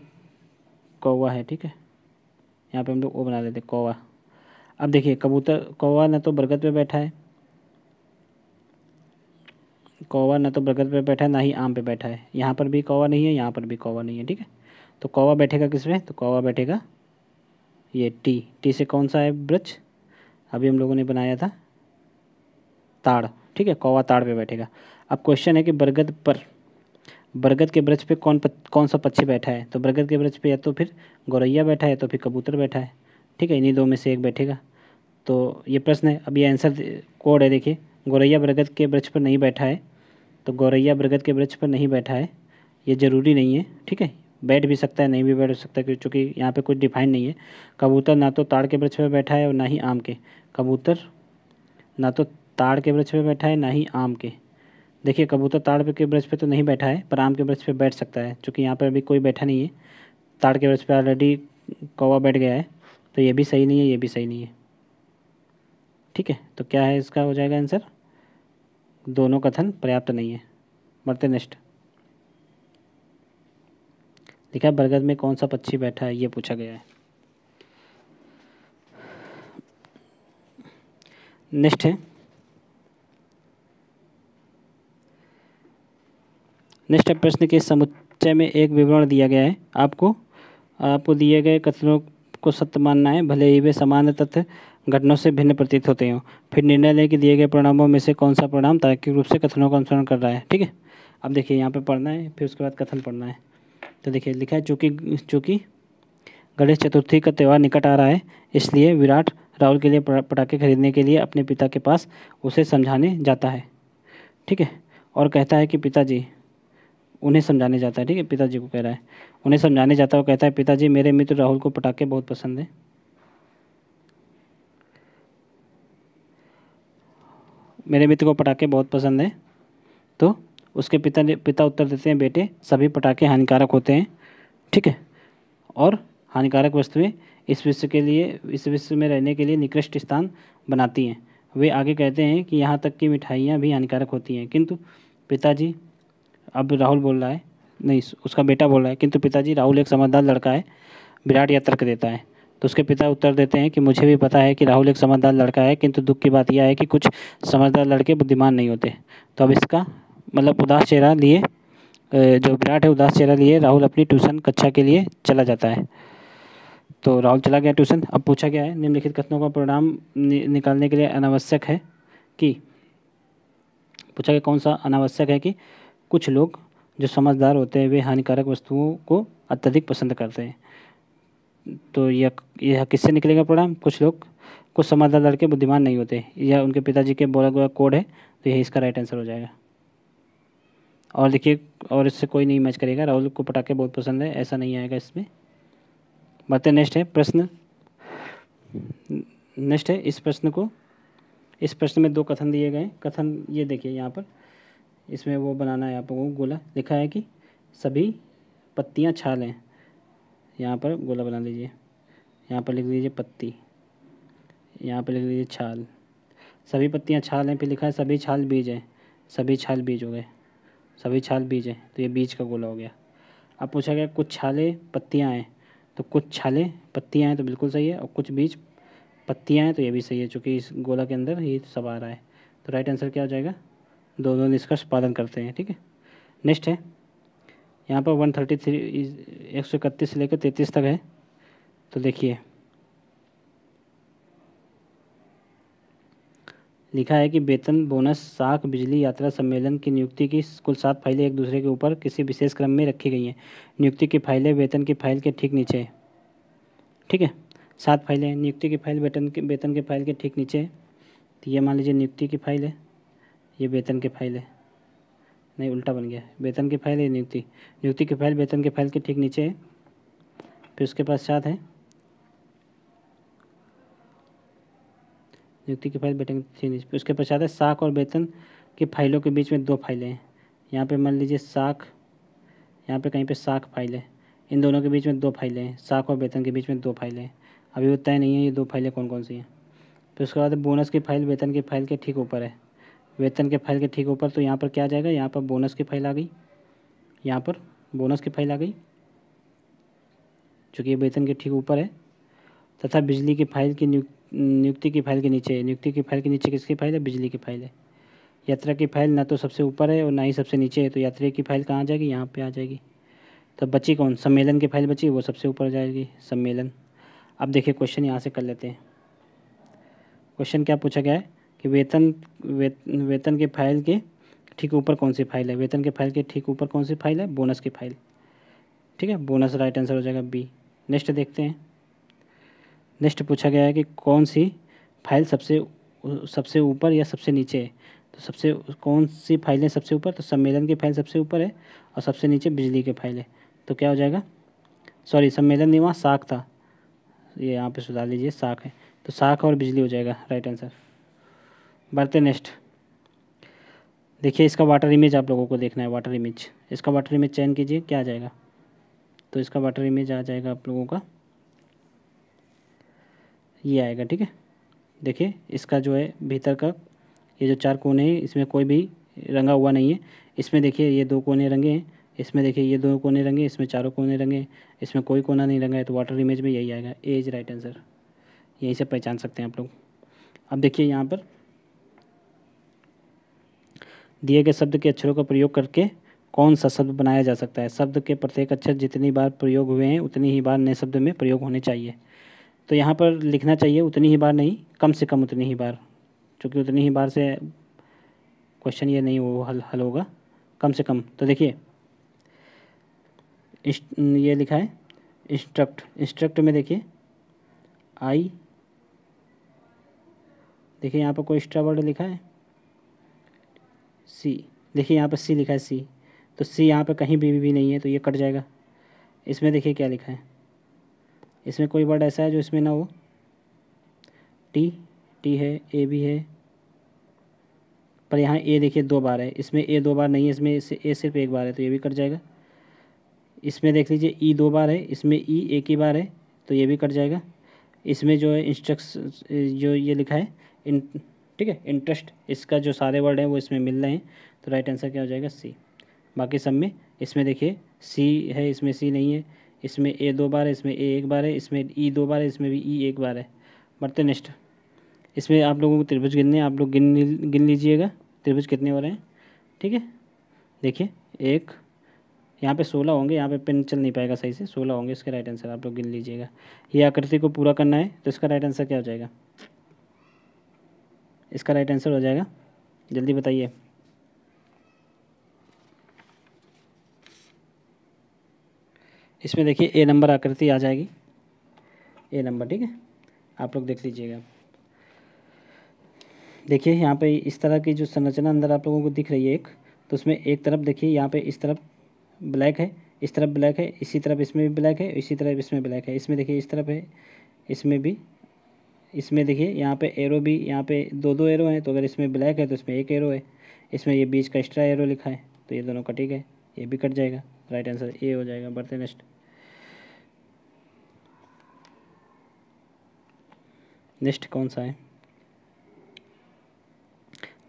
कौवा है, ठीक है, यहाँ पे हम लोग वो बना लेते कौवा। अब देखिए कबूतर, कौवा ना तो बरगद पे बैठा है, कौवा ना तो बरगद पे बैठा है, ना ही आम पे बैठा है। यहाँ पर भी कौवा नहीं है, यहाँ पर भी कौवा नहीं है, ठीक है। तो कौवा बैठेगा किस पे? तो कौवा बैठेगा ये टी, टी से कौन सा है वृक्ष? अभी हम लोगों ने बनाया था ताड़, ठीक है, कौवा ताड़ पे बैठेगा। अब क्वेश्चन है कि बरगद पर, बरगद के वृक्ष पे कौन सा पक्षी बैठा है? तो बरगद के वृक्ष पे या तो फिर गौरैया बैठा है, तो फिर कबूतर बैठा है, ठीक है, इन्हीं दो में से एक बैठेगा। तो ये प्रश्न है, अब ये आंसर कोड है, देखिए गौरैया बरगद के वृक्ष पर नहीं बैठा है, तो गौरैया बरगद के वृक्ष पर नहीं बैठा है, ये ज़रूरी नहीं है, ठीक है, बैठ भी सकता है, नहीं भी बैठ सकता है, क्योंकि यहाँ पे कुछ डिफाइन नहीं है। कबूतर ना तो ताड़ के वृक्ष पर बैठा है और ना ही आम के, कबूतर ना तो ताड़ के वृक्ष पर बैठा है ना ही आम के। देखिए कबूतर ताड़ के वृक्ष पे तो नहीं बैठा है, पर आम के वृक्ष पे बैठ सकता है, क्योंकि यहाँ पर अभी कोई बैठा नहीं है। ताड़ के वृक्ष पे ऑलरेडी कौवा बैठ गया है, तो ये भी सही नहीं है, ये भी सही नहीं है, ठीक है। तो क्या है इसका हो जाएगा आंसर? दोनों कथन पर्याप्त नहीं है। बढ़ते नेक्स्ट। देखा बरगद में कौन सा पक्षी बैठा है, ये पूछा गया है। नेक्स्ट है, नेक्स्ट प्रश्न के समुच्चय में एक विवरण दिया गया है। आपको दिए गए कथनों को सत्य मानना है, भले ही वे समान तथ्य घटनाओं से भिन्न प्रतीत होते हों। फिर निर्णय लें कि दिए गए परिणामों में से कौन सा परिणाम तार्किक रूप से कथनों का अनुसरण कर रहा है, ठीक है। अब देखिए यहाँ पे पढ़ना है, फिर उसके बाद कथन पढ़ना है। तो देखिए लिखा है, चूँकि गणेश चतुर्थी का त्यौहार निकट आ रहा है, इसलिए विराट राहुल के लिए पटाखे खरीदने के लिए अपने पिता के पास उसे समझाने जाता है, ठीक है, और कहता है कि पिताजी, उन्हें समझाने जाता है, ठीक है, पिताजी को कह रहा है, उन्हें समझाने जाता है और कहता है पिताजी मेरे मित्र राहुल को पटाखे बहुत पसंद है, मेरे मित्र को पटाखे बहुत पसंद है। तो उसके पिता उत्तर देते हैं बेटे सभी पटाखे हानिकारक होते हैं, ठीक है, और हानिकारक वस्तुएं इस विश्व में रहने के लिए निकृष्ट स्थान बनाती हैं। वे आगे कहते हैं कि यहाँ तक कि मिठाइयाँ भी हानिकारक होती हैं, किंतु पिताजी, अब राहुल बोल रहा है, नहीं उसका बेटा बोल रहा है, किंतु पिताजी राहुल एक समझदार लड़का है, विराट यह तर्क देता है। तो उसके पिता उत्तर देते हैं कि मुझे भी पता है कि राहुल एक समझदार लड़का है, किंतु दुख की बात यह है कि कुछ समझदार लड़के बुद्धिमान नहीं होते। तो अब इसका मतलब उदास चेहरा लिए, जो विराट है उदास चेहरा लिए राहुल अपनी ट्यूशन कक्षा के लिए चला जाता है। तो राहुल चला गया ट्यूशन। अब पूछा गया है निम्नलिखित कथनों का परिणाम निकालने के लिए अनावश्यक है कि, पूछा गया कौन सा अनावश्यक है कि कुछ लोग जो समझदार होते हैं वे हानिकारक वस्तुओं को अत्यधिक पसंद करते हैं। तो यह किससे निकलेगा परिणाम? कुछ समझदार लड़के बुद्धिमान नहीं होते, यह उनके पिताजी के बोला हुआ कोड है, तो यही इसका राइट आंसर हो जाएगा। और देखिए, और इससे कोई नहीं मैच करेगा, राहुल को पटाखे बहुत पसंद है, ऐसा नहीं आएगा इसमें। बढ़ते नेक्स्ट है प्रश्न। नेक्स्ट है इस प्रश्न में 2 कथन दिए गए। कथन ये देखिए यहाँ पर, इसमें वो बनाना है आपको गोला, लिखा है कि सभी पत्तियाँ छाल हैं, यहाँ पर गोला बना लीजिए, यहाँ पर लिख लीजिए पत्ती, यहाँ पर लिख लीजिए छाल, सभी पत्तियाँ छाल हैं, फिर लिखा है सभी छाल बीज हैं, सभी छाल बीज हो गए, सभी छाल बीज हैं, तो ये बीज का गोला हो गया। अब पूछा गया कुछ छालें पत्तियाँ हैं, तो कुछ छालें पत्तियाँ हैं तो बिल्कुल सही है, और कुछ बीज पत्तियाँ हैं तो ये भी सही है, चूँकि इस गोला के अंदर ये सब आ रहा है। तो राइट आंसर क्या हो जाएगा, दोनों निष्कर्ष पालन करते हैं। ठीक है, नेक्स्ट है यहाँ पर 133 131 से लेकर 33 तक है। तो देखिए लिखा है कि वेतन, बोनस, साख, बिजली, यात्रा, सम्मेलन की नियुक्ति की कुल 7 फाइलें एक दूसरे के ऊपर किसी विशेष क्रम में रखी गई हैं। नियुक्ति की फाइलें वेतन की फाइल के ठीक नीचे है। ठीक है, 7 फाइलें हैं, नियुक्ति की फाइल वेतन के फाइल के ठीक नीचे है। तो ये मान लीजिए नियुक्ति की फाइल है, ये वेतन की फाइल है, नहीं उल्टा बन गया, वेतन की फाइल है नियुक्ति की फाइल वेतन के फाइल के ठीक नीचे है। फिर उसके पश्चात है नियुक्ति की फाइल वेतन के ठीक नीचे, फिर उसके पश्चात है साख और वेतन की फाइलों के बीच में 2 फाइलें हैं। यहाँ पे मान लीजिए साख, यहाँ पे कहीं पे साख फाइल है, इन दोनों के बीच में 2 फाइलें हैं, साख और वेतन के बीच में 2 फाइलें हैं। अभी वो तय नहीं है ये 2 फाइलें कौन कौन सी हैं। फिर उसके बाद बोनस की फाइल वेतन की फाइल के ठीक ऊपर है, वेतन के फाइल के ठीक ऊपर। तो यहाँ पर क्या आ जाएगा, यहाँ पर बोनस की फाइल आ गई, यहाँ पर बोनस की फाइल आ गई चूँकि ये वेतन के ठीक ऊपर है, तथा बिजली की फाइल की नियुक्ति की फाइल के नीचे है। नियुक्ति की फाइल के नीचे किसकी फाइल है, बिजली की फाइल है। यात्रा की फाइल ना तो सबसे ऊपर है और ना ही सबसे नीचे है, तो यात्री की फाइल कहाँ आ जाएगी, यहाँ पे आ जाएगी। तो बची कौन, सम्मेलन की फाइल बची, वो सबसे ऊपर जाएगी, सम्मेलन। अब देखिए क्वेश्चन यहाँ से कर लेते हैं। क्वेश्चन क्या पूछा गया है कि वेतन के फाइल के ठीक ऊपर कौन सी फाइल है, वेतन के फाइल के ठीक ऊपर कौन सी फाइल है, बोनस की फाइल। ठीक है, बोनस राइट आंसर हो जाएगा बी। नेक्स्ट देखते हैं। नेक्स्ट पूछा गया है कि कौन सी फाइल सबसे ऊपर या सबसे नीचे है। तो सबसे कौन सी फाइलें सबसे ऊपर, तो सम्मेलन की फाइल सबसे ऊपर है और सबसे नीचे बिजली की फाइल है। तो क्या हो जाएगा, सॉरी सम्मेलन नहीं, वहाँ साख था, ये यहाँ पे सुधार लीजिए, साख है, तो साख और बिजली हो जाएगा राइट आंसर। बढ़ते नेक्स्ट। देखिए इसका वाटर इमेज आप लोगों को देखना है, वाटर इमेज, इसका वाटर इमेज चयन कीजिए, क्या आ जाएगा। तो इसका वाटर इमेज आ जाएगा आप लोगों का ये आएगा। ठीक है, देखिए इसका जो है भीतर का ये जो 4 कोने हैं इसमें कोई भी रंगा हुआ नहीं है। इसमें देखिए ये 2 कोने रंगे हैं, इसमें देखिए ये 2 कोने रंगे, इसमें चारों कोने रंगे हैं, इसमें कोई कोना नहीं रंगा है। तो वाटर इमेज में यही आएगा, ए इज राइट आंसर, यहीं से पहचान सकते हैं आप लोग। अब देखिए यहाँ पर दिए गए शब्द के अक्षरों का प्रयोग करके कौन सा शब्द बनाया जा सकता है। शब्द के प्रत्येक अक्षर जितनी बार प्रयोग हुए हैं उतनी ही बार नए शब्द में प्रयोग होने चाहिए। तो यहाँ पर लिखना चाहिए उतनी ही बार नहीं, कम से कम उतनी ही बार, क्योंकि उतनी ही बार से क्वेश्चन ये नहीं वो हल होगा, कम से कम। तो देखिए ये लिखा है इंस्ट्रक्ट, इंस्ट्रक्ट में देखिए आई, देखिए यहाँ पर कोई एक्स्ट्रा वर्ड लिखा है सी, देखिए यहाँ पर सी लिखा है सी, तो सी यहाँ पर कहीं भी नहीं है, तो ये कट जाएगा। इसमें देखिए क्या लिखा है, इसमें कोई वर्ड ऐसा है जो इसमें ना हो, टी है, ए भी है, पर यहाँ ए देखिए 2 बार है, इसमें ए 2 बार नहीं है, इसमें ए सिर्फ 1 बार है, तो ये भी कट जाएगा। इसमें देख लीजिए ई 2 बार है, इसमें ई 1 ही बार है, तो ये भी कट जाएगा। इसमें जो है जो ये लिखा है ठीक है इंटरेस्ट, इसका जो सारे वर्ड हैं वो इसमें मिल रहे हैं, तो राइट आंसर क्या हो जाएगा सी। बाकी सब में इसमें देखिए सी है, इसमें सी नहीं है, इसमें ए 2 बार है, इसमें ए 1 बार है, इसमें ई 2 बार है, इसमें भी ई 1 बार है। बढ़ते नेक्स्ट। इसमें आप लोगों को त्रिभुज गिनने, आप लोग गिन लीजिएगा त्रिभुज कितने हो रहे हैं। ठीक है, देखिए एक, यहाँ पे 16 होंगे, यहाँ पे पेन चल नहीं पाएगा सही से, 16 होंगे इसके राइट आंसर, आप लोग गिन लीजिएगा। ये आकृति को पूरा करना है, तो इसका राइट आंसर क्या हो जाएगा, इसका राइट आंसर हो जाएगा, जल्दी बताइए। इसमें देखिए ए नंबर आकृति आ जाएगी, ए नंबर। ठीक है, आप लोग देख लीजिएगा। देखिए यहाँ पे इस तरह की जो संरचना अंदर आप लोगों को दिख रही है एक, तो उसमें एक तरफ देखिए यहाँ पे इस तरफ ब्लैक है, इस तरफ ब्लैक है, इसी तरफ इसमें भी ब्लैक है, इसी तरफ इसमें ब्लैक है। इसमें देखिए इस तरफ है, इसमें भी, इसमें देखिए यहाँ पे एरो भी, यहाँ पे 2 एरो हैं, तो अगर इसमें ब्लैक है तो इसमें 1 एरो है, इसमें ये बीच का एक्स्ट्रा एरो लिखा है, तो ये दोनों कटिंग है, ये भी कट जाएगा, राइट आंसर ए हो जाएगा। बढ़ते नेक्स्ट। नेक्स्ट कौन सा है,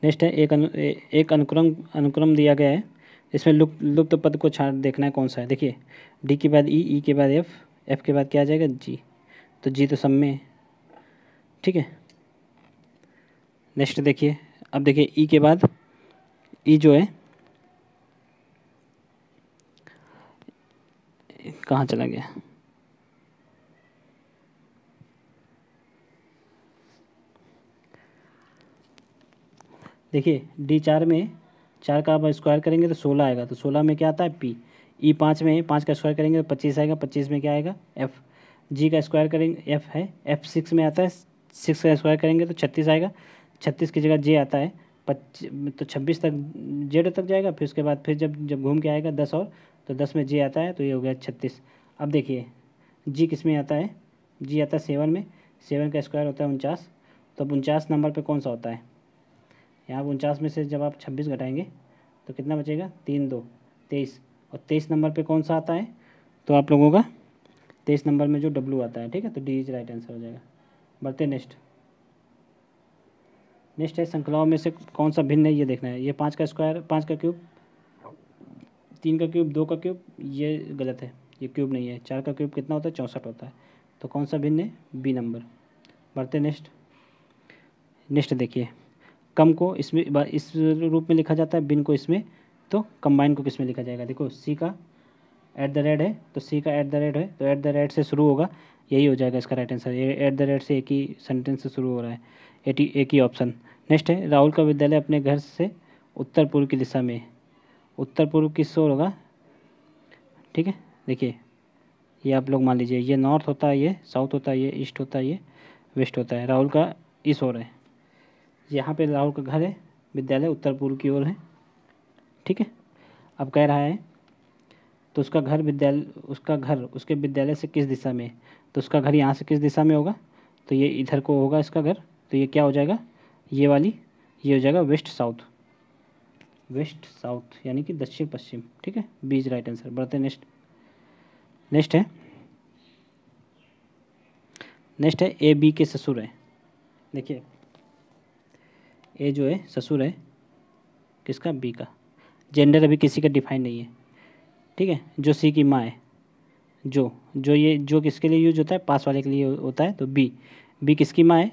नेक्स्ट है एक अनुक्रम दिया गया है, इसमें लुप्त पद को छाट देखना है कौन सा है। देखिए डी के बाद ई के बाद एफ के बाद क्या आ जाएगा जी, तो जी तो सब में है। ठीक है, नेक्स्ट देखिए अब देखिए ई के बाद ई जो है कहाँ चला गया, देखिए D4 में 4 का आप स्क्वायर करेंगे तो 16 आएगा, तो 16 में क्या आता है P। E5 में 5 का स्क्वायर करेंगे तो 25 आएगा, 25 में क्या आएगा F। G का स्क्वायर करेंगे F है, F6 में आता है, 6 का स्क्वायर करेंगे तो 36 आएगा, 36 की जगह J आता है, तो 26 तक जेड तक जाएगा, फिर उसके बाद फिर जब घूम के आएगा 10 और, तो 10 में J आता है, तो ये हो गया 36। अब देखिए G किस में आता है, G आता है 7 में, 7 का स्क्वायर होता है 49, तो अब 49 नंबर पे कौन सा होता है, यहाँ 49 में से जब आप 26 घटाएंगे तो कितना बचेगा, 3 2 23, और 23 नंबर पे कौन सा आता है, तो आप लोगों का 23 नंबर में जो W आता है, ठीक है, तो डी इज राइट आंसर हो जाएगा। बढ़ते नेक्स्ट है श्रृंखलाओं में से कौन सा भिन्न है, ये देखना है। ये 5 का स्क्वायर, 5 का क्यूब, 3 का क्यूब, 2 का क्यूब, ये गलत है, ये क्यूब नहीं है। 4 का क्यूब कितना होता है, 64 होता है, तो कौन सा भिन्न है, बी नंबर। बढ़ते नेक्स्ट देखिए, कम को इसमें इस रूप में लिखा जाता है, बिन को इसमें, तो कंबाइन को किस में लिखा जाएगा। देखो सी का @ है, तो सी का @ है, तो @ से शुरू होगा, यही हो जाएगा इसका राइट आंसर। ये @ से एक ही सेंटेंस से शुरू हो रहा है, एक ही ऑप्शन। नेक्स्ट है, राहुल का विद्यालय अपने घर से उत्तर पूर्व की दिशा में, उत्तर पूर्व किस ओर होगा, ठीक है। देखिए ये आप लोग मान लीजिए, ये नॉर्थ होता है, ये साउथ होता है, ये ईस्ट होता है, ये वेस्ट होता है। राहुल का इस ओर है, यहाँ पे राहुल का घर है, विद्यालय उत्तर पूर्व की ओर है, ठीक है। अब कह रहा है तो उसका घर उसके विद्यालय से किस दिशा में है, तो उसका घर यहाँ से किस दिशा में होगा, तो ये इधर को होगा इसका घर, तो ये क्या हो जाएगा, ये वाली, ये हो जाएगा वेस्ट साउथ यानी कि दक्षिण पश्चिम, ठीक है, बी इज राइट आंसर। बढ़ते नेक्स्ट है ए बी के ससुर है। देखिए ए जो है ससुर है किसका, बी का। जेंडर अभी किसी का डिफाइन नहीं है, ठीक है। जो सी की माँ है, जो किसके लिए यूज होता है, पास वाले के लिए होता है, तो बी किसकी माँ है,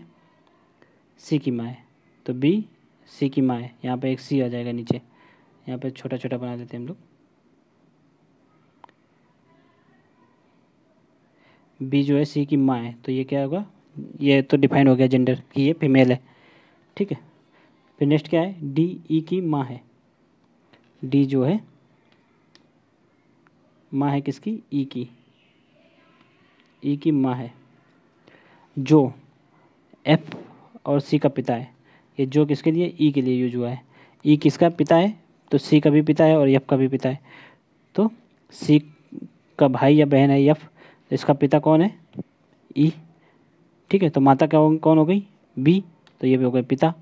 सी की माँ है, तो बी सी की माँ है। यहाँ पे एक सी आ जाएगा नीचे, यहाँ पे छोटा छोटा बना देते हैं हम लोग। बी जो है सी की माँ है, तो ये क्या होगा, ये तो डिफाइन हो गया जेंडर कि ये फीमेल है, ठीक है। फिर नेक्स्ट क्या है, डी ई की माँ है, डी जो है माँ है किसकी, ई की माँ है। जो एफ और सी का पिता है, ये जो किसके लिए, ई के लिए यूज हुआ है। ई किसका पिता है, तो सी का भी पिता है और एफ का भी पिता है, तो सी का भाई या बहन है एफ, तो इसका पिता कौन है, ई, ठीक है। तो माता कौन हो गई, बी, तो ये भी हो गए पिता,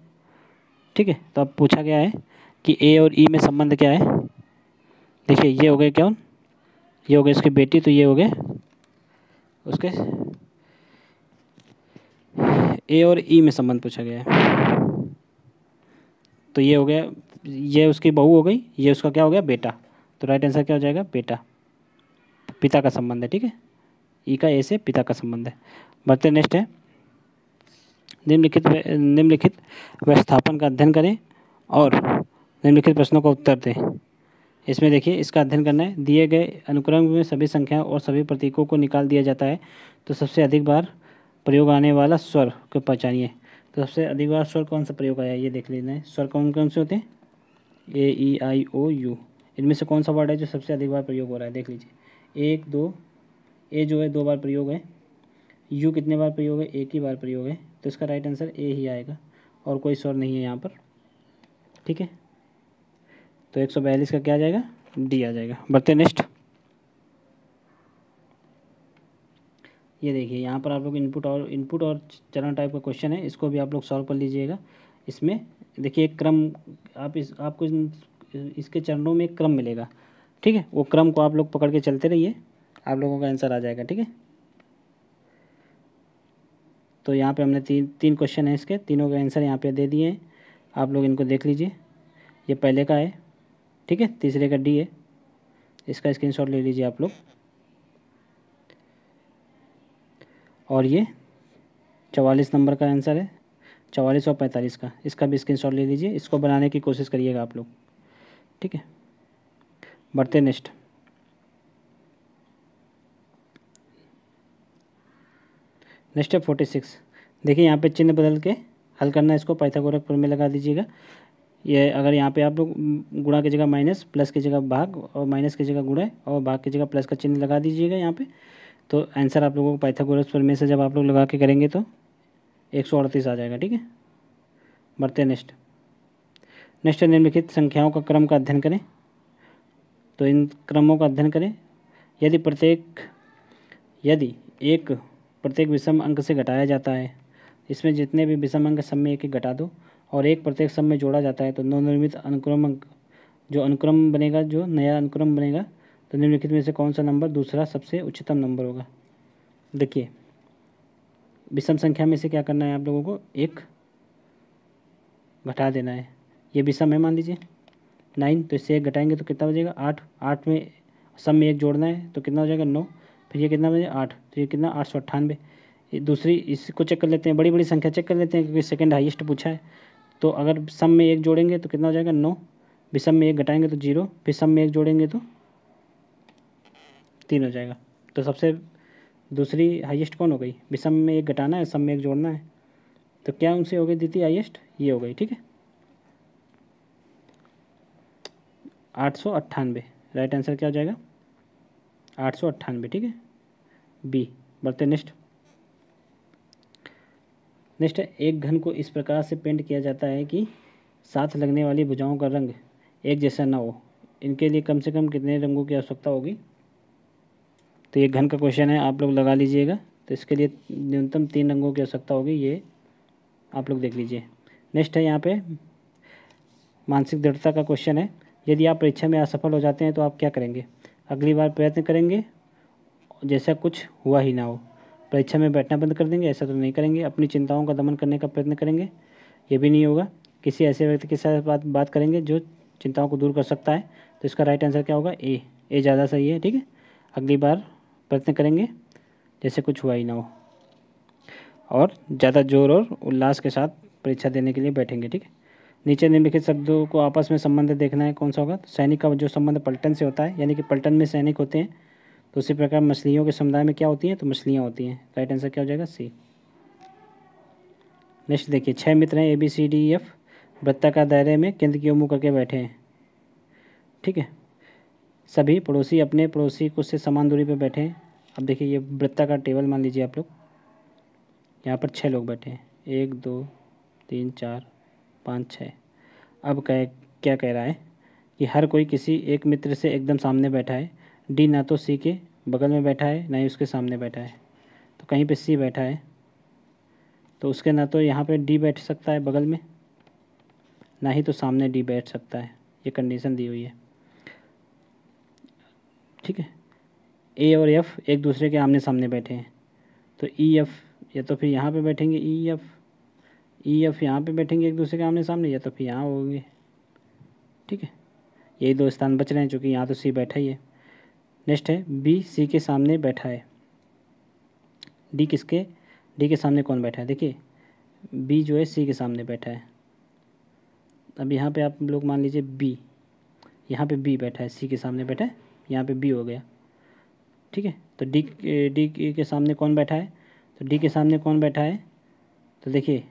ठीक है। तो अब पूछा गया है कि ए और ई में संबंध क्या है। देखिए ये हो गए कौन, ये हो गए इसकी बेटी, तो ये हो गए उसके ए और ई में संबंध पूछा गया है, तो ये हो गया, ये उसकी बहू हो गई, ये उसका क्या हो गया, बेटा। तो राइट आंसर क्या हो जाएगा, बेटा, पिता का संबंध है, ठीक है। ई का ए से पिता का संबंध है। बढ़ते नेक्स्ट है, निम्नलिखित व्यवस्थापन का अध्ययन करें और निम्नलिखित प्रश्नों का उत्तर दें। इसमें देखिए इसका अध्ययन करना है, दिए गए अनुक्रम में सभी संख्याओं और सभी प्रतीकों को निकाल दिया जाता है, तो सबसे अधिक बार प्रयोग आने वाला स्वर को पहचानिए। तो सबसे अधिक बार स्वर कौन सा प्रयोग आया, ये देख लेना है। स्वर कौन कौन से होते हैं, ए ई आई ओ यू, इनमें से कौन सा वर्ड है जो सबसे अधिक बार प्रयोग हो रहा है, देख लीजिए। 1 2, ए जो है 2 बार प्रयोग है, यू कितने बार प्रयोग है, एक ही बार प्रयोग है, तो इसका राइट आंसर ए ही आएगा, और कोई स्वर नहीं है यहाँ पर, ठीक है। तो 142 का क्या आ जाएगा, डी आ जाएगा। बढ़ते नेक्स्ट, ये देखिए यहाँ पर आप लोग इनपुट और चरण टाइप का क्वेश्चन है, इसको भी आप लोग सॉल्व कर लीजिएगा। इसमें देखिए एक क्रम, आपको इसके चरणों में एक क्रम मिलेगा, ठीक है। वो क्रम को आप लोग पकड़ के चलते रहिए, आप लोगों का आंसर आ जाएगा, ठीक है। तो यहाँ पे हमने तीन क्वेश्चन है, इसके तीनों के आंसर यहाँ पे दे दिए हैं, आप लोग इनको देख लीजिए। ये पहले का है, ठीक है, तीसरे का डी है, इसका स्क्रीनशॉट ले लीजिए आप लोग। और ये 44 नंबर का आंसर है, 44 और 45 का, इसका भी स्क्रीनशॉट ले लीजिए, इसको बनाने की कोशिश करिएगा आप लोग, ठीक है। बढ़ते नेक्स्ट। नेक्स्ट है 46। देखिए यहाँ पे चिन्ह बदल के हल करना है इसको, पाइथागोरस प्रमेय लगा दीजिएगा। ये अगर यहाँ पे आप लोग गुणा की जगह माइनस, प्लस की जगह भाग, और माइनस की जगह गुणा और भाग की जगह प्लस का चिन्ह लगा दीजिएगा यहाँ पे, तो आंसर आप लोगों को पाइथागोरस प्रमेय से जब आप लोग लगा के करेंगे तो 138 आ जाएगा, ठीक है। बढ़ते नेक्स्ट। नेक्स्ट निम्नलिखित संख्याओं का क्रम का अध्ययन करें। तो इन क्रमों का अध्ययन करें। यदि एक प्रत्येक विषम अंक से घटाया जाता है, इसमें जितने भी विषम अंक सब में एक एक घटा दो, और एक प्रत्येक सब में जोड़ा जाता है, तो नवनिर्मित अनुक्रम अंक जो अनुक्रम बनेगा, जो नया अनुक्रम बनेगा, तो निम्नलिखित में से कौन सा नंबर दूसरा सबसे उच्चतम नंबर होगा। देखिए विषम संख्या में से क्या करना है आप लोगों को, एक घटा देना है। ये विषम है मान लीजिए 9, तो इससे एक घटाएंगे तो कितना बचेगा 8। 8 में सब में एक जोड़ना है तो कितना हो जाएगा 9। फिर ये कितना बचेगा 8, तो ये कितना 898। ये दूसरी इसको चेक कर लेते हैं, बड़ी बड़ी संख्या चेक कर लेते हैं क्योंकि सेकंड हाईएस्ट पूछा है। तो अगर सम में एक जोड़ेंगे तो कितना हो जाएगा 9, विषम में एक घटाएंगे तो 0, फिर सम में एक जोड़ेंगे तो 3 हो जाएगा। तो सबसे दूसरी हाईएस्ट कौन हो गई, विषम में एक घटाना है, सम में एक जोड़ना है, तो क्या उनसे हो गई द्वितीय हाईएस्ट, ये हो गई, ठीक है 898। राइट आंसर क्या हो जाएगा 898, ठीक है बी। बढ़ते नेक्स्ट। नेक्स्ट है एक घन को इस प्रकार से पेंट किया जाता है कि साथ लगने वाली भुजाओं का रंग एक जैसा ना हो। इनके लिए कम से कम कितने रंगों की आवश्यकता होगी। तो ये घन का क्वेश्चन है, आप लोग लगा लीजिएगा। तो इसके लिए न्यूनतम 3 रंगों की आवश्यकता होगी, ये आप लोग देख लीजिए। नेक्स्ट है यहाँ पे मानसिक दृढ़ता का क्वेश्चन है। यदि आप परीक्षा में असफल हो जाते हैं तो आप क्या करेंगे। अगली बार प्रयत्न करेंगे जैसा कुछ हुआ ही ना हो। परीक्षा में बैठना बंद कर देंगे, ऐसा तो नहीं करेंगे। अपनी चिंताओं का दमन करने का प्रयत्न करेंगे, ये भी नहीं होगा। किसी ऐसे व्यक्ति के साथ बात करेंगे जो चिंताओं को दूर कर सकता है। तो इसका राइट आंसर क्या होगा ए ज़्यादा सही है, ठीक है। अगली बार प्रयत्न करेंगे जैसे कुछ हुआ ही ना हो, और ज़्यादा जोर और उल्लास के साथ परीक्षा देने के लिए बैठेंगे, ठीक है। नीचे निम्नलिखित शब्दों को आपस में संबंध देखना है, कौन सा होगा। तो सैनिक का जो संबंध पलटन से होता है, यानी कि पलटन में सैनिक होते हैं। तो उसी प्रकार मछलियों के समुदाय में क्या होती हैं, तो मछलियाँ होती हैं। राइट आंसर क्या हो जाएगा सी। नेक्स्ट देखिए 6 मित्र हैं ABCDEF, वृत्ताकार दायरे में केंद्र की ओर मुँह करके बैठे हैं, ठीक है। सभी पड़ोसी अपने पड़ोसी को से समान दूरी पर बैठे हैं। अब देखिए ये वृत्ताकार टेबल मान लीजिए आप लोग, यहाँ पर 6 लोग बैठे हैं, 1 2 3 4 5 6। अब क्या कह रहा है कि हर कोई किसी एक मित्र से एकदम सामने बैठा है। डी ना तो सी के बगल में बैठा है, ना ही उसके सामने बैठा है। तो कहीं पे सी बैठा है, तो उसके ना तो यहाँ पे डी बैठ सकता है बगल में, ना ही तो सामने डी बैठ सकता है। ये कंडीशन दी हुई है, ठीक है। ए और एफ एक दूसरे के आमने सामने बैठे हैं, तो ई एफ या तो फिर यहाँ पे बैठेंगे, ई एफ यहाँ पे बैठेंगे एक दूसरे के आमने सामने, या तो फिर यहाँ होंगे, ठीक है। यही 2 स्थान बच रहे हैं, चूँकि यहाँ तो सी बैठा ही है। नेक्स्ट है बी सी के सामने बैठा है। डी के सामने कौन बैठा है। देखिए बी जो है सी के सामने बैठा है। अब यहाँ पे आप लोग मान लीजिए बी, यहाँ पे बी बैठा है, सी के सामने बैठा है, यहाँ पे बी हो गया, ठीक है। तो डी के सामने कौन बैठा है, तो डी के सामने कौन बैठा है, तो देखिए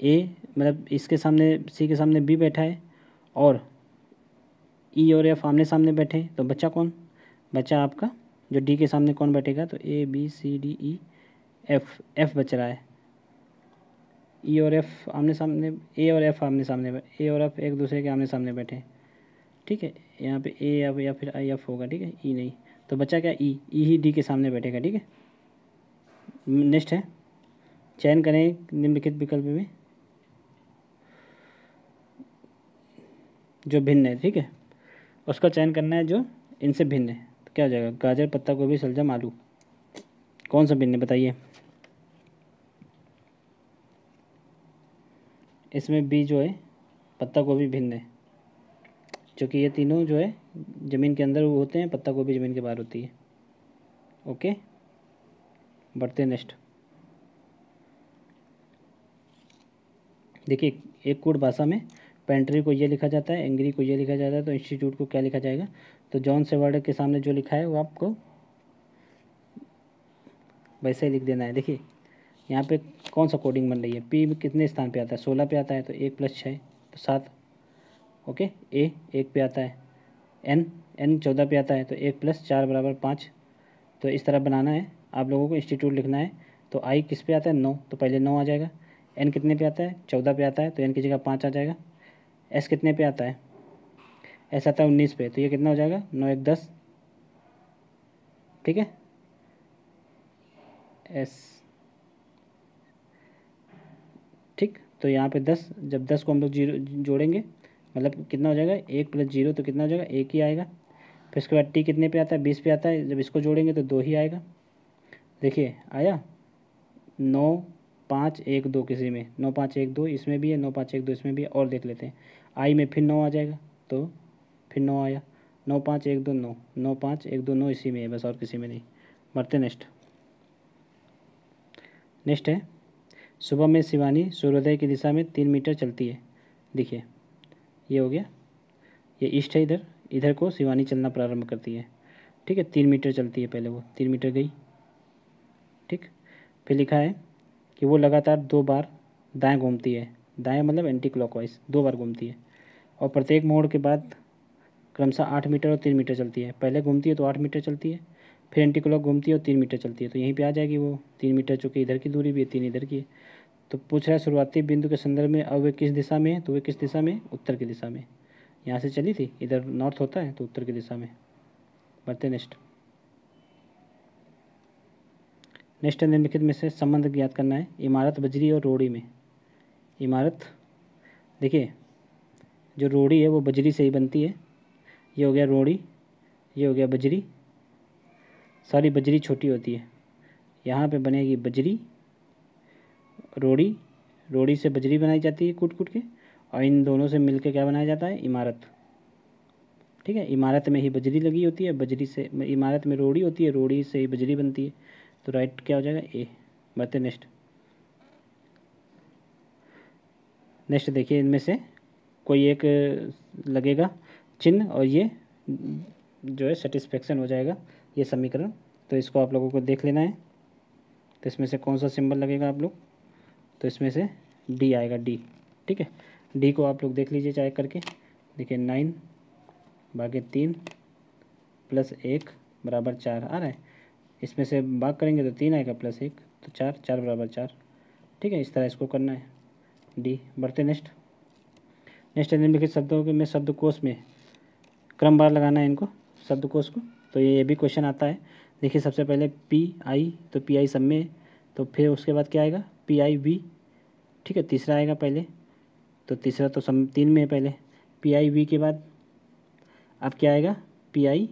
ए मतलब इसके सामने सी के सामने बी बैठा है, और ई और एफ आमने सामने बैठे हैं। तो बच्चा कौन, बच्चा आपका जो डी के सामने कौन बैठेगा, तो ABCDE एफ बच रहा है। ई और एफ आमने सामने, ए और एफ आमने सामने, ए और एफ एक दूसरे के आमने सामने बैठे हैं, ठीक है। यहाँ पे ए या फिर आई एफ होगा, ठीक है, ई नहीं। तो बच्चा क्या ई ही डी के सामने बैठेगा, ठीक है। नेक्स्ट है चयन करें निम्नलिखित विकल्प में जो भिन्न है, ठीक है। उसका चयन करना है जो इनसे भिन्न है। तो क्या हो जाएगा, गाजर, पत्ता गोभी, शलजम, आलू, कौन सा भिन्न है बताइए। इसमें बी जो है पत्ता गोभी भिन्न है, क्योंकि ये तीनों जो है ज़मीन के अंदर होते हैं, पत्ता गोभी ज़मीन के बाहर होती है। ओके बढ़ते नेक्स्ट। देखिए एक कोड भाषा में पेंट्री को ये लिखा जाता है, एंग्री को ये लिखा जाता है, तो इंस्टीट्यूट को क्या लिखा जाएगा? तो जॉन सेवर्ड के सामने जो लिखा है वो आपको वैसे ही लिख देना है। देखिए यहाँ पे कौन सा कोडिंग बन रही है, पी कितने स्थान पे आता है? 16 पे आता है, तो 1 + 6 तो 7। ओके, ए 1 पे आता है, एन 14 पे आता है, तो 1 + 4 = 5। तो इस तरह बनाना है आप लोगों को, इंस्टीट्यूट लिखना है। तो आई किस पे आता है? 9, तो पहले 9 आ जाएगा। एन कितने पे आता है? 14 पे आता है, तो एन की जगह 5 आ जाएगा। एस कितने पे आता है? एस आता है 19 पे, तो ये कितना हो जाएगा? 9 1 10। ठीक है, एस, ठीक। तो यहाँ पे 10, जब 10 को हम लोग जीरो जोड़ेंगे मतलब कितना हो जाएगा? 1 + 0 तो कितना हो जाएगा? 1 ही आएगा। फिर उसके बाद टी कितने पे आता है? 20 पे आता है, जब इसको जोड़ेंगे तो 2 ही आएगा। देखिए आया 9 5 1 2, किसी में 9 5 1 2 इसमें भी है, 9 5 1 2 इसमें भी है। और देख लेते हैं, आई में फिर 9 आ जाएगा, तो फिर 9 आया, 9 5 1 2 9, 9 5 1 2 9 इसी में है बस, और किसी में नहीं। बढ़ते नेक्स्ट। नेक्स्ट है, सुबह में शिवानी सूर्योदय की दिशा में 3 मीटर चलती है। देखिए ये हो गया, ये ईस्ट है, इधर इधर को शिवानी चलना प्रारंभ करती है। ठीक है, 3 मीटर चलती है, पहले वो 3 मीटर गई। ठीक, फिर लिखा है कि वो लगातार 2 बार दाएं घूमती है। दाएं मतलब एंटी क्लॉकवाइज 2 बार घूमती है, और प्रत्येक मोड़ के बाद क्रमशः 8 मीटर और 3 मीटर चलती है। पहले घूमती है तो 8 मीटर चलती है, फिर एंटी क्लॉक घूमती है और 3 मीटर चलती है, तो यहीं पे आ जाएगी वो 3 मीटर, चूँकि इधर की दूरी भी है, 3 इधर की है। तो पूछ रहा है शुरुआती बिंदु के संदर्भ में अब वे किस दिशा में है? तो वे किस दिशा में? उत्तर की दिशा में। यहाँ से चली थी, इधर नॉर्थ होता है तो उत्तर की दिशा में। बढ़ते नेक्स्ट। नेक्स्ट निम्नलिखित में से संबंध ज्ञात करना है, इमारत बजरी और रोड़ी में। इमारत, देखिए जो रोड़ी है वो बजरी से ही बनती है। ये हो गया रोड़ी, ये हो गया बजरी। सारी बजरी छोटी होती है, यहाँ पे बनेगी बजरी, रोड़ी, रोड़ी से बजरी बनाई जाती है कूट कूट के, और इन दोनों से मिलके क्या बनाया जाता है? इमारत। ठीक है, इमारत में ही बजरी लगी होती है, बजरी से इमारत में रोड़ी होती है, रोड़ी से ही बजरी बनती है। तो राइट क्या हो जाएगा? ए। बढ़ते नेक्स्ट। नेक्स्ट देखिए, इनमें से कोई एक लगेगा चिन्ह, और ये जो है सेटिस्फेक्शन हो जाएगा ये समीकरण। तो इसको आप लोगों को देख लेना है। तो इसमें से कौन सा सिंबल लगेगा आप लोग? तो इसमें से डी आएगा, डी। ठीक है, डी को आप लोग देख लीजिए चेक करके। देखिए 9/3 + 1 = 4 आ रहा है। इसमें से भाग करेंगे तो 3 आएगा, +1 तो 4, 4 = 4। ठीक है, इस तरह इसको करना है, डी। बढ़ते नेक्स्ट। नेक्स्ट निम्नलिखित शब्दों के में शब्दकोश में क्रमवार लगाना है इनको, शब्दकोश को। तो ये भी क्वेश्चन आता है। देखिए सबसे पहले पी आई, तो पी आई सब में, तो फिर उसके बाद क्या आएगा? P I V. ठीक है, तीसरा आएगा पहले, तो तीसरा तो सब 3 में है पहले। पी आई वी के बाद अब क्या आएगा? पी आई,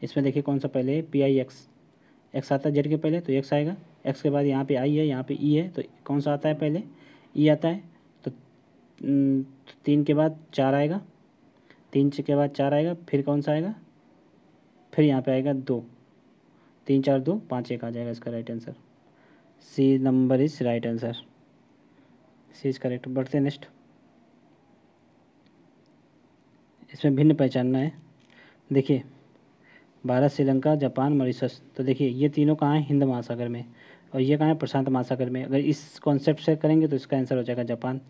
इसमें देखिए कौन सा पहले है? P I x. एक्स आता है जेड के पहले, तो एक्स आएगा। एक्स के बाद यहाँ पे आई है, यहाँ पे ई है, तो कौन सा आता है पहले? ई आता है। तो 3 के बाद 4 आएगा, 3 के बाद 4 आएगा, फिर कौन सा आएगा? फिर यहाँ पे आएगा 2, 3 4 2 5 1 आ जाएगा इसका right answer. C number is right answer, C is correct. बढ़ते नेक्स्ट। इसमें भिन्न पहचानना है। देखिए भारत, श्रीलंका, जापान, मॉरिशस, तो देखिए ये तीनों कहाँ हैं? हिंद महासागर में, और ये कहाँ है? प्रशांत महासागर में। अगर इस कॉन्सेप्ट से करेंगे तो इसका आंसर हो जाएगा जापान।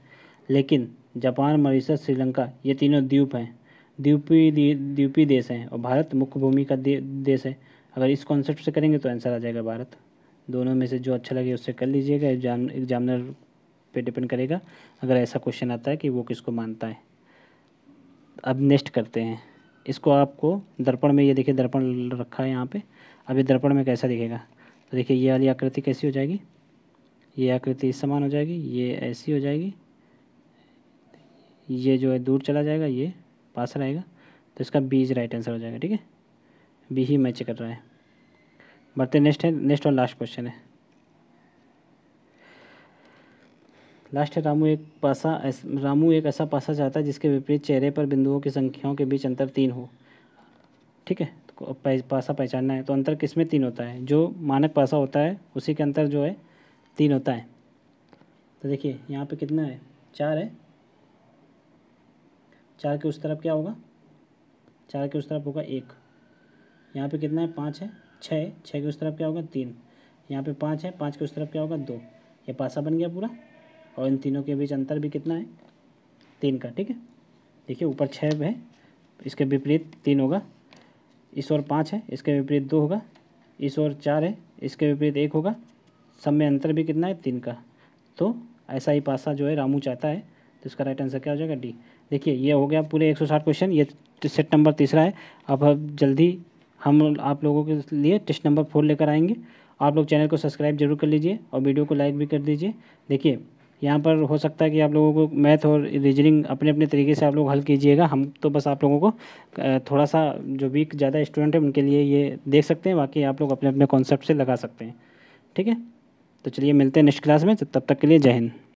लेकिन जापान, मॉरिशस, श्रीलंका ये तीनों द्वीप हैं, द्वीपी देश हैं, और भारत मुख्य भूमि का देश है। अगर इस कॉन्सेप्ट से करेंगे तो आंसर आ जाएगा भारत। दोनों में से जो अच्छा लगे उससे कर लीजिएगा, एग्जामिनर पे डिपेंड करेगा अगर ऐसा क्वेश्चन आता है कि वो किसको मानता है। अब नेक्स्ट करते हैं इसको। आपको दर्पण में, ये देखिए दर्पण रखा है यहाँ पे। अब ये दर्पण में कैसा दिखेगा? तो देखिए ये वाली आकृति कैसी हो जाएगी? ये आकृति इस समान हो जाएगी, ये ऐसी हो जाएगी, ये जो है दूर चला जाएगा, ये पास रहेगा, तो इसका बी इज राइट आंसर हो जाएगा। ठीक है, बी ही मैच कर रहा है। बढ़ते नेक्स्ट है, नेक्स्ट और लास्ट क्वेश्चन है। लास्ट है, रामू एक ऐसा पासा चाहता है जिसके विपरीत चेहरे पर बिंदुओं की संख्याओं के बीच अंतर 3 हो। ठीक है, तो पासा पहचानना है। तो अंतर किस में 3 होता है? जो मानक पासा होता है उसी के अंतर जो है 3 होता है। तो देखिए यहाँ पे कितना है, 4 है, 4 के उस तरफ क्या होगा, 4 के उस तरफ होगा 1। यहाँ पे कितना है, 5 है, 6 है, 6 के उस तरफ क्या होगा 3। यहाँ पे 5 है, 5 के उस तरफ क्या होगा 2। ये पासा बन गया पूरा, और इन तीनों के बीच अंतर भी कितना है, 3 का। ठीक है, देखिए ऊपर 6 है, इसके विपरीत 3 होगा, इस ओर 5 है, इसके विपरीत 2 होगा, इस ओर 4 है, इसके विपरीत 1 होगा, सब में अंतर भी कितना है, 3 का। तो ऐसा ही पासा जो है रामू चाहता है, तो इसका राइट आंसर क्या हो जाएगा, डी। देखिए ये हो गया पूरे 160 क्वेश्चन, ये सेट नंबर 3 है। अब जल्दी हम आप लोगों के लिए टेस्ट नंबर 4 लेकर आएंगे। आप लोग चैनल को सब्सक्राइब जरूर कर लीजिए और वीडियो को लाइक भी कर दीजिए। देखिए यहाँ पर हो सकता है कि आप लोगों को मैथ और रीजनिंग अपने अपने तरीके से आप लोग हल कीजिएगा, हम तो बस आप लोगों को थोड़ा सा जो वीक ज़्यादा स्टूडेंट है उनके लिए ये देख सकते हैं, बाकी आप लोग अपने अपने कॉन्सेप्ट से लगा सकते हैं। ठीक है, तो चलिए मिलते हैं नेक्स्ट क्लास में, तब तक के लिए जय हिंद।